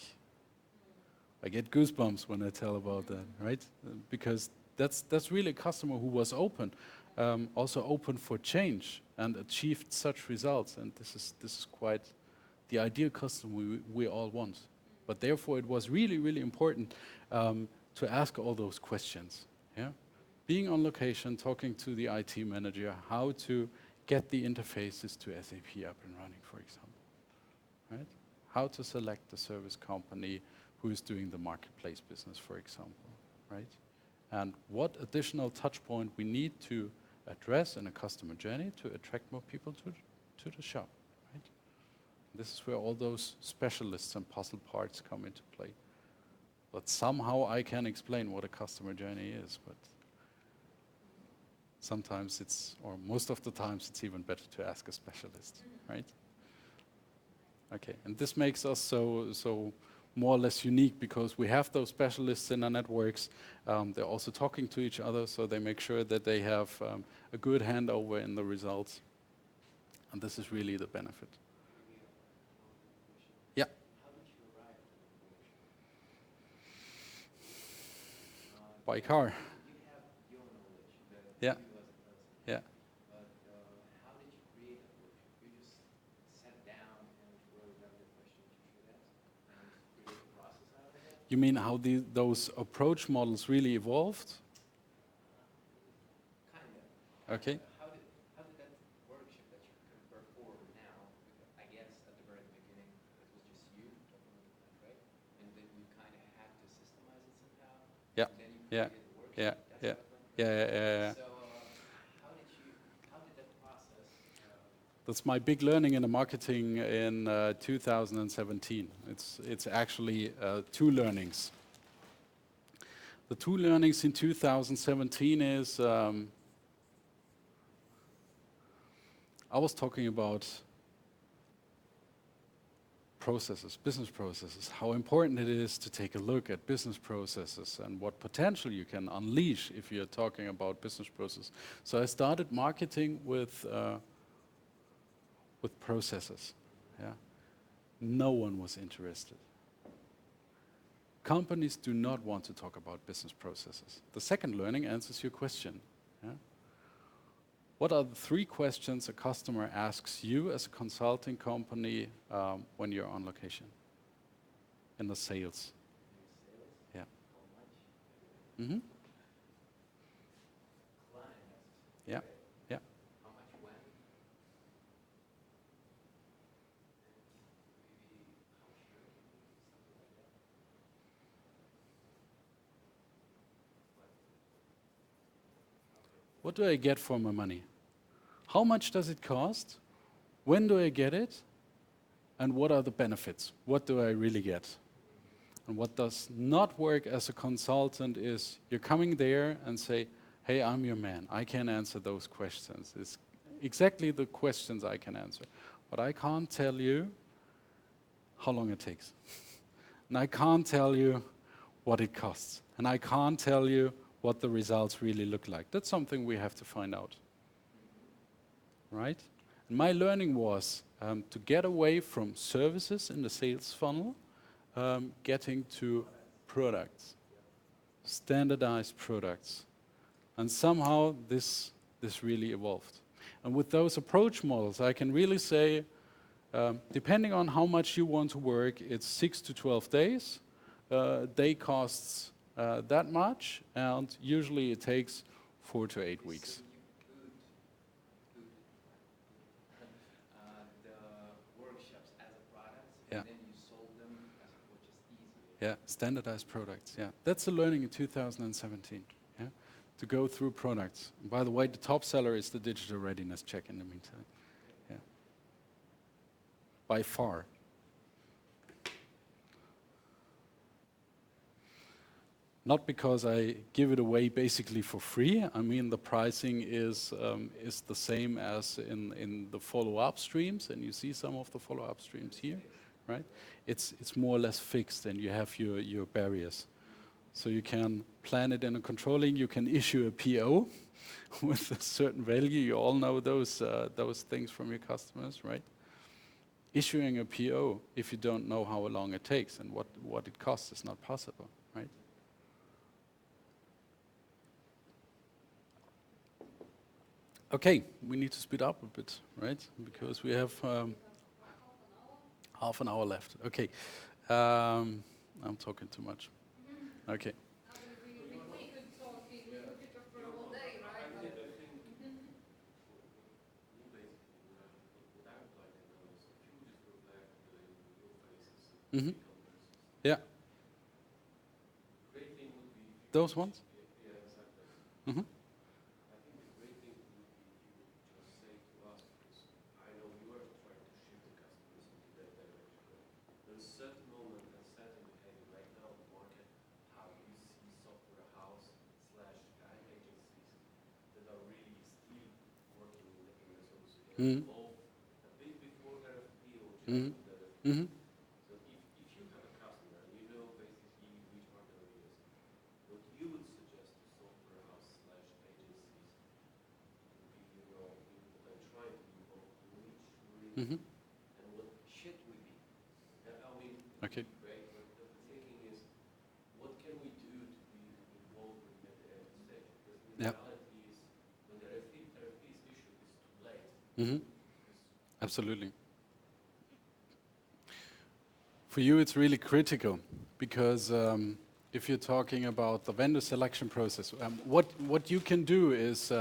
I get goosebumps when I tell about that, right? Because that's really a customer who was open, also open for change and achieved such results. And this is quite the ideal customer we all want. But therefore, it was really, really important to ask all those questions. Yeah, being on location, talking to the IT manager, how to get the interfaces to SAP up and running, for example, right? How to select the service company who is doing the marketplace business, for example, right? And what additional touch point we need to address in a customer journey to attract more people to the shop, right? This is where all those specialists and puzzle parts come into play. But somehow I can explain what a customer journey is, but sometimes it's, or most of the times, it's even better to ask a specialist, right? Okay, and this makes us so more or less unique because we have those specialists in our networks. They're also talking to each other, so they make sure that they have a good handover in the results. And this is really the benefit. Yeah. How did you arrive at the conclusion? By car. You have your knowledge that Yeah. you as a person. Yeah. But how did you create that workshop? You just sat down and wrote down the questions you should ask and create a process out of it? You mean how those approach models really evolved? Kind of. Okay. How did that workshop that you can perform now, because I guess at the very beginning it was just you talking with the client, right? And then you kind of had to systemize it somehow. Yeah. And then you Yeah. created the workshop. Yeah. That's Yeah. how it went. Yeah. So how did that process? That's my big learning in the marketing in 2017. It's actually two learnings. The two learnings in 2017 is I was talking about processes, business processes, how important it is to take a look at business processes and what potential you can unleash if you're talking about business process. So I started marketing with processes. Yeah, no one was interested. Companies do not want to talk about business processes. The second learning answers your question. Yeah? What are the three questions a customer asks you as a consulting company when you're on location? In the sales. Yeah. Mm-hmm. Yeah. Yeah. How much when? What do I get for my money? How much does it cost? When do I get it? And what are the benefits? What do I really get? And what does not work as a consultant is you're coming there and say, hey, I'm your man. I can answer those questions. It's exactly the questions I can answer. But I can't tell you how long it takes. And I can't tell you what it costs. And I can't tell you what the results really look like. That's something we have to find out. Right? And my learning was to get away from services in the sales funnel, getting to products, standardized products. And somehow this really evolved. And with those approach models, I can really say, depending on how much you want to work, it's 6 to 12 days. Day costs that much, and usually it takes 4 to 8 weeks. So you could Yeah. and then you sold them as it was just easier. Yeah, standardized products. Yeah, that's the learning in 2017. Yeah, to go through products. And by the way, the top seller is the digital readiness check in the meantime. Yeah, by far. Not because I give it away basically for free. I mean, the pricing is the same as in the follow-up streams, and you see some of the follow-up streams here, right? It's more or less fixed, and you have your barriers. So you can plan it in a controlling. You can issue a PO with a certain value. You all know those things from your customers, right? Issuing a PO if you don't know how long it takes and what it costs is not possible, right? Okay, we need to speed up a bit, right? Because we have half an hour left. Okay, I'm talking too much. Okay. Mm-hmm. Yeah. Those ones? Mm-hmm. Mm-hmm. Mm-hmm. Mm-hmm. Mm-hmm. Okay. Yeah. Mm-hmm. Absolutely. For you, it's really critical because if you're talking about the vendor selection process, what you can do is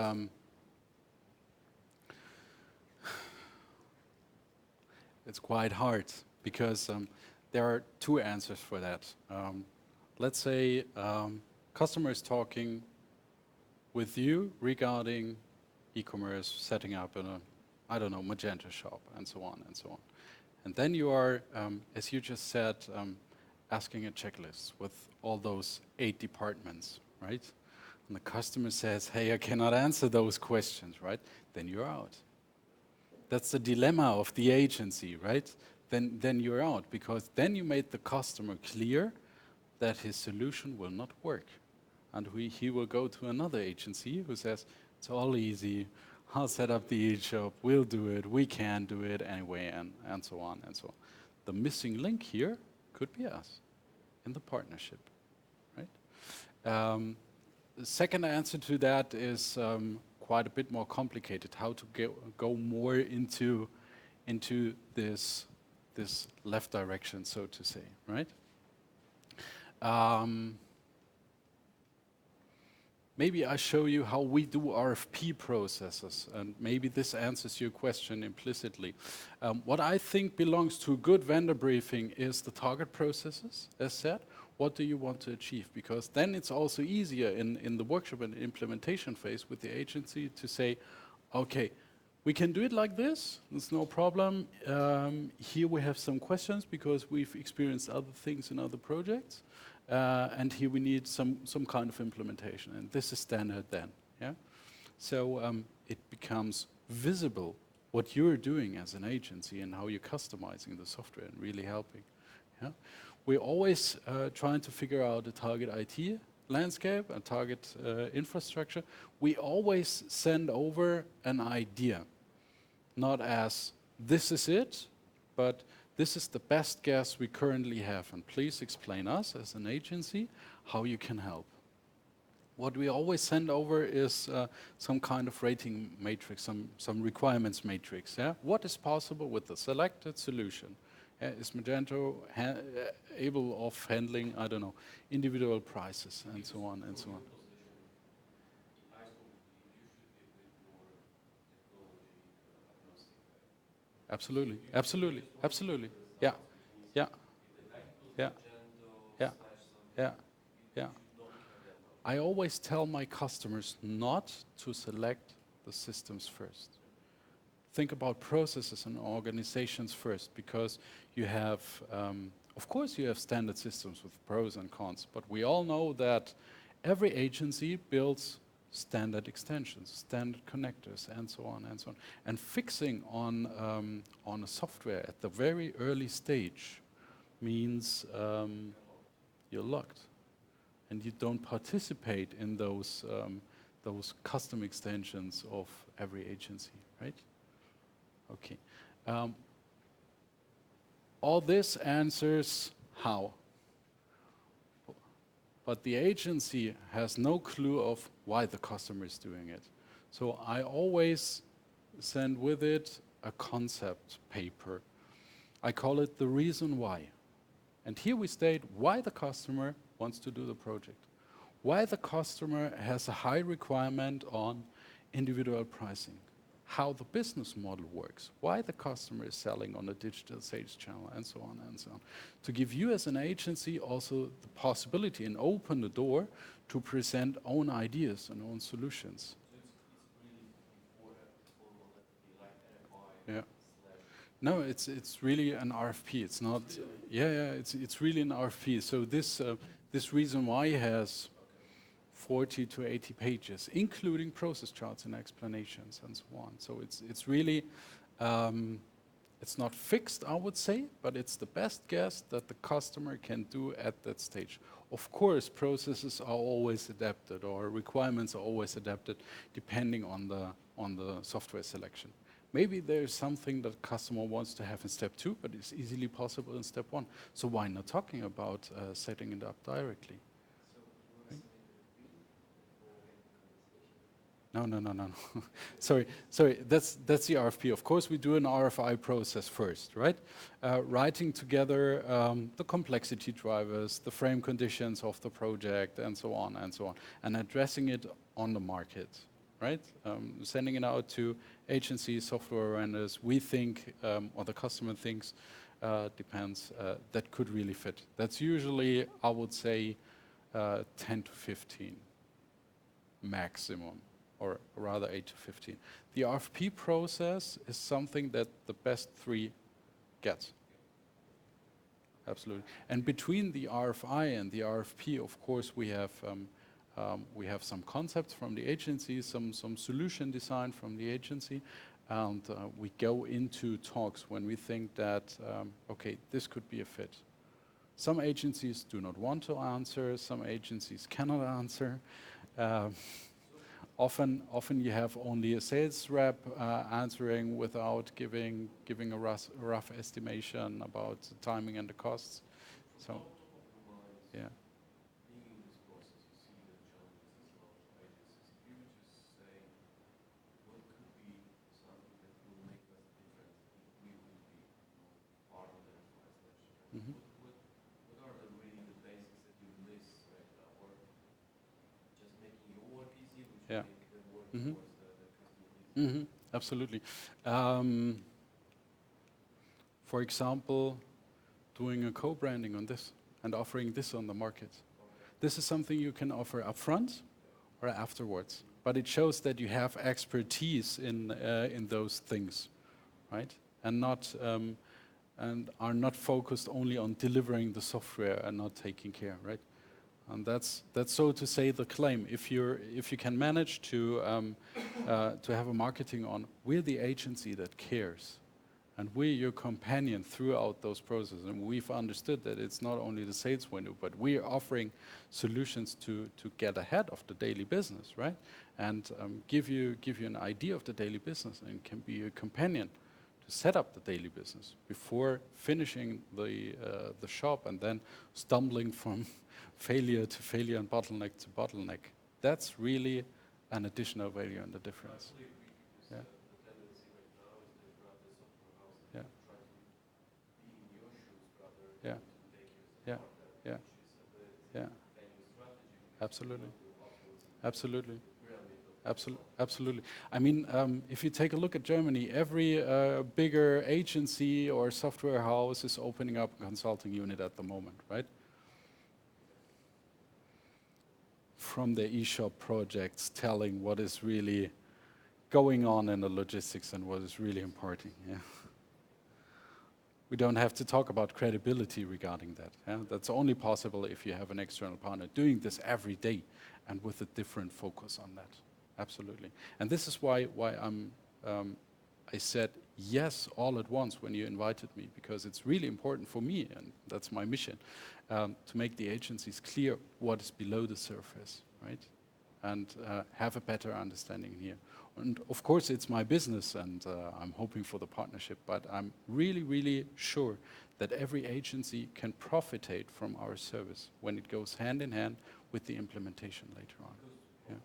it's quite hard because there are two answers for that. Let's say customer is talking with you regarding e-commerce, setting up I don't know, Magento shop, and so on and so on. And then you are, as you just said, asking a checklist with all those 8 departments, right? And the customer says, hey, I cannot answer those questions, right? Then you're out. That's the dilemma of the agency, right? Then you're out, because then you made the customer clear that his solution will not work. And he will go to another agency who says, it's all easy, I'll set up the e-shop, we'll do it, we can do it anyway, and so on and so on. The missing link here could be us in the partnership, right? The second answer to that is quite a bit more complicated, how to go more into this left direction, so to say, right? Maybe I show you how we do RFP processes, and maybe this answers your question implicitly. What I think belongs to a good vendor briefing is the target processes, as said. What do you want to achieve? Because then it's also easier in the workshop and implementation phase with the agency to say, okay, we can do it like this, it's no problem. Here we have some questions because we've experienced other things in other projects. And here we need some kind of implementation, and this is standard then. Yeah, so it becomes visible what you're doing as an agency and how you're customizing the software and really helping. Yeah, we're always trying to figure out a target IT landscape, a target infrastructure. We always send over an idea, not as this is it, but this is the best guess we currently have, and please explain us as an agency how you can help. What we always send over is some kind of rating matrix, some requirements matrix. Yeah? What is possible with the selected solution? Is Magento able of handling, I don't know, individual prices and so on and so on? Absolutely, absolutely, absolutely. Yeah, Yeah, If they build yeah, Magento yeah, slash something, yeah, yeah. you don't care that much. I always tell my customers not to select the systems first. Think about processes and organizations first, because you have, of course, you have standard systems with pros and cons, but we all know that every agency builds standard extensions, standard connectors, and so on and so on. And fixing on a software at the very early stage means you're locked, and you don't participate in those custom extensions of every agency, right? Okay. All this answers how. But the agency has no clue of why the customer is doing it. So I always send with it a concept paper. I call it the reason why. And here we state why the customer wants to do the project, why the customer has a high requirement on individual pricing, how the business model works, why the customer is selling on a digital sales channel, and so on and so on. To give you as an agency also the possibility and open the door to present own ideas and own solutions. So it's really before that formal that would be like NFI Yeah. slash. No, it's really an RFP. It's not. Yeah, it's really an RFP. So this reason why has 40 to 80 pages, including process charts and explanations and so on. So it's really, it's not fixed, I would say, but it's the best guess that the customer can do at that stage. Of course, processes are always adapted, or requirements are always adapted, depending on the software selection. Maybe there's something that customer wants to have in step 2, but it's easily possible in step 1. So why not talking about setting it up directly? So you want to submit a bid before getting the conversation? Sorry. That's the RFP. Of course, we do an RFI process first, right? Writing together the complexity drivers, the frame conditions of the project, and so on and so on, and addressing it on the market, right? Sending it out to agencies, software vendors. We think, or the customer thinks, depends. That could really fit. That's usually, I would say, 10 to 15 maximum, or rather 8 to 15. The RFP process is something that the best 3 get. Absolutely. And between the RFI and the RFP, of course, we have some concepts from the agency, some solution design from the agency, and we go into talks when we think that, okay, this could be a fit. Some agencies do not want to answer, some agencies cannot answer. Often you have only a sales rep answering without giving a rough estimation about the timing and the costs. So, yeah. Being in this process, you see the challenges as well of agencies. If you would just say, what could be something that will make us different if we would be part of the enterprise selection? Mhm. What are really the basics that you list right now, or just making your work easy, which Yeah. make the work Mhm. towards the customer easy? Absolutely. For example, doing a co-branding on this and offering this on the market. This is something you can offer upfront or afterwards, but it shows that you have expertise in those things, right? And are not focused only on delivering the software and not taking care, right? And that's so to say the claim. If you can manage to have a marketing on, we're the agency that cares, and we're your companion throughout those processes. And we've understood that it's not only the sales window, but we're offering solutions to get ahead of the daily business, right? And give you an idea of the daily business, and can be a companion to set up the daily business before finishing the shop and then stumbling from failure to failure and bottleneck to bottleneck. That's really an additional value and the difference. I fully agree, because Yeah. the tendency right now is they grab the software house and Yeah. try to be in your shoes rather Yeah. than to take you as a Yeah. partner, Yeah. which is a bit Yeah. failure strategy, because Absolutely. you don't go upwards and Absolutely. the pyramid of Absolutely. I mean, if you take a look at Germany, every bigger agency or software house is opening up a consulting unit at the moment, right? From their e-shop projects, telling what is really going on in the logistics and what is really important. Yeah. We don't have to talk about credibility regarding that. Yeah? That's only possible if you have an external partner doing this every day and with a different focus on that. Absolutely. And this is why I said yes all at once when you invited me, because it's really important for me, and that's my mission, to make the agencies clear what is below the surface, right? And have a better understanding here. And of course, it's my business, and I'm hoping for the partnership, but I'm really, really sure that every agency can profitate from our service when it goes hand in hand with the implementation later on. Yeah,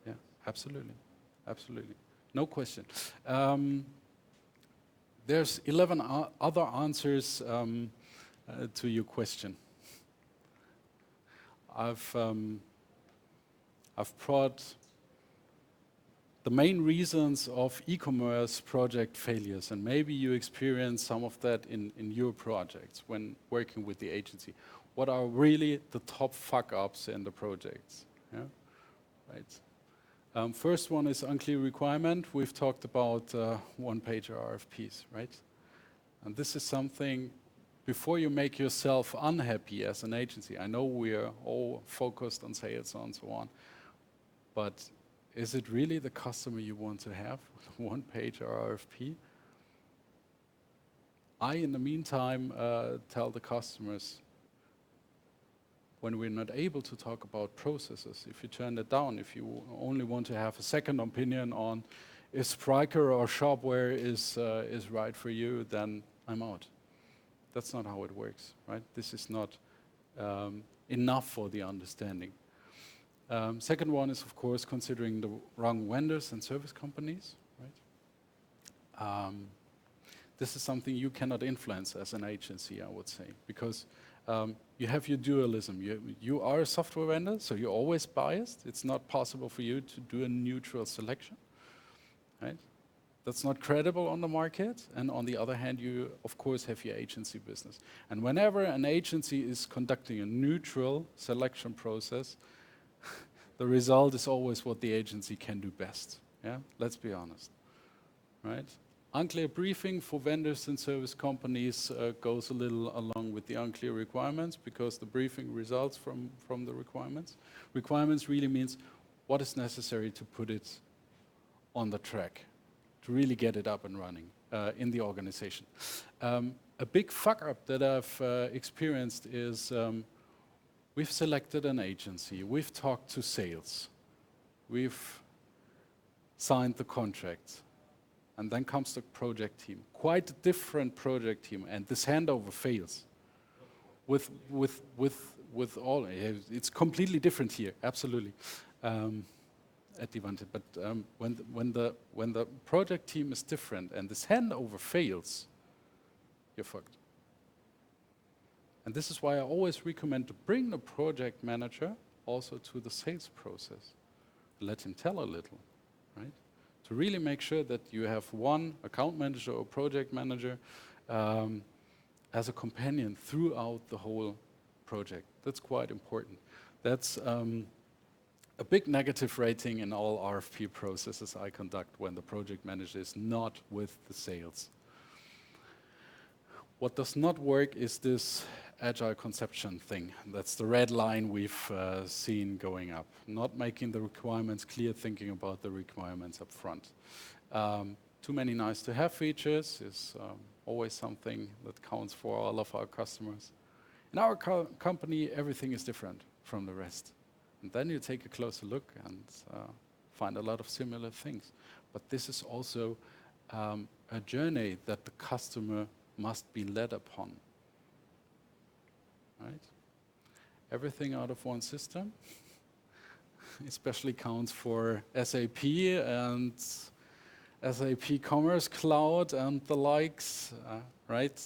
yeah, absolutely, absolutely. No question. There's 11 other answers to your question. I've brought the main reasons of e-commerce project failures, and maybe you experience some of that in your projects when working with the agency. What are really the top fuck-ups in the projects? Yeah? Right. First one is unclear requirement. We've talked about one-pager RFPs, right? And this is something, before you make yourself unhappy as an agency, I know we are all focused on sales and so on, but is it really the customer you want to have, one-page RFP? I, in the meantime, tell the customers, when we're not able to talk about processes, if you turn it down, if you only want to have a second opinion on if Spryker or Shopware is right for you, then I'm out. That's not how it works, right? This is not enough for the understanding. Second one is, of course, considering the wrong vendors and service companies, right? This is something you cannot influence as an agency, I would say, because you have your dualism. You are a software vendor, so you're always biased. It's not possible for you to do a neutral selection, right? That's not credible on the market. And on the other hand, you, of course, have your agency business. And whenever an agency is conducting a neutral selection process, the result is always what the agency can do best. Yeah, let's be honest, right? Unclear briefing for vendors and service companies goes a little along with the unclear requirements, because the briefing results from the requirements. Requirements really means what is necessary to put it on the track, to really get it up and running in the organization. A big fuck up that I've experienced is we've selected an agency, we've talked to sales, we've signed the contract, and then comes the project team. Quite a different project team, and this handover fails. With all, it's completely different here, absolutely, at Devante. But when the project team is different and this handover fails, you're fucked. And this is why I always recommend to bring the project manager also to the sales process. Let him tell a little, right? To really make sure that you have one account manager or project manager as a companion throughout the whole project. That's quite important. That's a big negative rating in all RFP processes I conduct when the project manager is not with the sales. What does not work is this agile conception thing. That's the red line we've seen going up. Not making the requirements clear, thinking about the requirements up front. Too many nice to have features is always something that counts for all of our customers. In our company, everything is different from the rest. And then you take a closer look and find a lot of similar things. But this is also a journey that the customer must be led upon. Right? Everything out of one system, especially counts for SAP and SAP Commerce Cloud and the likes, right?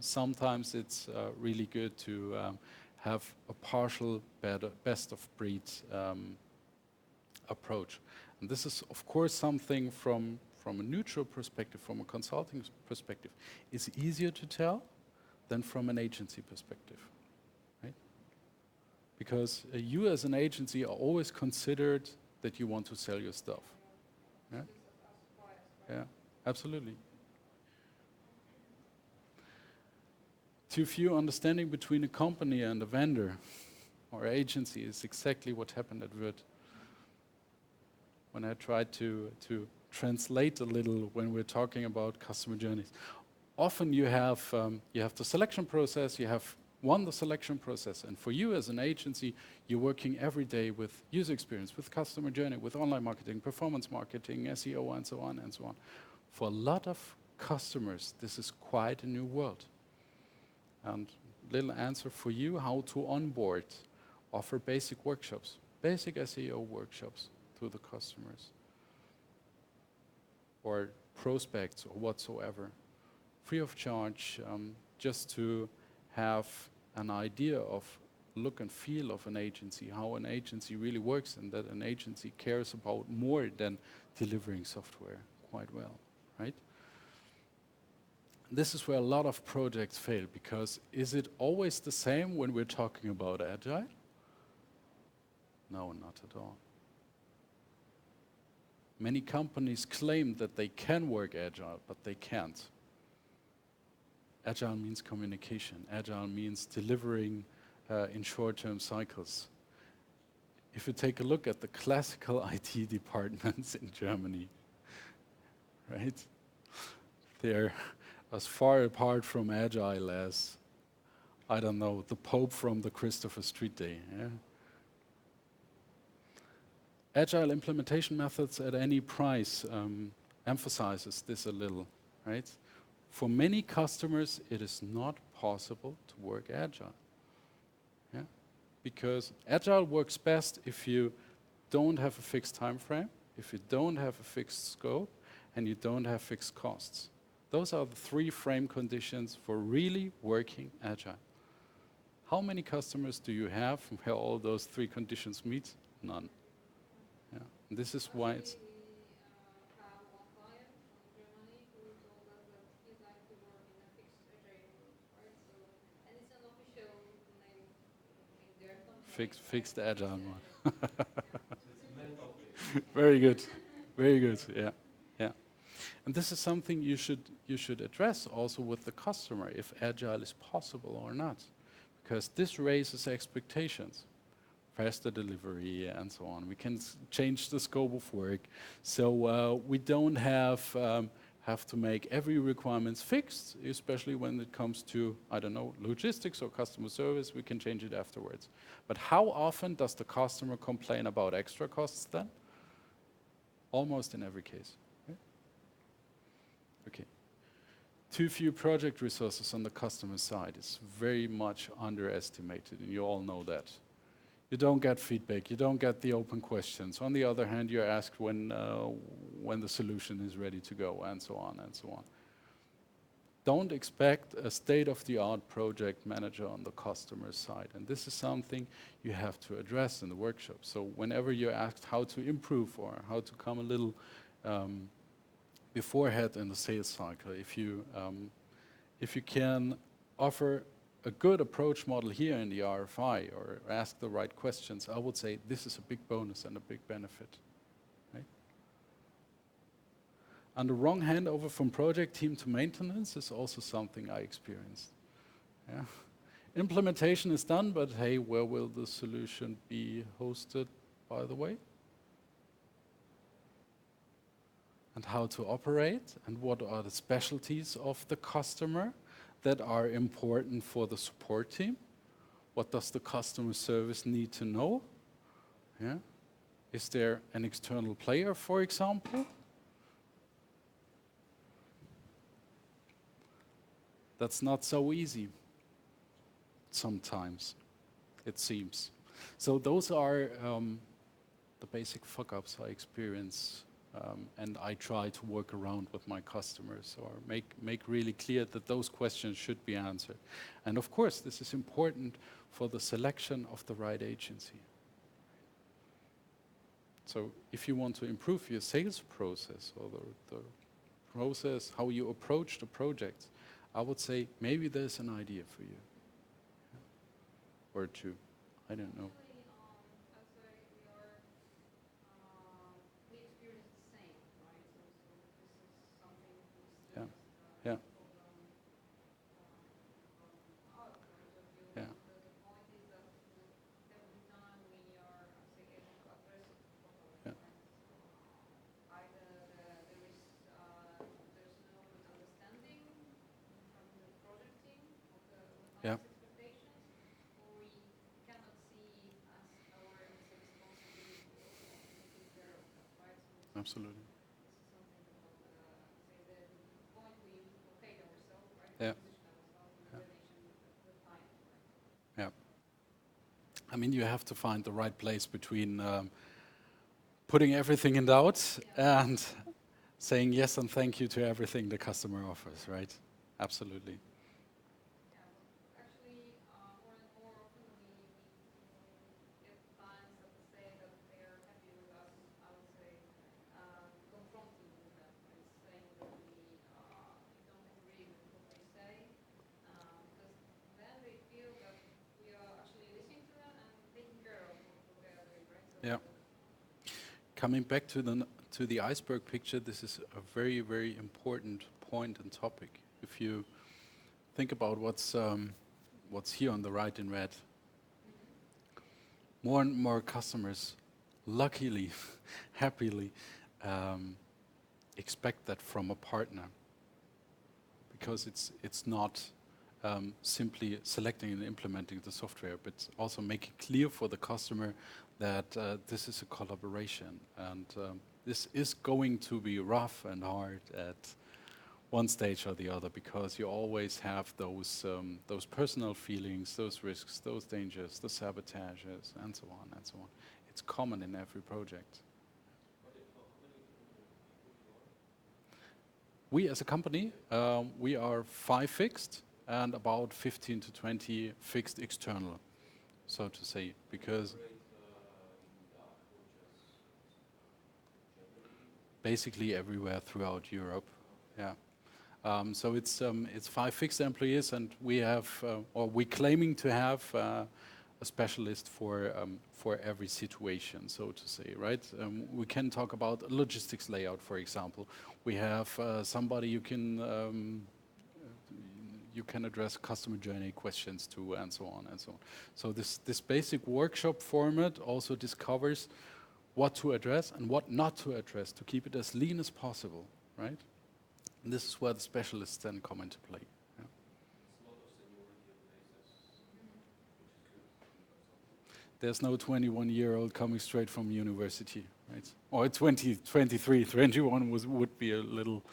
Sometimes it's really good to have a partial best of breed approach. And this is, of course, something from a neutral perspective, from a consulting perspective, is easier to tell than from an agency perspective, right? Because you as an agency are always considered that you want to sell your stuff. Yeah, yeah, absolutely. Too few understanding between a company and a vendor or agency is exactly what happened at Würth. When I tried to translate a little when we're talking about customer journeys. Often you have the selection process, you have won the selection process, and for you as an agency, you're working every day with user experience, with customer journey, with online marketing, performance marketing, SEO, and so on and so on. For a lot of customers, this is quite a new world. And little answer for you, how to onboard, offer basic workshops, basic SEO workshops to the customers, or prospects or whatsoever, free of charge, just to have an idea of look and feel of an agency, how an agency really works, and that an agency cares about more than delivering software quite well, right? This is where a lot of projects fail, because is it always the same when we're talking about Agile? No, not at all. Many companies claim that they can work Agile, but they can't. Agile means communication. Agile means delivering in short-term cycles. If you take a look at the classical IT departments in Germany, right? They're as far apart from Agile as, I don't know, the Pope from the Christopher Street Day. Yeah? Agile implementation methods at any price emphasizes this a little, right? For many customers, it is not possible to work Agile. Yeah? Because Agile works best if you don't have a fixed time frame, if you don't have a fixed scope, and you don't have fixed costs. Those are the three frame conditions for really working Agile. How many customers do you have where all those three conditions meet? None. Yeah. And this is why it's... We have one client from Germany who told us that he'd like to work in a fixed agile mode, right? So, and it's an official name in their company. Fixed Agile mode. It's a mental thing. Very good. Very good. Yeah. Yeah. And this is something you should address also with the customer, if Agile is possible or not. Because this raises expectations. Faster delivery and so on. We can change the scope of work. So we don't have to make every requirement fixed, especially when it comes to, I don't know, logistics or customer service. We can change it afterwards. But how often does the customer complain about extra costs then? Almost in every case. Right? Okay. Too few project resources on the customer side is very much underestimated, and you all know that. You don't get feedback, you don't get the open questions. On the other hand, you're asked when the solution is ready to go, and so on and so on. Don't expect a state-of-the-art project manager on the customer side, and this is something you have to address in the workshop. So whenever you're asked how to improve or how to come a little beforehand in the sales cycle, if you can offer a good approach model here in the RFI or ask the right questions, I would say this is a big bonus and a big benefit. Right? And the wrong handover from project team to maintenance is also something I experienced. Yeah. Implementation is done, but hey, where will the solution be hosted, by the way? And how to operate, and what are the specialties of the customer that are important for the support team? What does the customer service need to know? Yeah. Is there an external player, for example? That's not so easy sometimes, it seems. So those are the basic fuck-ups I experience, and I try to work around with my customers, or make really clear that those questions should be answered. And of course, this is important for the selection of the right agency. So if you want to improve your sales process or the process, how you approach the project, I would say maybe there's an idea for you. Or two. I don't know. Actually, I'd say we experience the same, right? So this is something we Yeah. just Yeah. from our point of view. Yeah. The point is that every time we are, I say, able to address it properly, Yeah. right? Either there's no good understanding from the project team of the Yeah. client's expectations, or we cannot see as our, let's say, responsibility of taking care of that, right? So Absolutely. this is something about, say, the point we locate ourselves, right? Yeah. Position ourselves in Yeah. relation to the client, right? Yeah. I mean, you have to find the right place between putting everything in doubt and saying yes and thank you to everything the customer offers, right? Absolutely. Yeah, but actually, more and more often we get clients that say that they are happy with us, I would say, confronting with them, right? Saying that we don't agree with what we say, because then they feel that we are actually listening to them and taking care of what they are doing, right? So Yeah. Coming back to the iceberg picture, this is a very, very important point and topic. If you think about what's here on the right in red, more and more customers, luckily, happily, expect that from a partner, because it's not simply selecting and implementing the software, but also making clear for the customer that this is a collaboration, and this is going to be rough and hard at one stage or the other, because you always have those personal feelings, those risks, those dangers, the sabotages, and so on and so on. It's common in every project. We as a company, we are 5 fixed and about 15 to 20 fixed external, so to say, because basically everywhere throughout Europe. Yeah. So it's 5 fixed employees, and we have, or we're claiming to have a specialist for every situation, so to say, right? We can talk about logistics layout, for example. We have somebody you can address customer journey questions to, and so on and so on. So this basic workshop format also discovers what to address and what not to address to keep it as lean as possible, right? And this is where the specialists then come into play. Yeah. There's no 21-year-old coming straight from university, right? Or 20, 23, 21 would be a little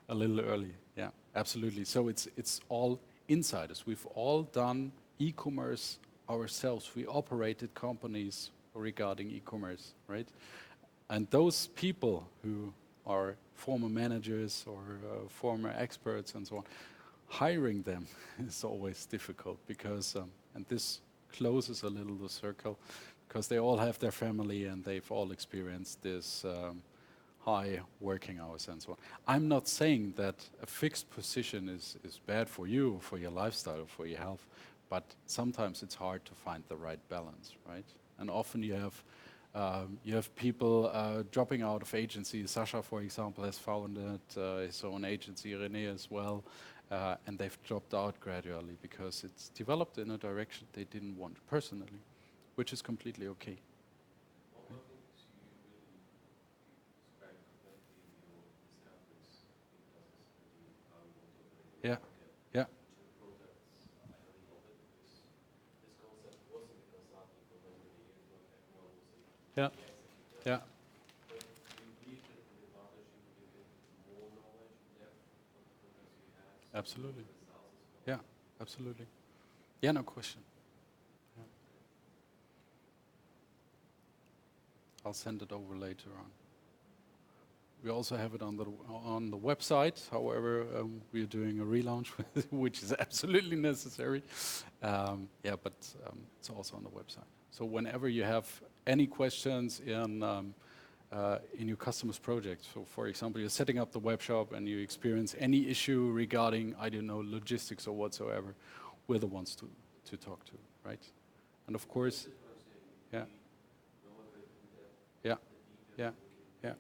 early. Yeah, absolutely. So it's all insiders. We've all done e-commerce ourselves. We operated companies regarding e-commerce, right? And those people who are former managers or former experts and so on, hiring them is always difficult, because, and this closes a little the circle, because they all have their family and they've all experienced this high working hours and so on. I'm not saying that a fixed position is bad for you, for your lifestyle, for your health, but sometimes it's hard to find the right balance, right? And often you have people dropping out of agencies. Sasha, for example, has founded his own agency, René as well, and they've dropped out gradually because it's developed in a direction they didn't want personally, which is completely okay. Yeah, yeah, yeah, yeah. Absolutely. Yeah, absolutely. Yeah, no question. Yeah. I'll send it over later on. We also have it on the website. However, we are doing a relaunch, which is absolutely necessary. Yeah, but it's also on the website. So whenever you have any questions in in your customer's project. So, for example, you're setting up the web shop and you experience any issue regarding, I don't know, logistics or whatsoever, we're the ones to talk to, right? And of course, yeah, yeah, yeah, yeah.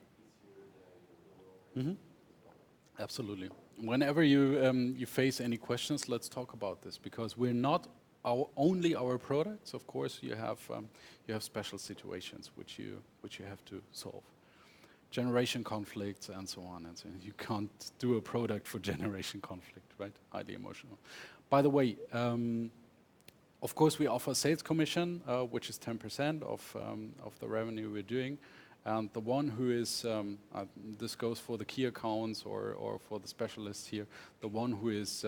Absolutely. Whenever you face any questions, let's talk about this because we're not only our products. Of course, you have special situations which you have to solve, generation conflicts and so on and so on. You can't do a product for generation conflict, right? Highly emotional. By the way, of course, we offer sales commission, which is 10% of the revenue we're doing. And the one who is, this goes for the key accounts or for the specialists here, the one who is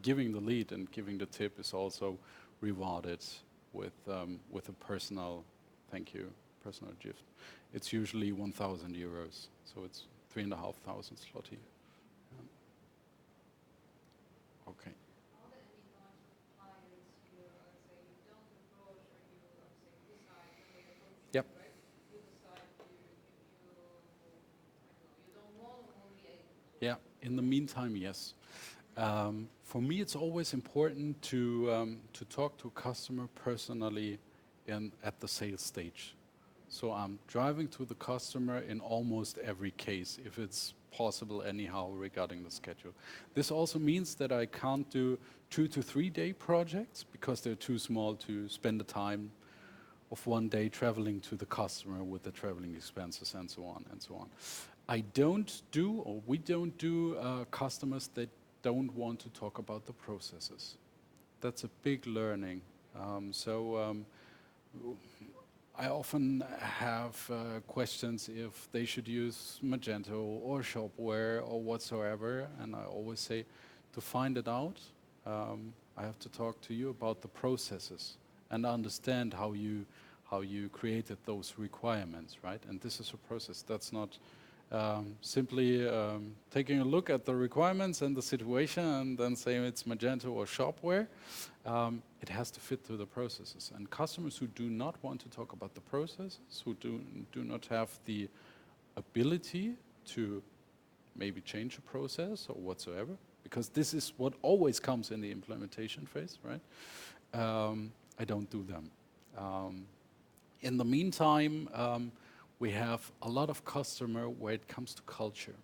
giving the lead and giving the tip is also rewarded with a personal thank you, personal gift. It's usually 1,000 euros, so it's 3,500 zloty. Okay. Are there any kinds of clients you, let's say, you don't approach or you, let's say, decide when they approach you, Yep. right? You decide I don't know, you don't want or won't be able to. Yeah, in the meantime, yes. For me, it's always important to talk to a customer personally at the sales stage. So I'm driving to the customer in almost every case, if it's possible anyhow regarding the schedule. This also means that I can't do 2 to 3 day projects because they're too small to spend the time of 1 day traveling to the customer with the traveling expenses and so on and so on. We don't do customers that don't want to talk about the processes. That's a big learning. I often have questions if they should use Magento or Shopware or whatsoever, and I always say, to find it out, I have to talk to you about the processes and understand how you created those requirements, right? And this is a process. That's not simply taking a look at the requirements and the situation and then saying it's Magento or Shopware. It has to fit to the processes. And customers who do not want to talk about the processes, who do not have the ability to maybe change a process or whatsoever, because this is what always comes in the implementation phase, right? I don't do them. In the meantime, we have a lot of customer where it comes to culture,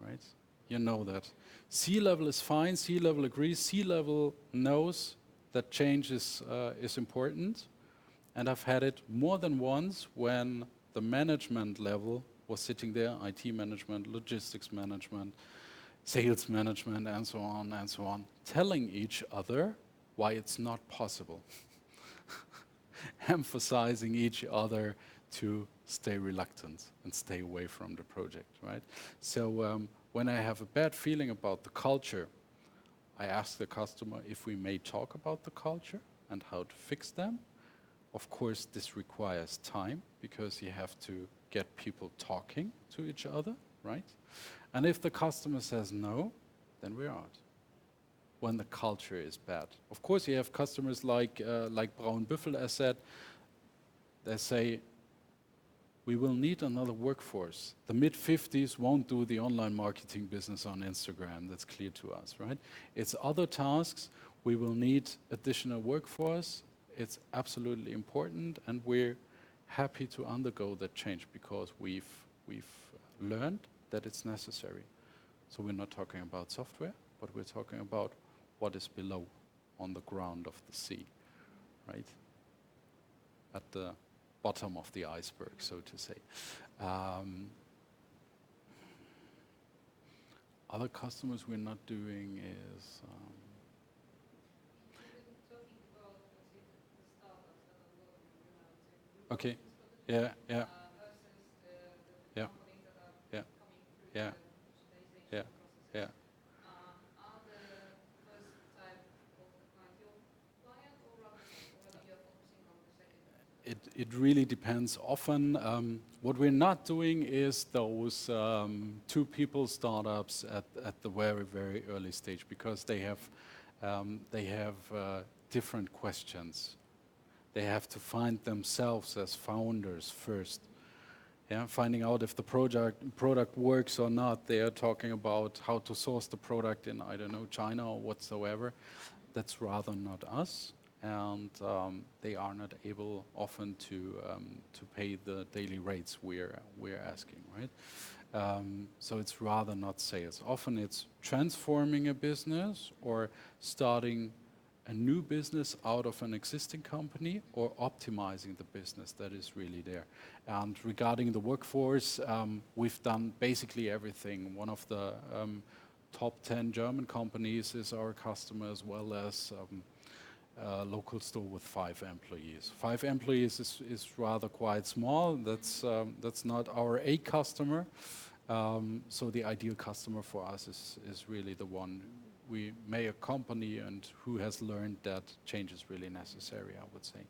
right? You know that. C-level is fine, C-level agrees, C-level knows that change is important. And I've had it more than once when the management level was sitting there, IT management, logistics management, sales management, and so on, telling each other why it's not possible. Emphasizing each other to stay reluctant and stay away from the project, right? So when I have a bad feeling about the culture, I ask the customer if we may talk about the culture and how to fix them. Of course, this requires time because you have to get people talking to each other, right? And if the customer says no, then we're out. When the culture is bad. Of course, you have customers like Braun-Büffel, as said. They say, we will need another workforce. The mid-50s won't do the online marketing business on Instagram. That's clear to us, right? It's other tasks. We will need additional workforce. It's absolutely important, and we're happy to undergo that change because we've learned that it's necessary. So we're not talking about software, but we're talking about what is below on the ground of the sea, right? At the bottom of the iceberg, so to say. Other customers we're not doing is... Okay. Yeah, yeah. Yeah. Yeah. Yeah. Yeah. Yeah. Are the first type of the client your client or rather you're focusing on the second? It really depends. Often, what we're not doing is those two people startups at the very, very early stage because they have different questions. They have to find themselves as founders first Yeah, finding out if the product works or not. They are talking about how to source the product in, I don't know, China or whatsoever. That's rather not us, and they are not able often to pay the daily rates we're asking, right? So it's rather not sales. Often it's transforming a business or starting a new business out of an existing company or optimizing the business that is really there. And regarding the workforce, we've done basically everything. One of the top 10 German companies is our customer, as well as a local store with 5 employees. 5 employees is rather quite small. That's not our A customer. So the ideal customer for us is really the one we may accompany and who has learned that change is really necessary, I would say,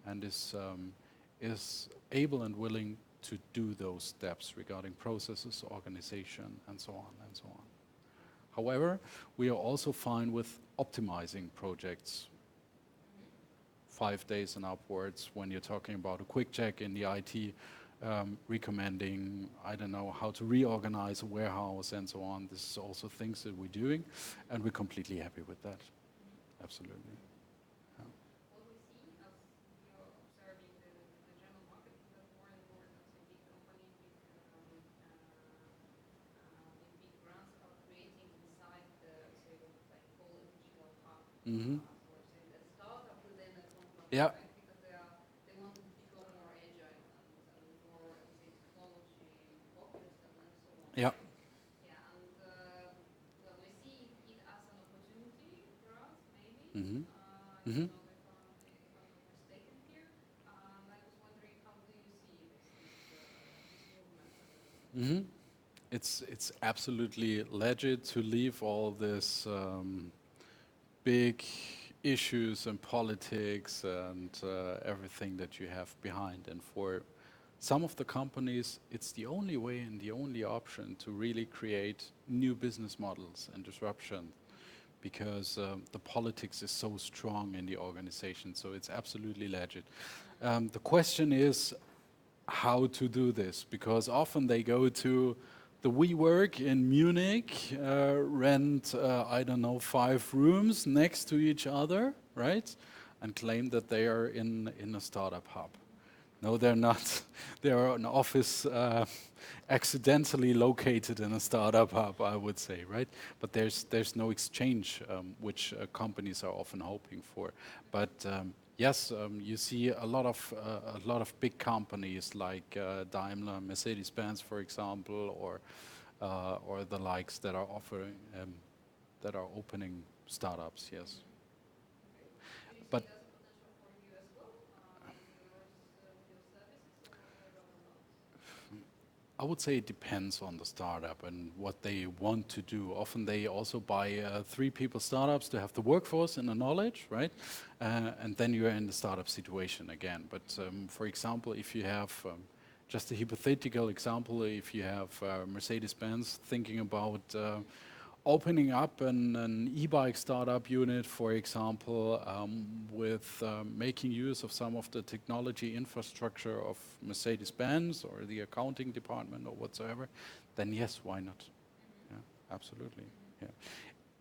and is able and willing to do those steps regarding processes, organization, and so on and so on. However, we are also fine with optimizing projects 5 days and upwards when you're talking about a quick check in the IT, recommending, I don't know, how to reorganize a warehouse and so on. This is also things that we're doing, and we're completely happy with that. Absolutely. Yeah. What we see as you're observing the German market is that more and more, let's say, big companies, big brands are creating inside the, say, like call it digital hub. Mm-hmm. Or say the startup within a company, Yeah. right? Because they want to become more agile and more, let's say, technology focused and so on. Yeah. Yeah, and well, we see it as an opportunity for us, maybe. Mm-hmm. I Mm-hmm. don't know if I'm not mistaken here. And I was wondering, how do you see this movement? Mm-hmm. It's absolutely legit to leave all this big issues and politics and everything that you have behind. And for some of the companies, it's the only way and the only option to really create new business models and disruption, because the politics is so strong in the organization. So it's absolutely legit. The question is how to do this, because often they go to the WeWork in Munich, rent, I don't know, 5 rooms next to each other, right? And claim that they are in a startup hub. No, they're not. They are an office accidentally located in a startup hub, I would say, right? But there's no exchange, which companies are often hoping for. But yes, you see a lot of big companies like Daimler, Mercedes-Benz, for example, or the likes that are offering that are opening startups. Yes. Do you see But it as a potential for you as well, with your services, or rather not? I would say it depends on the startup and what they want to do. Often they also buy 3 people startups to have the workforce and the knowledge, right? And then you're in the startup situation again. But for example, if you have, just a hypothetical example, if you have Mercedes-Benz thinking about opening up an e-bike startup unit, for example, with making use of some of the technology infrastructure of Mercedes-Benz or the accounting department or whatsoever, then yes, why not? Yeah, absolutely. Yeah.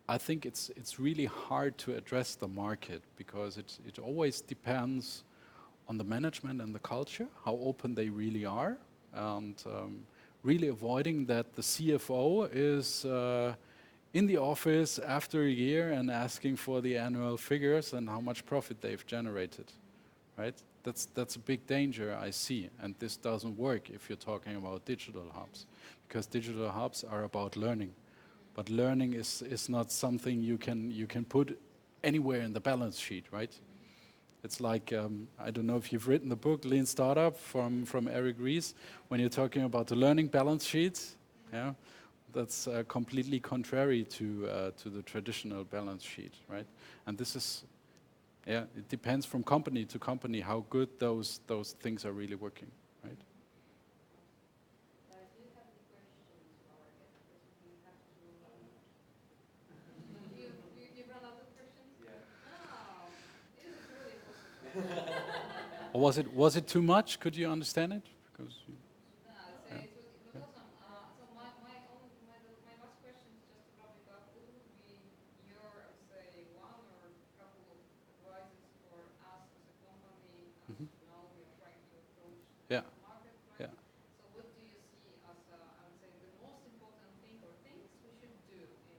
I think it's really hard to address the market because it always depends on the management and the culture, how open they really are, and really avoiding that the CFO is in the office after a year and asking for the annual figures and how much profit they've generated, right? That's a big danger I see, and this doesn't work if you're talking about digital hubs, because digital hubs are about learning, but learning is not something you can put anywhere in the balance sheet, right? It's like I don't know if you've written the book Lean Startup from Eric Ries. When you're talking about the learning balance sheet, yeah, that's completely contrary to the traditional balance sheet, right? And this is, yeah, it depends from company to company how good those things are really working, right? I do have the questions, Mark, because we have to. You run out of questions? Yeah. Oh, this is really possible. Or was it too much? Could you understand it? Because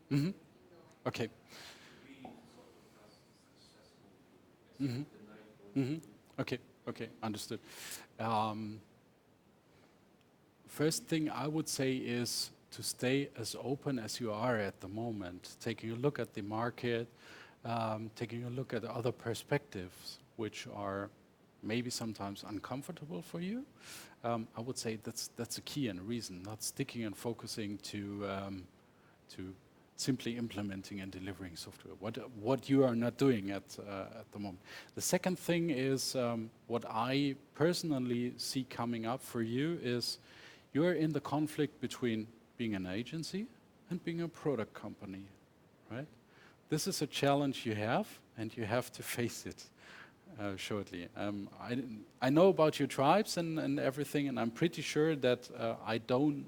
Hmm. Okay. Hmm. Hmm. Okay. Okay. Understood. Um, First thing I would say is to stay as open as you are at the moment, taking a look at the market, taking a look at other perspectives, which are maybe sometimes uncomfortable for you. I would say that's a key and a reason, not sticking and focusing to simply implementing and delivering software. What you are not doing at the moment. The second thing is what I personally see coming up for you is you are in the conflict between being an agency and being a product company, right? This is a challenge you have, and you have to face it shortly. I know about your tribes and everything, and I'm pretty sure that I don't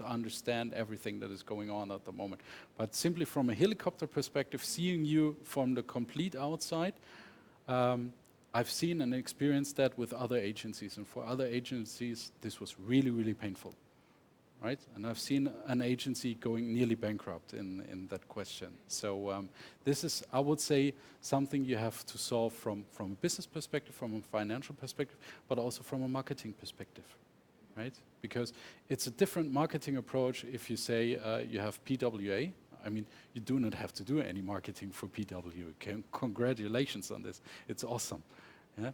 understand everything that is going on at the moment. But simply from a helicopter perspective, seeing you from the complete outside, I've seen and experienced that with other agencies, and for other agencies, this was really, really painful, right? And I've seen an agency going nearly bankrupt in that question. So this is, I would say, something you have to solve from a business perspective, from a financial perspective, but also from a marketing perspective, right? Because it's a different marketing approach if you say you have PWA. I mean, you do not have to do any marketing for PW. Congratulations on this. It's awesome. Yeah?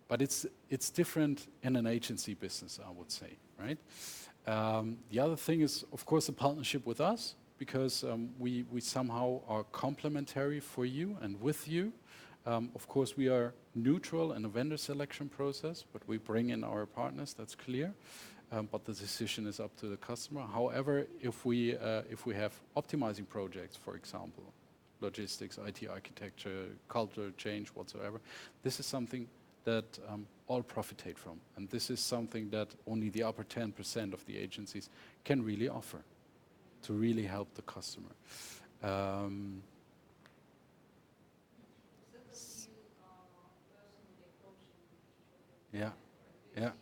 But it's different in an agency business, I would say, right? The other thing is, of course, a partnership with us, because we somehow are complementary for you and with you. Of course, we are neutral in a vendor selection process, but we bring in our partners, that's clear. But the decision is up to the customer. However, if we have optimizing projects, for example, logistics, IT architecture, culture change, whatsoever, this is something that all profitate from. And this is something that only the upper 10% of the agencies can really offer to really help the customer. Yeah, yeah.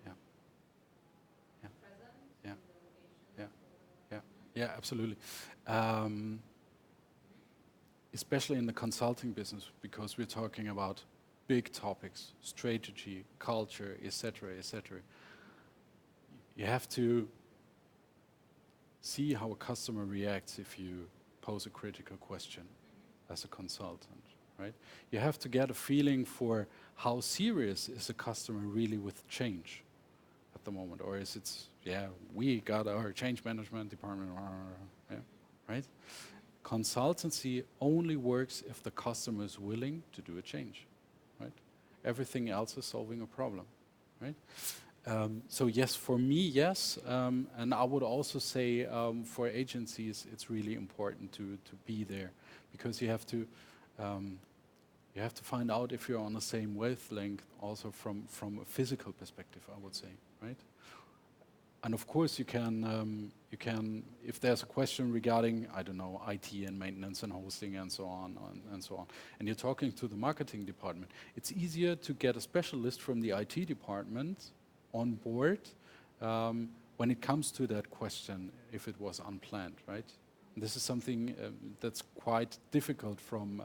Yeah. Yeah. Yeah. Yeah. Yeah. Yeah, absolutely. Especially in the consulting business, because we're talking about big topics, strategy, culture, etc., etc. You have to see how a customer reacts if you pose a critical question as a consultant, right? You have to get a feeling for how serious is a customer really with change at the moment, or is it, yeah, we got our change management department, yeah, right? Consultancy only works if the customer is willing to do a change, right? Everything else is solving a problem, right? So yes, for me, yes, and I would also say for agencies, it's really important to be there, because you have to find out if you're on the same wavelength, also from a physical perspective, I would say, right? And of course, you can, if there's a question regarding, I don't know, IT and maintenance and hosting and so on, and you're talking to the marketing department, it's easier to get a specialist from the IT department on board when it comes to that question, if it was unplanned, right? And this is something that's quite difficult from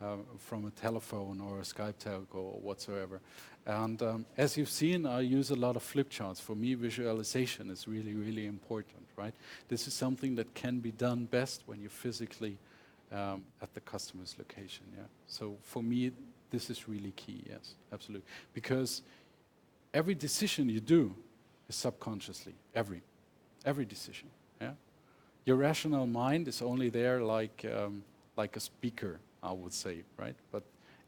a telephone or a Skype telco or whatsoever. And as you've seen, I use a lot of flip charts. For me, visualization is really, really important, right? This is something that can be done best when you're physically at the customer's location, yeah? So for me, this is really key, yes, absolutely. Because every decision you do is subconsciously, every decision, yeah? Your rational mind is only there like a speaker, I would say, right? But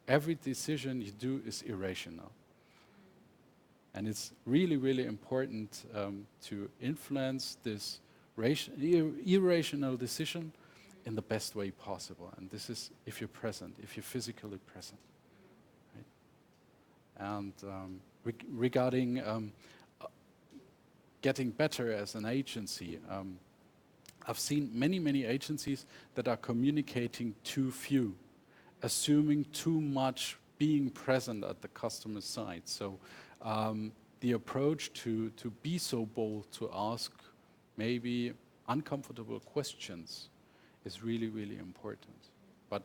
every decision you do is irrational. And it's really, really important to influence this irrational decision in the best way possible. And this is if you're present, if you're physically present, right? And regarding getting better as an agency, I've seen many, many agencies that are communicating too few, assuming too much being present at the customer side. So the approach to be so bold to ask maybe uncomfortable questions is really, really important. But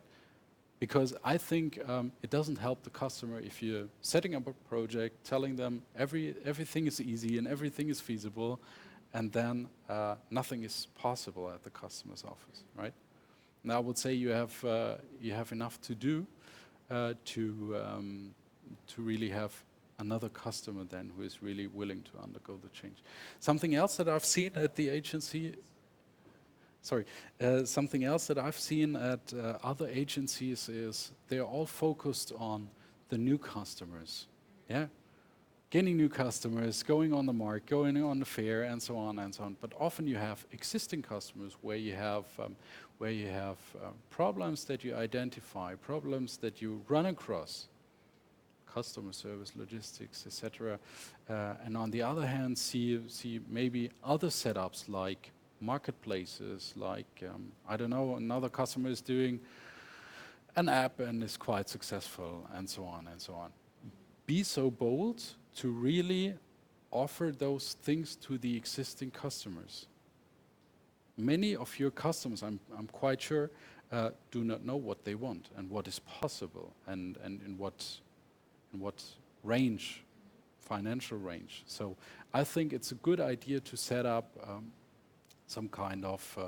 because I think it doesn't help the customer if you're setting up a project, telling them everything is easy and everything is feasible, and then nothing is possible at the customer's office, right? And I would say you have enough to do to really have another customer then who is really willing to undergo the change. Something else that I've seen at the agency, something else that I've seen at other agencies is they're all focused on the new customers, yeah? Gaining new customers, going on the market, going on the fair, and so on and so on. But often you have existing customers where you have problems that you identify, problems that you run across, customer service, logistics, etc. And on the other hand, see maybe other setups like marketplaces, like I don't know, another customer is doing an app and is quite successful, and so on and so on. Be so bold to really offer those things to the existing customers. Many of your customers, I'm quite sure, do not know what they want and what is possible and in what range, financial range. So I think it's a good idea to set up some kind of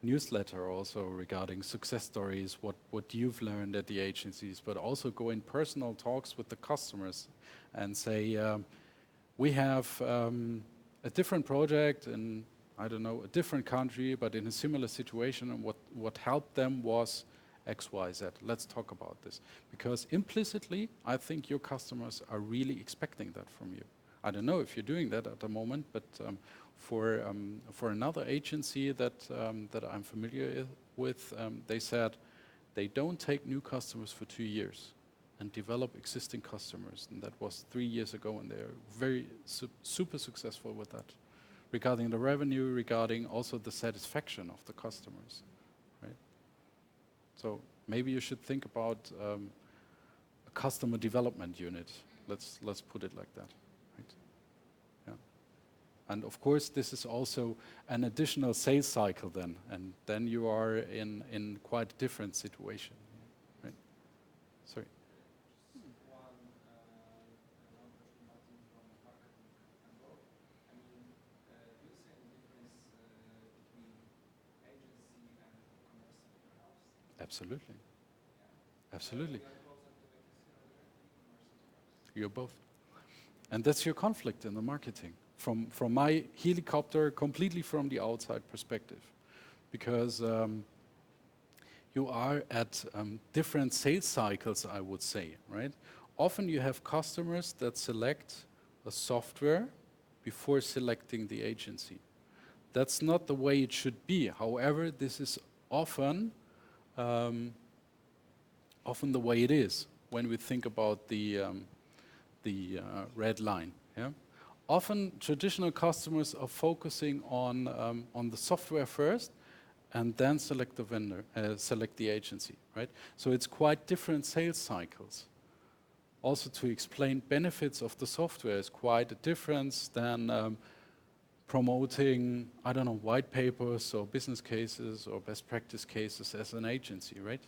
newsletter also regarding success stories, what you've learned at the agencies, but also go in personal talks with the customers and say, we have a different project in, I don't know, a different country, but in a similar situation, and what helped them was X, Y, Z. Let's talk about this. Because implicitly, I think your customers are really expecting that from you. I don't know if you're doing that at the moment, but for another agency that I'm familiar with, they said they don't take new customers for 2 years and develop existing customers. And that was 3 years ago, and they're very super successful with that. Regarding the revenue, regarding also the satisfaction of the customers, right? So maybe you should think about a customer development unit. Let's put it like that, right? Yeah. And of course, this is also an additional sales cycle then, and then you are in quite a different situation, right? Sorry. One question, Martin, from marketing angle. I mean, do you see any difference between agency and e-commerce in your house? Absolutely. Yeah. Absolutely. You are closer to agency or directly e-commerce enterprise? You're both. And that's your conflict in the marketing. From my helicopter, completely from the outside perspective. Because you are at different sales cycles, I would say, right? Often you have customers that select a software before selecting the agency. That's not the way it should be. However, this is often the way it is when we think about the red line. Yeah? Often traditional customers are focusing on the software first and then select the vendor, select the agency, right? So it's quite different sales cycles. Also to explain benefits of the software is quite a difference than promoting, I don't know, white papers or business cases or best practice cases as an agency, right?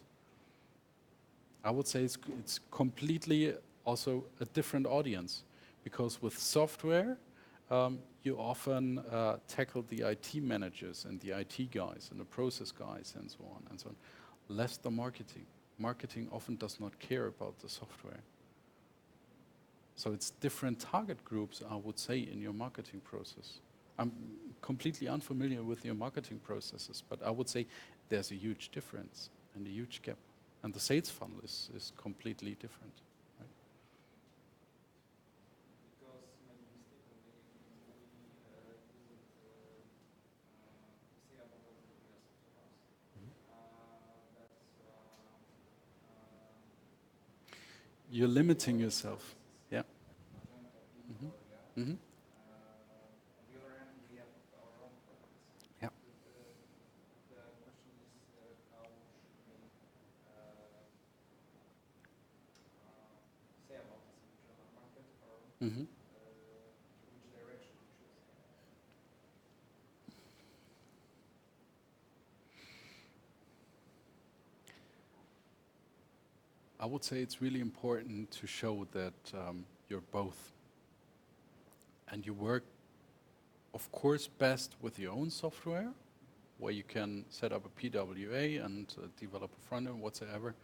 I would say it's completely also a different audience, because with software, you often tackle the IT managers and the IT guys and the process guys and so on and so on. Less the marketing. Marketing often does not care about the software. So it's different target groups, I would say, in your marketing process. I'm completely unfamiliar with your marketing processes, but I would say there's a huge difference and a huge gap. And the sales funnel is completely different. Right? Because maybe mistakenly we didn't say about what we are software house. You're limiting yourself. Yeah. Magento, Mhm. yeah. Mhm. On the other hand, we have our own products. Yeah. The question is how should we say about this in the German market, or Mhm. I would say it's really important to show that you're both. And you work, of course, best with your own software, where you can set up a PWA and develop a front end whatsoever.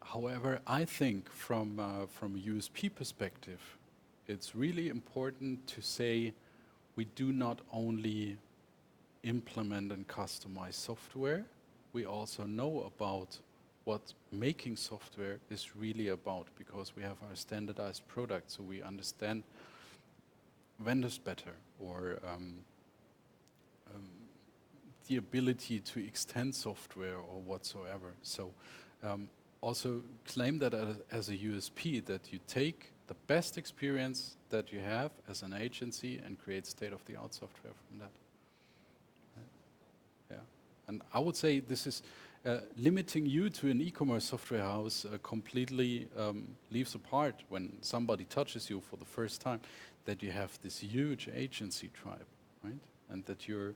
However, I think from a USP perspective, it's really important to say we do not only implement and customize software, we also know about what making software is really about, because we have our standardized product, so we understand vendors better, or the ability to extend software or whatsoever. So also claim that as a USP, that you take the best experience that you have as an agency and create state-of-the-art software from that. Yeah, and I would say this is limiting you to an e-commerce software house completely leaves apart when somebody touches you for the first time, that you have this huge agency tribe, right? And that you're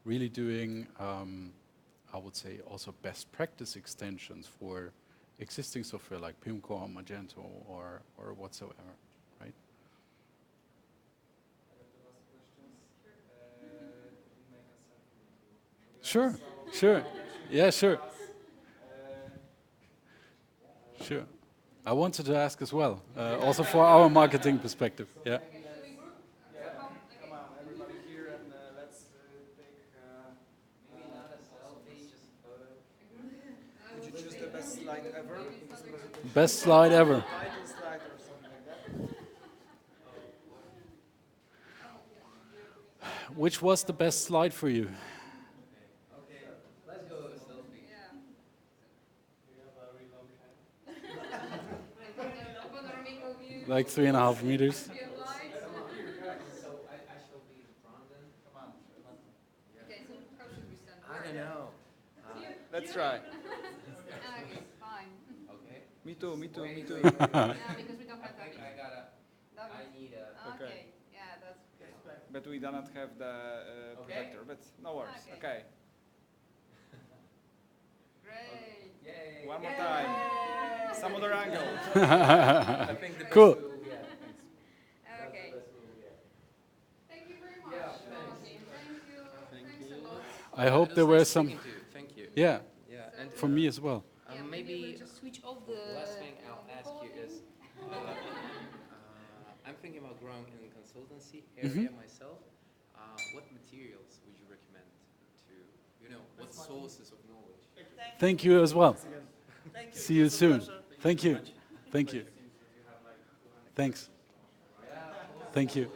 really doing, I would say, also best practice extensions for existing software like Pimcore, Magento, or whatsoever, right? I got the last questions. Could we make a selfie with you? Sure, So, sure. Yeah, mention sure. us, Sure. I wanted to ask as well, also for our marketing perspective. Yeah. yeah, come on, everybody here, and let's take. Maybe not a selfie, just a photo. Could you choose the best slide ever in this presentation? Best slide ever. Title slide or something like that. Which was the best slide for you? Okay, let's go with a selfie. You have a really long hand. Like 3.5 meters. So I shall be in front then. Come on. Okay, so how should we stand? I don't know. Let's try. Okay, fine. Okay. Me too, me too, me too. Yeah, because we don't I have think that. I gotta. I need a. Okay, yeah, that's But we do not have the projector, but no worries. Okay. Okay. great. Yay! One more time. Some other angle. I think the best Cool. will, yeah. Okay. That's the best will, yeah. Thank you very much. Yeah, thanks. Martin. Thank you. Thanks a lot. I hope there were some. Thank you. Yeah, Yeah, and for me as well. Yeah, maybe we'll just switch off the. last thing I'll the ask you recording. is, I'm thinking about growing in the consultancy area myself. What materials would you recommend to, what sources of knowledge? Thank you as well. See you soon. Thank you. Thank you. Thanks. Thank you.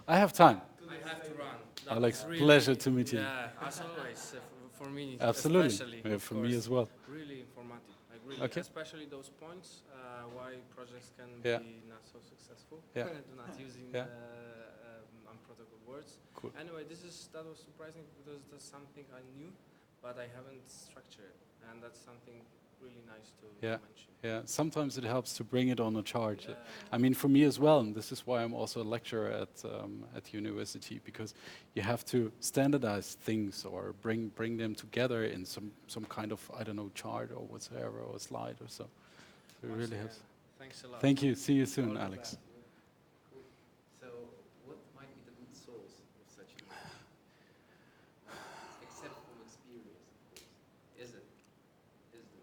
I have time. I have to run. Alex, Really- pleasure to meet you. Yeah, as always, for me Absolutely. especially. Yeah, of for me course. as well. Really informative. Like really, Okay. especially those points why projects can Yeah. be not so successful. Yeah. Not using Yeah. unprotocol words. Cool. Anyway, that was surprising because that's something I knew, but I haven't structured, and that's something really nice to Yeah. mention. Yeah, sometimes it helps to bring it on a chart. Yeah. I mean, for me as well, and this is why I'm also a lecturer at university, because you have to standardize things or bring them together in some kind of, I don't know, chart or whatsoever, or a slide or so. It really Yeah. helps. Thanks a lot. Thank you. See you soon, All the Alex. best. So, what might be the good source of such knowledge? Except from experience, of course. Is there anything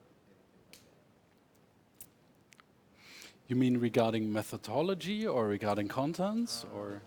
like that? You mean regarding methodology or regarding contents or?